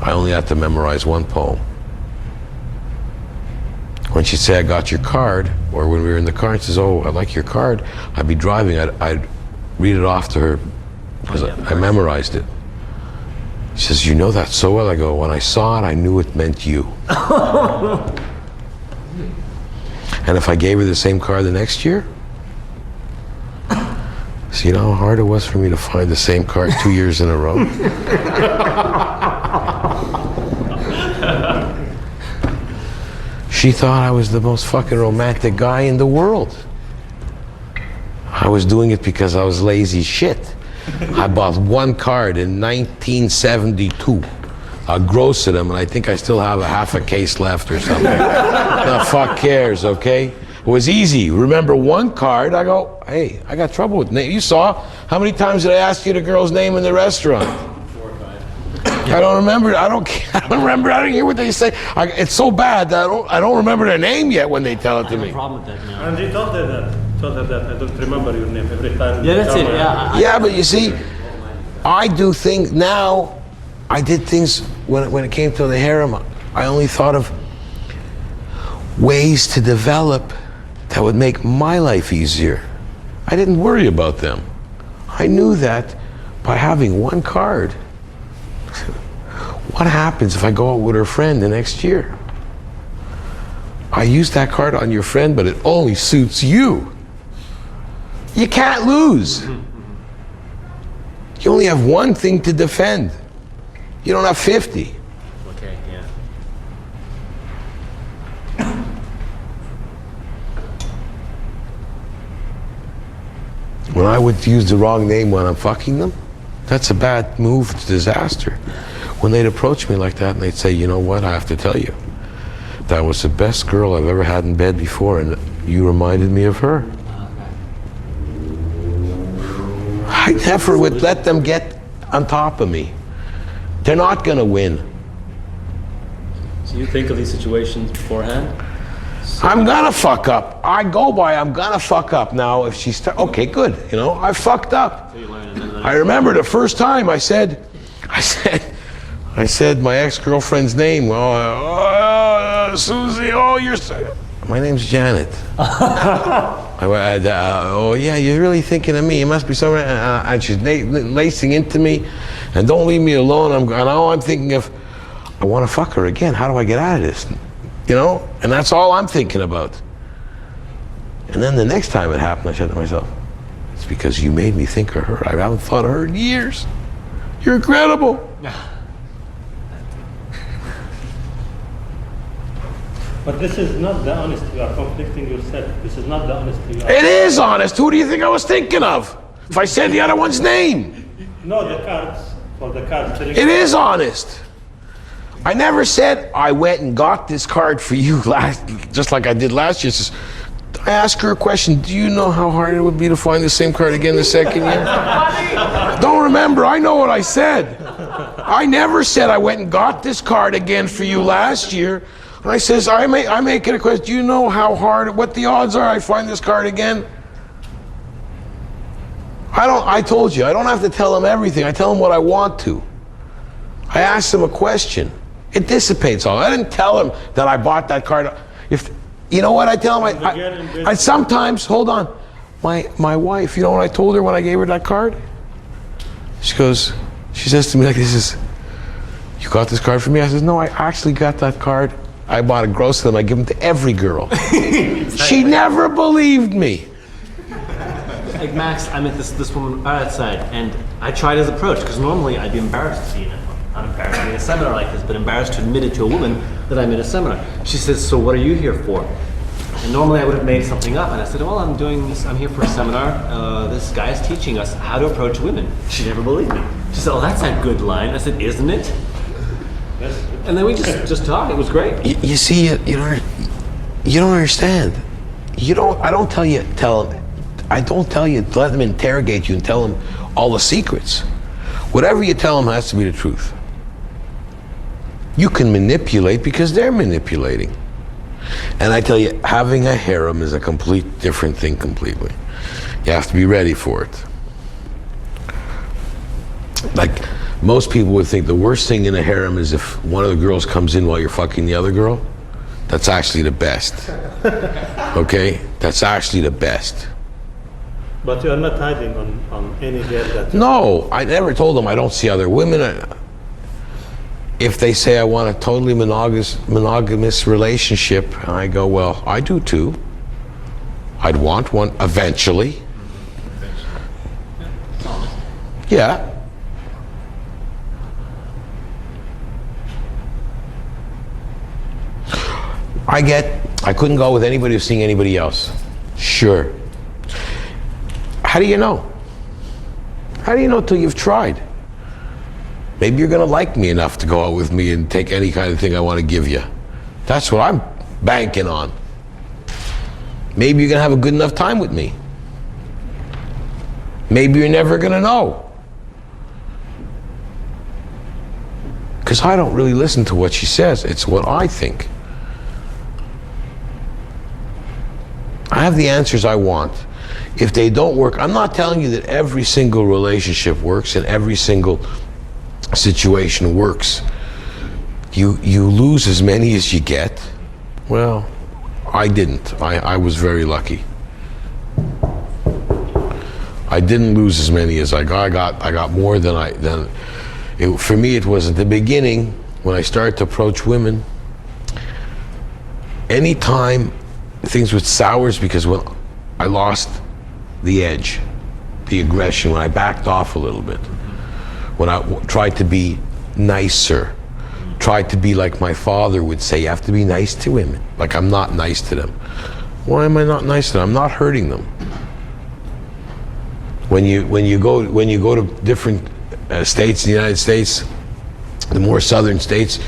I only had to memorize 1 poem. When she'd say, I got your card, or when we were in the car and says, oh, I like your card, I'd be driving, I'd read it off to her, because I memorized it. She says, you know that so well? I go, when I saw it, I knew it meant you. And if I gave her the same card the next year, so you know how hard it was for me to find the same card 2 years in a row? She thought I was the most fucking romantic guy in the world. I was doing it because I was lazy shit. I bought 1 card in 1972. I grossed them, and I think I still have a half a case left or something. No, fuck cares, okay? It was easy. Remember 1 card, I go, hey, I got trouble with name. You saw, how many times did I ask you the girl's name in the restaurant? 4 or 5. I don't remember. I don't remember. I don't hear what they say. It's so bad that I don't remember their name yet when they tell it to me. Problem with that now. And you told her that. I don't remember your name every time. Yeah, that's it. Yeah. Yeah, but you see, I do things now. I did things when it came to the harem. I only thought of ways to develop that would make my life easier. I didn't worry about them. I knew that by having 1 card, what happens if I go out with her friend the next year? I use that card on your friend, but it only suits you. You can't lose. You only have 1 thing to defend. You don't have 50. Okay, yeah. When I would use the wrong name when I'm fucking them, That's a bad move. It's disaster. When they'd approach me like that and they'd say, you know what, I have to tell you, that was the best girl I've ever had in bed before, and you reminded me of her. I never would let them get on top of me. They're not gonna win. So you think of these situations beforehand? I'm gonna fuck up. I go by, I'm gonna fuck up. Now, if she's, okay, good, you know, I fucked up. I remember the first time I said my ex-girlfriend's name. Susie, my name's Janet. Oh yeah, you're really thinking of me. You must be someone. And she's lacing into me, and don't leave me alone. I'm thinking of, I want to fuck her again. How do I get out of this? You know, and that's all I'm thinking about. And then the next time it happened, I said to myself, it's because you made me think of her. I haven't thought of her in years. You're incredible. But this is not the honesty. You are conflicting yourself. This is not the honesty. It is honest. Who do you think I was thinking of? If I said the other one's name. No, the cards. For the cards. It is honest. I never said I went and got this card for you just like I did last year. I asked her a question. Do you know how hard it would be to find the same card again the second year? Don't remember. I know what I said. I never said I went and got this card again for you last year. I says, I make it a question. Do you know how hard, what the odds are I find this card again? I told you, I don't have to tell them everything. I tell them what I want to. I ask them a question. It dissipates all. I didn't tell them that I bought that card. You know what I tell them? I sometimes, hold on. My wife, you know what I told her when I gave her that card? She says to me like this, you got this card for me? I says, no, I actually got that card. I bought a gross of them. I give them to every girl. She never believed me. Like Max, I met this woman outside, and I tried his approach because normally I'd be embarrassed to be not embarrassed to be in a seminar like this, but embarrassed to admit it to a woman that I'm in a seminar. She says, "So what are you here for?" And normally I would have made something up, and I said, "Well, I'm doing this. I'm here for a seminar. This guy is teaching us how to approach women." She never believed me. She said, "Oh, that's a good line." I said, "Isn't it?" And then we just talked. It was great. You see, you don't understand. I don't tell you, let them interrogate you and tell them all the secrets. Whatever you tell them has to be the truth. You can manipulate because they're manipulating. And I tell you, having a harem is a complete different thing completely. You have to be ready for it. Like, most people would think the worst thing in a harem is if one of the girls comes in while you're fucking the other girl. That's actually the best. Okay? That's actually the best. But you are not hiding on any girl that... No, I never told them I don't see other women. If they say I want a totally monogamous relationship, and I go, well, I do too. I'd want one eventually. Yeah. I couldn't go with anybody who's seeing anybody else. Sure. How do you know? How do you know till you've tried? Maybe you're gonna like me enough to go out with me and take any kind of thing I want to give you. That's what I'm banking on. Maybe you're gonna have a good enough time with me. Maybe you're never gonna know. Because I don't really listen to what she says, it's what I think. I have the answers I want. If they don't work, I'm not telling you that every single relationship works and every single situation works. You lose as many as you get. Well, I didn't. I was very lucky. I didn't lose as many as I got. I got more than for me, it was at the beginning when I started to approach women. Anytime things would sours, because when I lost the edge, the aggression, when I backed off a little bit, when I tried to be nicer, tried to be like my father would say, you have to be nice to women. Like I'm not nice to them. Why am I not nice to them? I'm not hurting them. When you go to different states in the United States, the more southern states,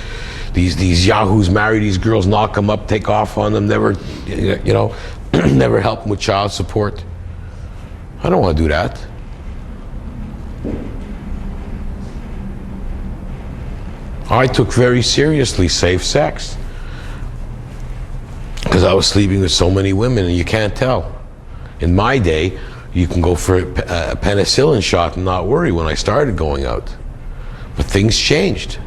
these yahoos marry these girls, knock them up, take off on them, never, you know, never help them with child support. I don't want to do that. I took very seriously safe sex because I was sleeping with so many women, and you can't tell. In my day, you can go for a penicillin shot and not worry when I started going out. But things changed.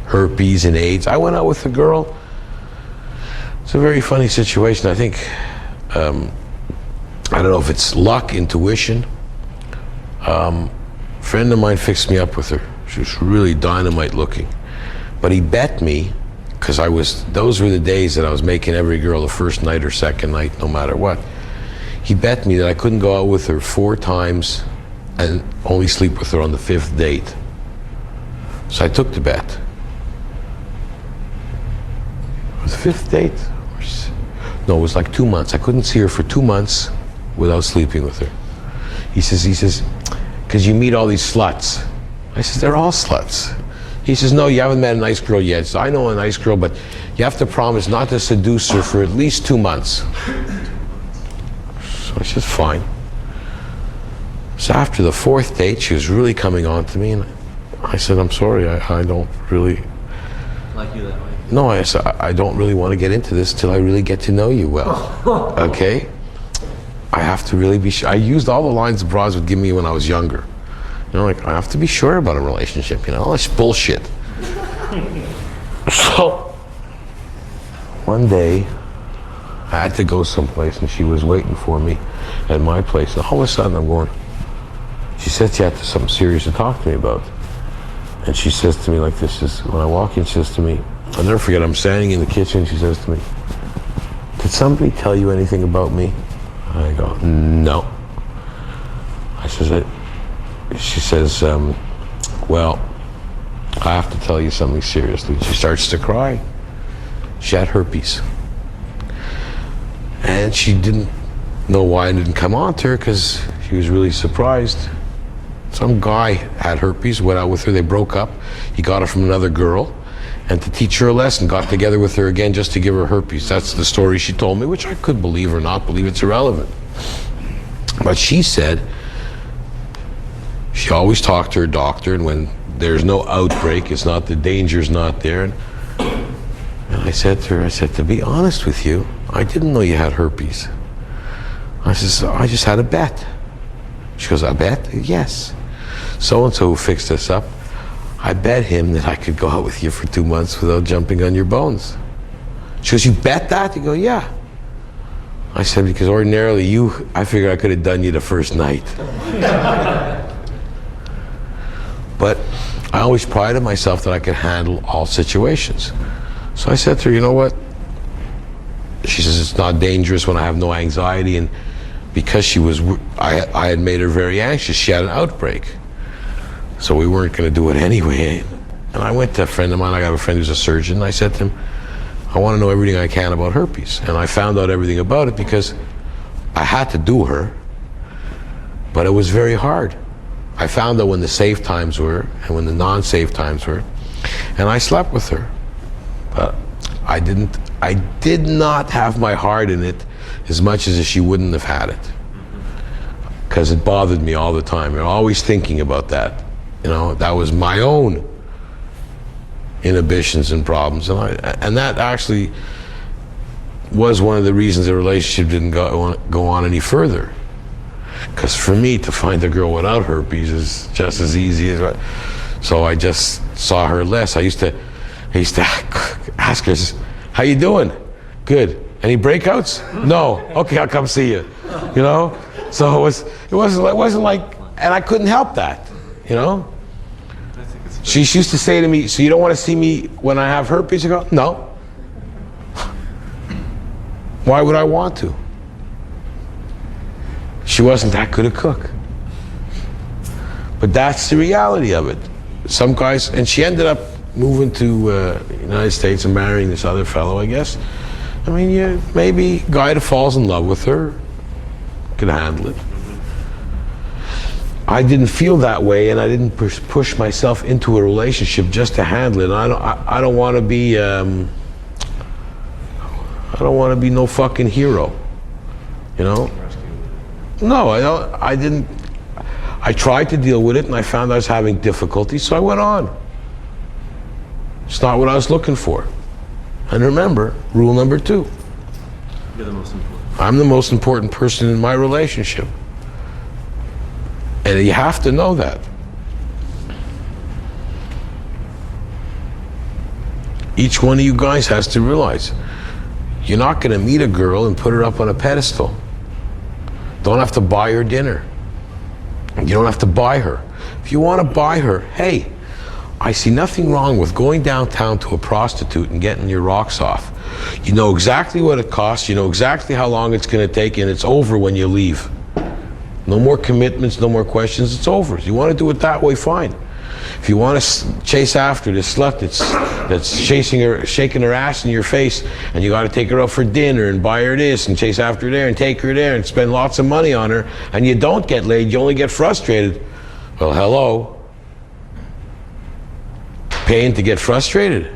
Herpes and AIDS. I went out with a girl. It's a very funny situation. I think, I don't know if it's luck, intuition. A friend of mine fixed me up with her. She was really dynamite looking. But he bet me, because those were the days that I was making every girl the first night or second night, no matter what. He bet me that I couldn't go out with her 4 times and only sleep with her on the 5th date. So I took the bet. The 5th date? No, it was like 2 months. I couldn't see her for 2 months without sleeping with her. He says, because you meet all these sluts. I says, they're all sluts. He says, no, you haven't met a nice girl yet. So I know a nice girl, but you have to promise not to seduce her for at least 2 months. So I said, fine. So after the 4th date, she was really coming on to me, and I said, I'm sorry, I don't really Like you that way. No, I said, I don't really want to get into this till I really get to know you well. Okay? I have to really be sure. I used all the lines the bras would give me when I was younger. You know, like, I have to be sure about a relationship, you know? All this bullshit. So, one day, I had to go someplace, and she was waiting for me at my place. And all of a sudden, I'm going, she said she had something serious to talk to me about. And she says to me like this, when I walk in, she says to me, I'll never forget, I'm standing in the kitchen, she says to me, did somebody tell you anything about me? I go, no. I says, she says, well, I have to tell you something seriously. She starts to cry. She had herpes. And she didn't know why I didn't come on to her, because she was really surprised. Some guy had herpes, went out with her, they broke up. He got her from another girl, and to teach her a lesson, got together with her again just to give her herpes. That's the story she told me, which I could believe or not believe, it's irrelevant. But she said she always talked to her doctor, and when there's no outbreak, it's not, the danger's not there. And I said to her, to be honest with you, I didn't know you had herpes. I said, I just had a bet. She goes, a bet? Yes. So-and-so who fixed us up, I bet him that I could go out with you for 2 months without jumping on your bones. She goes, you bet that? You go, yeah. I said, because ordinarily I figured I could have done you the first night. But I always prided myself that I could handle all situations. So I said to her, you know what? She says, it's not dangerous when I have no anxiety, and because I had made her very anxious, she had an outbreak. So we weren't going to do it anyway. And I went to a friend of mine, I got a friend who's a surgeon, and I said to him, I want to know everything I can about herpes. And I found out everything about it because I had to do her, but it was very hard. I found out when the safe times were and when the non-safe times were, and I slept with her. But I did not have my heart in it as much as if she wouldn't have had it. Because it bothered me all the time. You're always thinking about that. You know, that was my own inhibitions and problems. And that actually was one of the reasons the relationship didn't go on any further. Because for me to find a girl without herpes is just as easy as so I just saw her less. I used to ask her, how you doing? Good. Any breakouts? No. Okay, I'll come see you. You know? So it wasn't like, and I couldn't help that, you know? She used to say to me, so you don't want to see me when I have herpes? I go, no. Why would I want to? She wasn't that good a cook. But that's the reality of it. Some guys, and she ended up moving to the United States and marrying this other fellow, I guess. I mean, maybe a guy that falls in love with her could handle it. I didn't feel that way, and I didn't push myself into a relationship just to handle it. And I don't want to be no fucking hero, you know. No, I didn't. I tried to deal with it, and I found I was having difficulty, so I went on. It's not what I was looking for. And remember, rule number 2. You're the most important. I'm the most important person in my relationship. And you have to know that. Each one of you guys has to realize, you're not going to meet a girl and put her up on a pedestal. Don't have to buy her dinner. You don't have to buy her. If you want to buy her, hey, I see nothing wrong with going downtown to a prostitute and getting your rocks off. You know exactly what it costs, you know exactly how long it's going to take, and it's over when you leave. No more commitments, no more questions, it's over. If you want to do it that way, fine. If you want to chase after this slut that's shaking her ass in your face, and you got to take her out for dinner and buy her this and chase after her there and take her there and spend lots of money on her, and you don't get laid, you only get frustrated. Well, hello. Paying to get frustrated.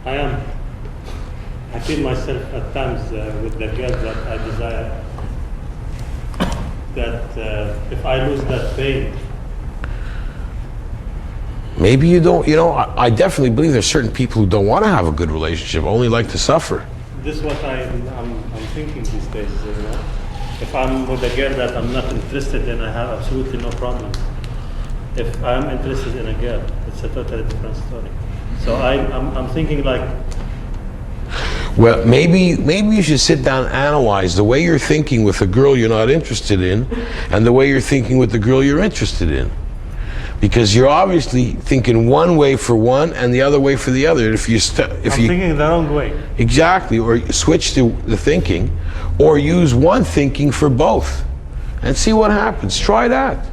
I feel myself at times with the girls that I desire, that if I lose that pain. Maybe you don't, you know, I definitely believe there's certain people who don't want to have a good relationship, only like to suffer. This is what I'm thinking these days, you know. If I'm with a girl that I'm not interested in, I have absolutely no problem. If I'm interested in a girl, it's a totally different story. So I'm thinking like... Well, maybe you should sit down and analyze the way you're thinking with a girl you're not interested in and the way you're thinking with the girl you're interested in. Because you're obviously thinking one way for one and the other way for the other. I'm thinking the wrong way. Exactly, or switch to the thinking, or use one thinking for both, and see what happens. Try that.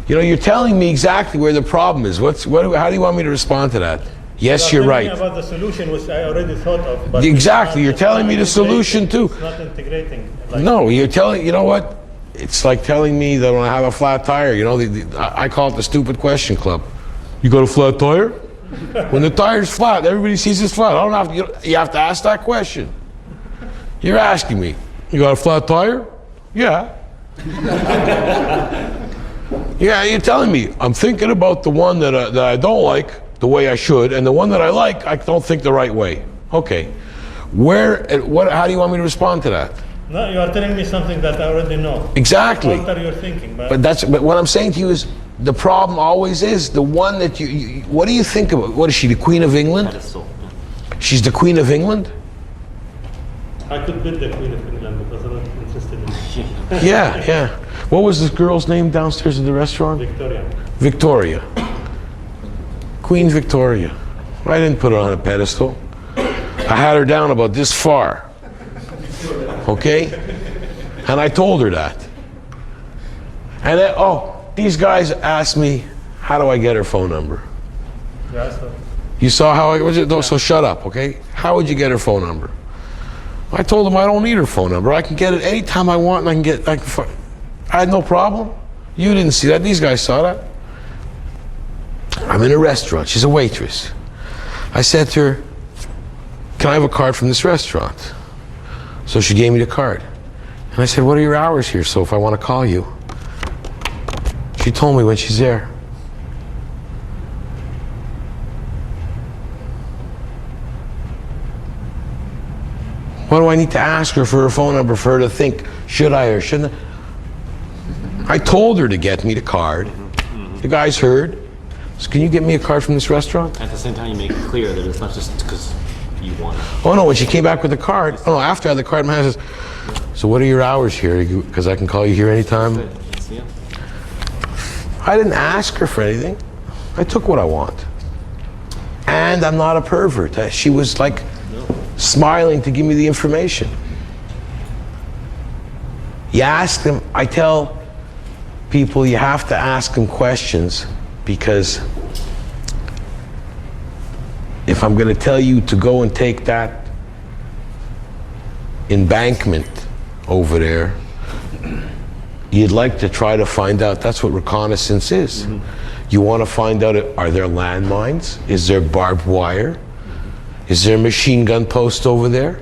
You know, you're telling me exactly where the problem is. How do you want me to respond to that? Yes, you're right. About the solution, which I already thought of. But exactly, you're telling me the solution too. It's not integrating. Like, no, you're telling. You know what? It's like telling me that when I have a flat tire, you know, I call it the stupid question club. You got a flat tire? When the tire's flat, everybody sees it's flat. I don't have to, you have to ask that question. You're asking me, you got a flat tire? Yeah. Yeah, you're telling me, I'm thinking about the one that I don't like the way I should, and the one that I like, I don't think the right way. Okay. How do you want me to respond to that? No, you are telling me something that I already know. Exactly. Alter your thinking, but what I'm saying to you is, the problem always is the one that you what do you think about? What is she, the Queen of England? Pedestal. She's the Queen of England? I could be the Queen of England because I'm not interested in Yeah, yeah. What was this girl's name downstairs at the restaurant? Victoria. Victoria. Queen Victoria. I didn't put her on a pedestal. I had her down about this far. Okay? And I told her that. And then, these guys asked me, how do I get her phone number? Yeah, so. You saw how I was it? No, so shut up, okay? How would you get her phone number? I told them I don't need her phone number. I can get it anytime I want, and I had no problem. You didn't see that. These guys saw that. I'm in a restaurant. She's a waitress. I said to her, can I have a card from this restaurant? So she gave me the card. And I said, what are your hours here, so if I want to call you? She told me when she's there. What do I need to ask her for her phone number for her to think, should I or shouldn't I? I told her to get me the card. The guys heard. So can you get me a card from this restaurant? At the same time, you make it clear that it's not just because you want it. Oh no, when she came back with the card, after I had the card in my hand, says, so what are your hours here? Because I can call you here anytime. That's it. I didn't ask her for anything. I took what I want. And I'm not a pervert. She was like smiling to give me the information. You ask them, I tell people you have to ask them questions, because if I'm going to tell you to go and take that embankment over there, you'd like to try to find out. That's what reconnaissance is. You want to find out, are there landmines? Is there barbed wire? Is there a machine gun post over there?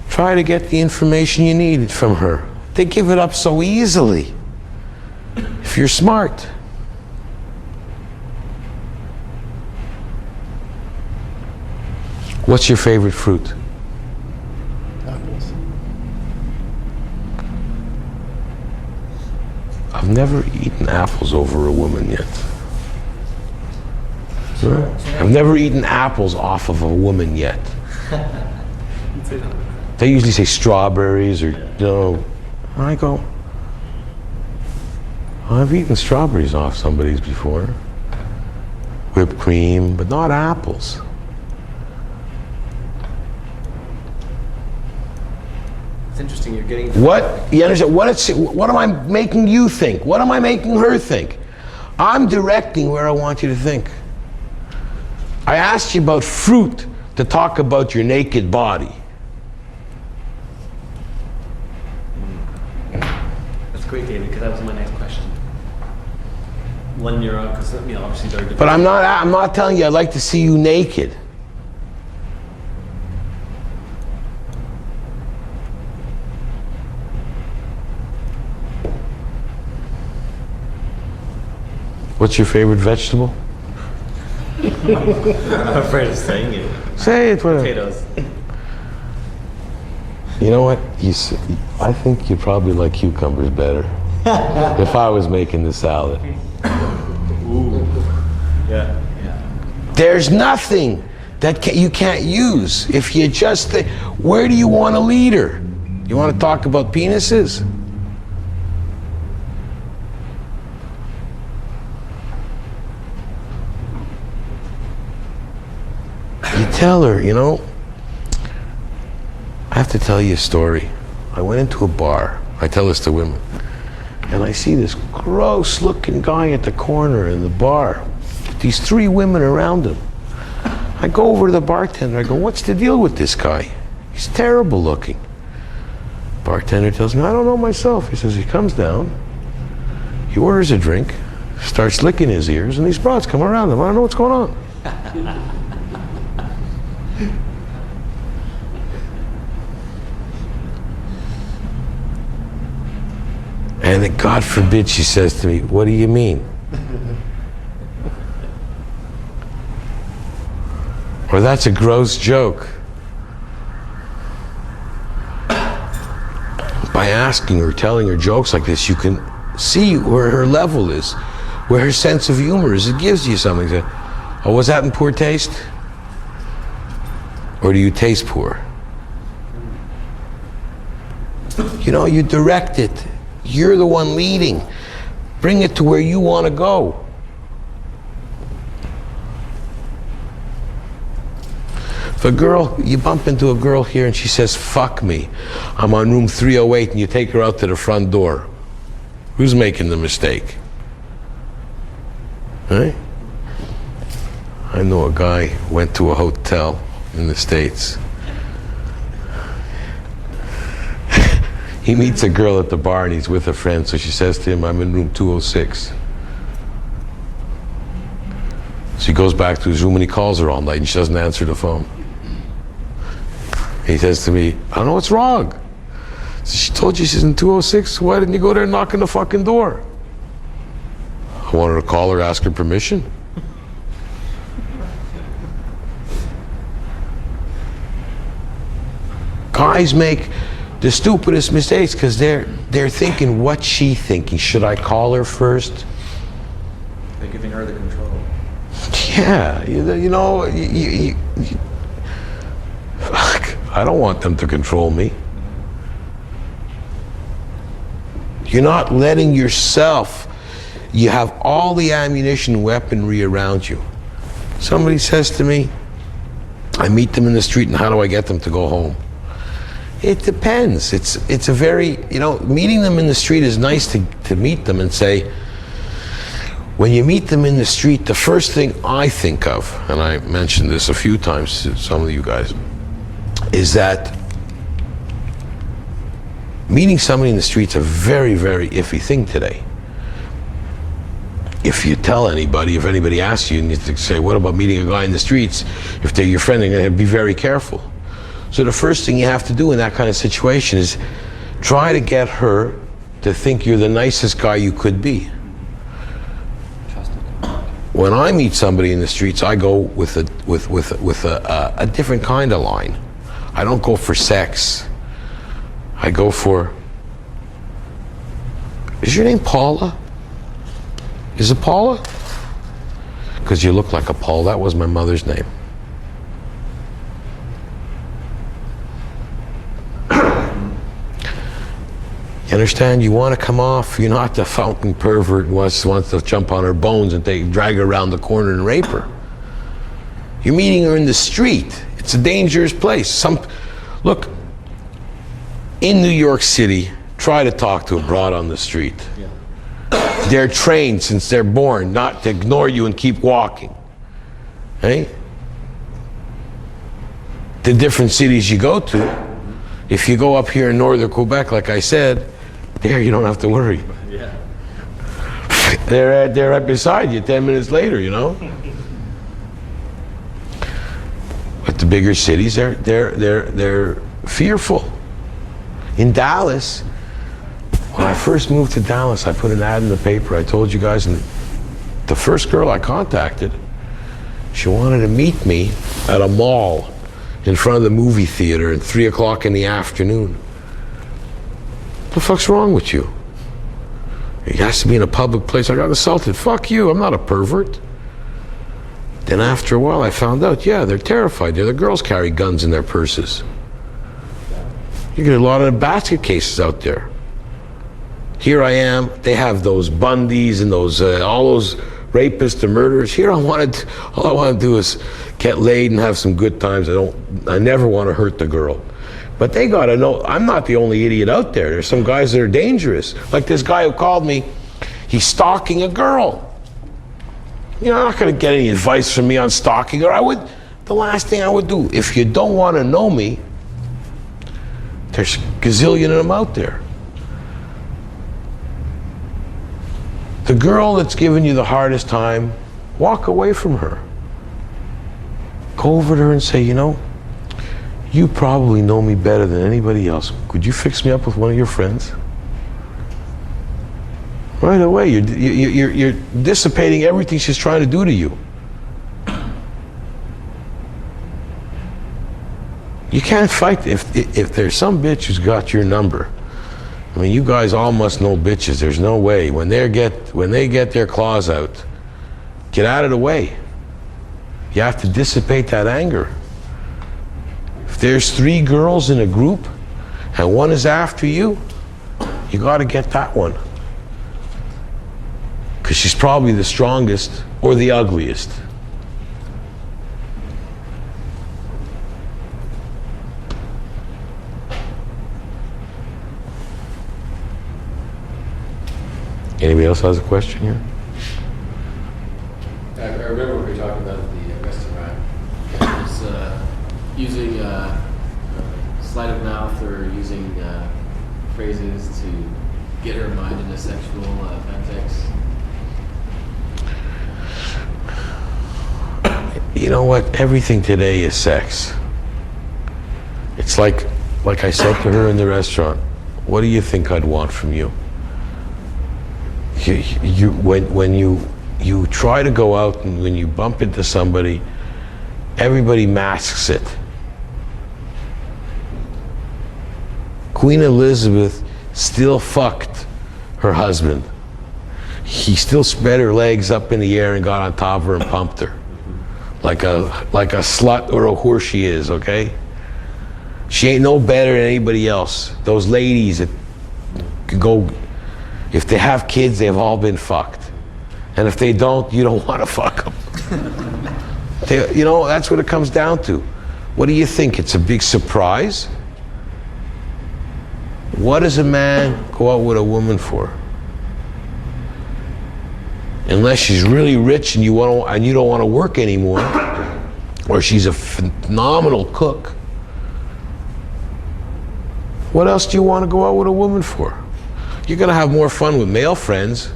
Try to get the information you need from her. They give it up so easily if you're smart. What's your favorite fruit? Apples. I've never eaten apples over a woman yet. I've never eaten apples off of a woman yet. They usually say strawberries or, I go, I've eaten strawberries off somebody's before. Whipped cream, but not apples. It's interesting, you're getting... What? You understand? What am I making you think? What am I making her think? I'm directing where I want you to think. I asked you about fruit to talk about your naked body. That's great, David, because that was my next question. When you're on, because obviously they're different. But I'm not telling you I'd like to see you naked. What's your favorite vegetable? I'm afraid of saying it. Say it. Whatever. Potatoes. You know what? I think you probably like cucumbers better. If I was making the salad. Ooh. Yeah. There's nothing that you can't use if you just think. Where do you want to lead her? You want to talk about penises? You tell her, I have to tell you a story. I went into a bar. I tell this to women. And I see this gross looking guy at the corner in the bar. These 3 women around him. I go over to the bartender. I go, what's the deal with this guy? He's terrible looking. Bartender tells me, I don't know myself. He says he comes down, he orders a drink, starts licking his ears, and these broads come around him. I don't know what's going on. And then, God forbid, she says to me, what do you mean? Or that's a gross joke. By asking her, telling her jokes like this, you can see where her level is, where her sense of humor is. It gives you something to, oh, was that in poor taste? Or do you taste poor? You direct it. You're the one leading. Bring it to where you want to go. If you bump into a girl here and she says, fuck me, I'm on room 308, and you take her out to the front door, who's making the mistake? Right? I know a guy went to a hotel in the States. He meets a girl at the bar and he's with a friend, so she says to him, I'm in room 206. So he goes back to his room and he calls her all night and she doesn't answer the phone. He says to me, I don't know what's wrong. So she told you she's in 206, why didn't you go there and knock on the fucking door? I wanted to call her, ask her permission. Guys make the stupidest mistakes because they're thinking, what's she thinking? Should I call her first? They're giving her the control. Yeah, fuck, I don't want them to control me. You're not letting yourself, you have all the ammunition and weaponry around you. Somebody says to me, I meet them in the street and how do I get them to go home? It depends. It's a very, meeting them in the street is nice to meet them and say, when you meet them in the street, the first thing I think of, and I mentioned this a few times to some of you guys, is that Meeting somebody in the street's a very, very iffy thing today. If you tell anybody, if anybody asks you, and you say, what about meeting a guy in the streets? If they're your friend, they're gonna be very careful. So the first thing you have to do in that kind of situation is try to get her to think you're the nicest guy you could be. When I meet somebody in the streets, I go with a different kind of line. I don't go for sex. I go for, is your name Paula? Is it Paula? Because you look like a Paul. That was my mother's name. You understand? You want to come off. You're not the fountain pervert who wants to jump on her bones and drag her around the corner and rape her. You're meeting her in the street. It's a dangerous place. Look, in New York City, try to talk to a broad on the street. Yeah. They're trained since they're born not to ignore you and keep walking. Hey? The different cities you go to, if you go up here in northern Quebec, like I said, there you don't have to worry. Yeah. They're right beside you 10 minutes later, you know? But the bigger cities, they're fearful. In Dallas, when I first moved to Dallas, I put an ad in the paper. I told you guys, and the first girl I contacted, she wanted to meet me at a mall in front of the movie theater at 3 o'clock in the afternoon. What the fuck's wrong with you? It has to be in a public place. I got assaulted. Fuck you, I'm not a pervert. Then after a while I found out, yeah, they're terrified. The girls carry guns in their purses. You get a lot of basket cases out there. Here I am, they have those Bundys and those all those rapists and murderers. Here all I want to do is get laid and have some good times. I never want to hurt the girl. But they gotta know, I'm not the only idiot out there. There's some guys that are dangerous. Like this guy who called me, he's stalking a girl. You know, I'm not gonna get any advice from me on stalking her. The last thing I would do, if you don't want to know me, there's a gazillion of them out there. The girl that's giving you the hardest time, walk away from her. Go over to her and say, you know, you probably know me better than anybody else. Could you fix me up with one of your friends? Right away, you're dissipating everything she's trying to do to you. You can't fight if there's some bitch who's got your number. I mean, you guys all must know bitches. There's no way. When they get their claws out, get out of the way. You have to dissipate that anger. If there's 3 girls in a group and one is after you, you got to get that one. Because she's probably the strongest or the ugliest. Anybody else has a question here? I remember we were talking about the restaurant. It was using sleight of mouth or using phrases to get her mind in a sexual context. You know what? Everything today is sex. It's like I said to her in the restaurant, what do you think I'd want from you? When you try to go out and when you bump into somebody, everybody masks it. Queen Elizabeth still fucked her husband. He still spread her legs up in the air and got on top of her and pumped her. Like a slut or a whore she is, okay? She ain't no better than anybody else. Those ladies that could go, if they have kids, they've all been fucked. And if they don't, you don't want to fuck them. You know, that's what it comes down to. What do you think? It's a big surprise? What does a man go out with a woman for? Unless she's really rich and you don't want to work anymore, or she's a phenomenal cook, What else do you want to go out with a woman for? You're going to have more fun with male friends.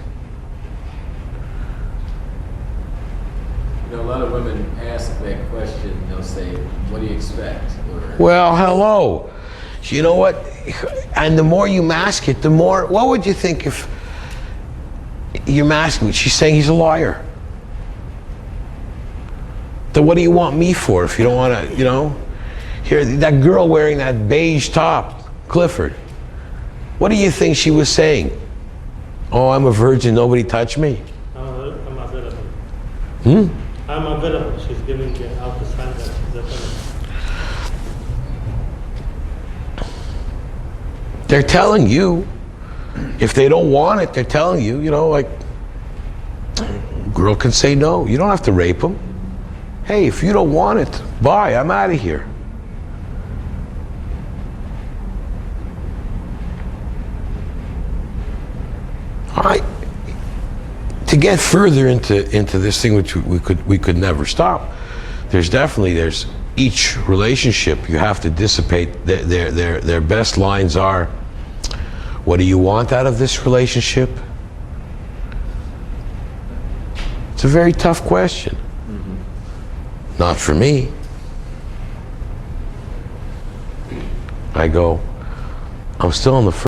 You know, a lot of women ask that question. They'll say, "What do you expect?" Or, Well, hello. You know what? And the more you mask it, the more. What would you think if you're masking it? She's saying he's a liar. Then what do you want me for if you don't want to, you know? Here, that girl wearing that beige top, Clifford. What do you think she was saying? Oh, I'm a virgin, nobody touched me. I'm available. Hmm? I'm available. She's giving out the sign that she's available. They're telling you. If they don't want it, they're telling you, you know, like, girl can say no. You don't have to rape them. Hey, if you don't want it, bye, I'm out of here. To get further into this thing, which we could never stop. There's each relationship you have to dissipate. Their best lines are, what do you want out of this relationship? It's a very tough question. Not for me. I go, I'm still on the first.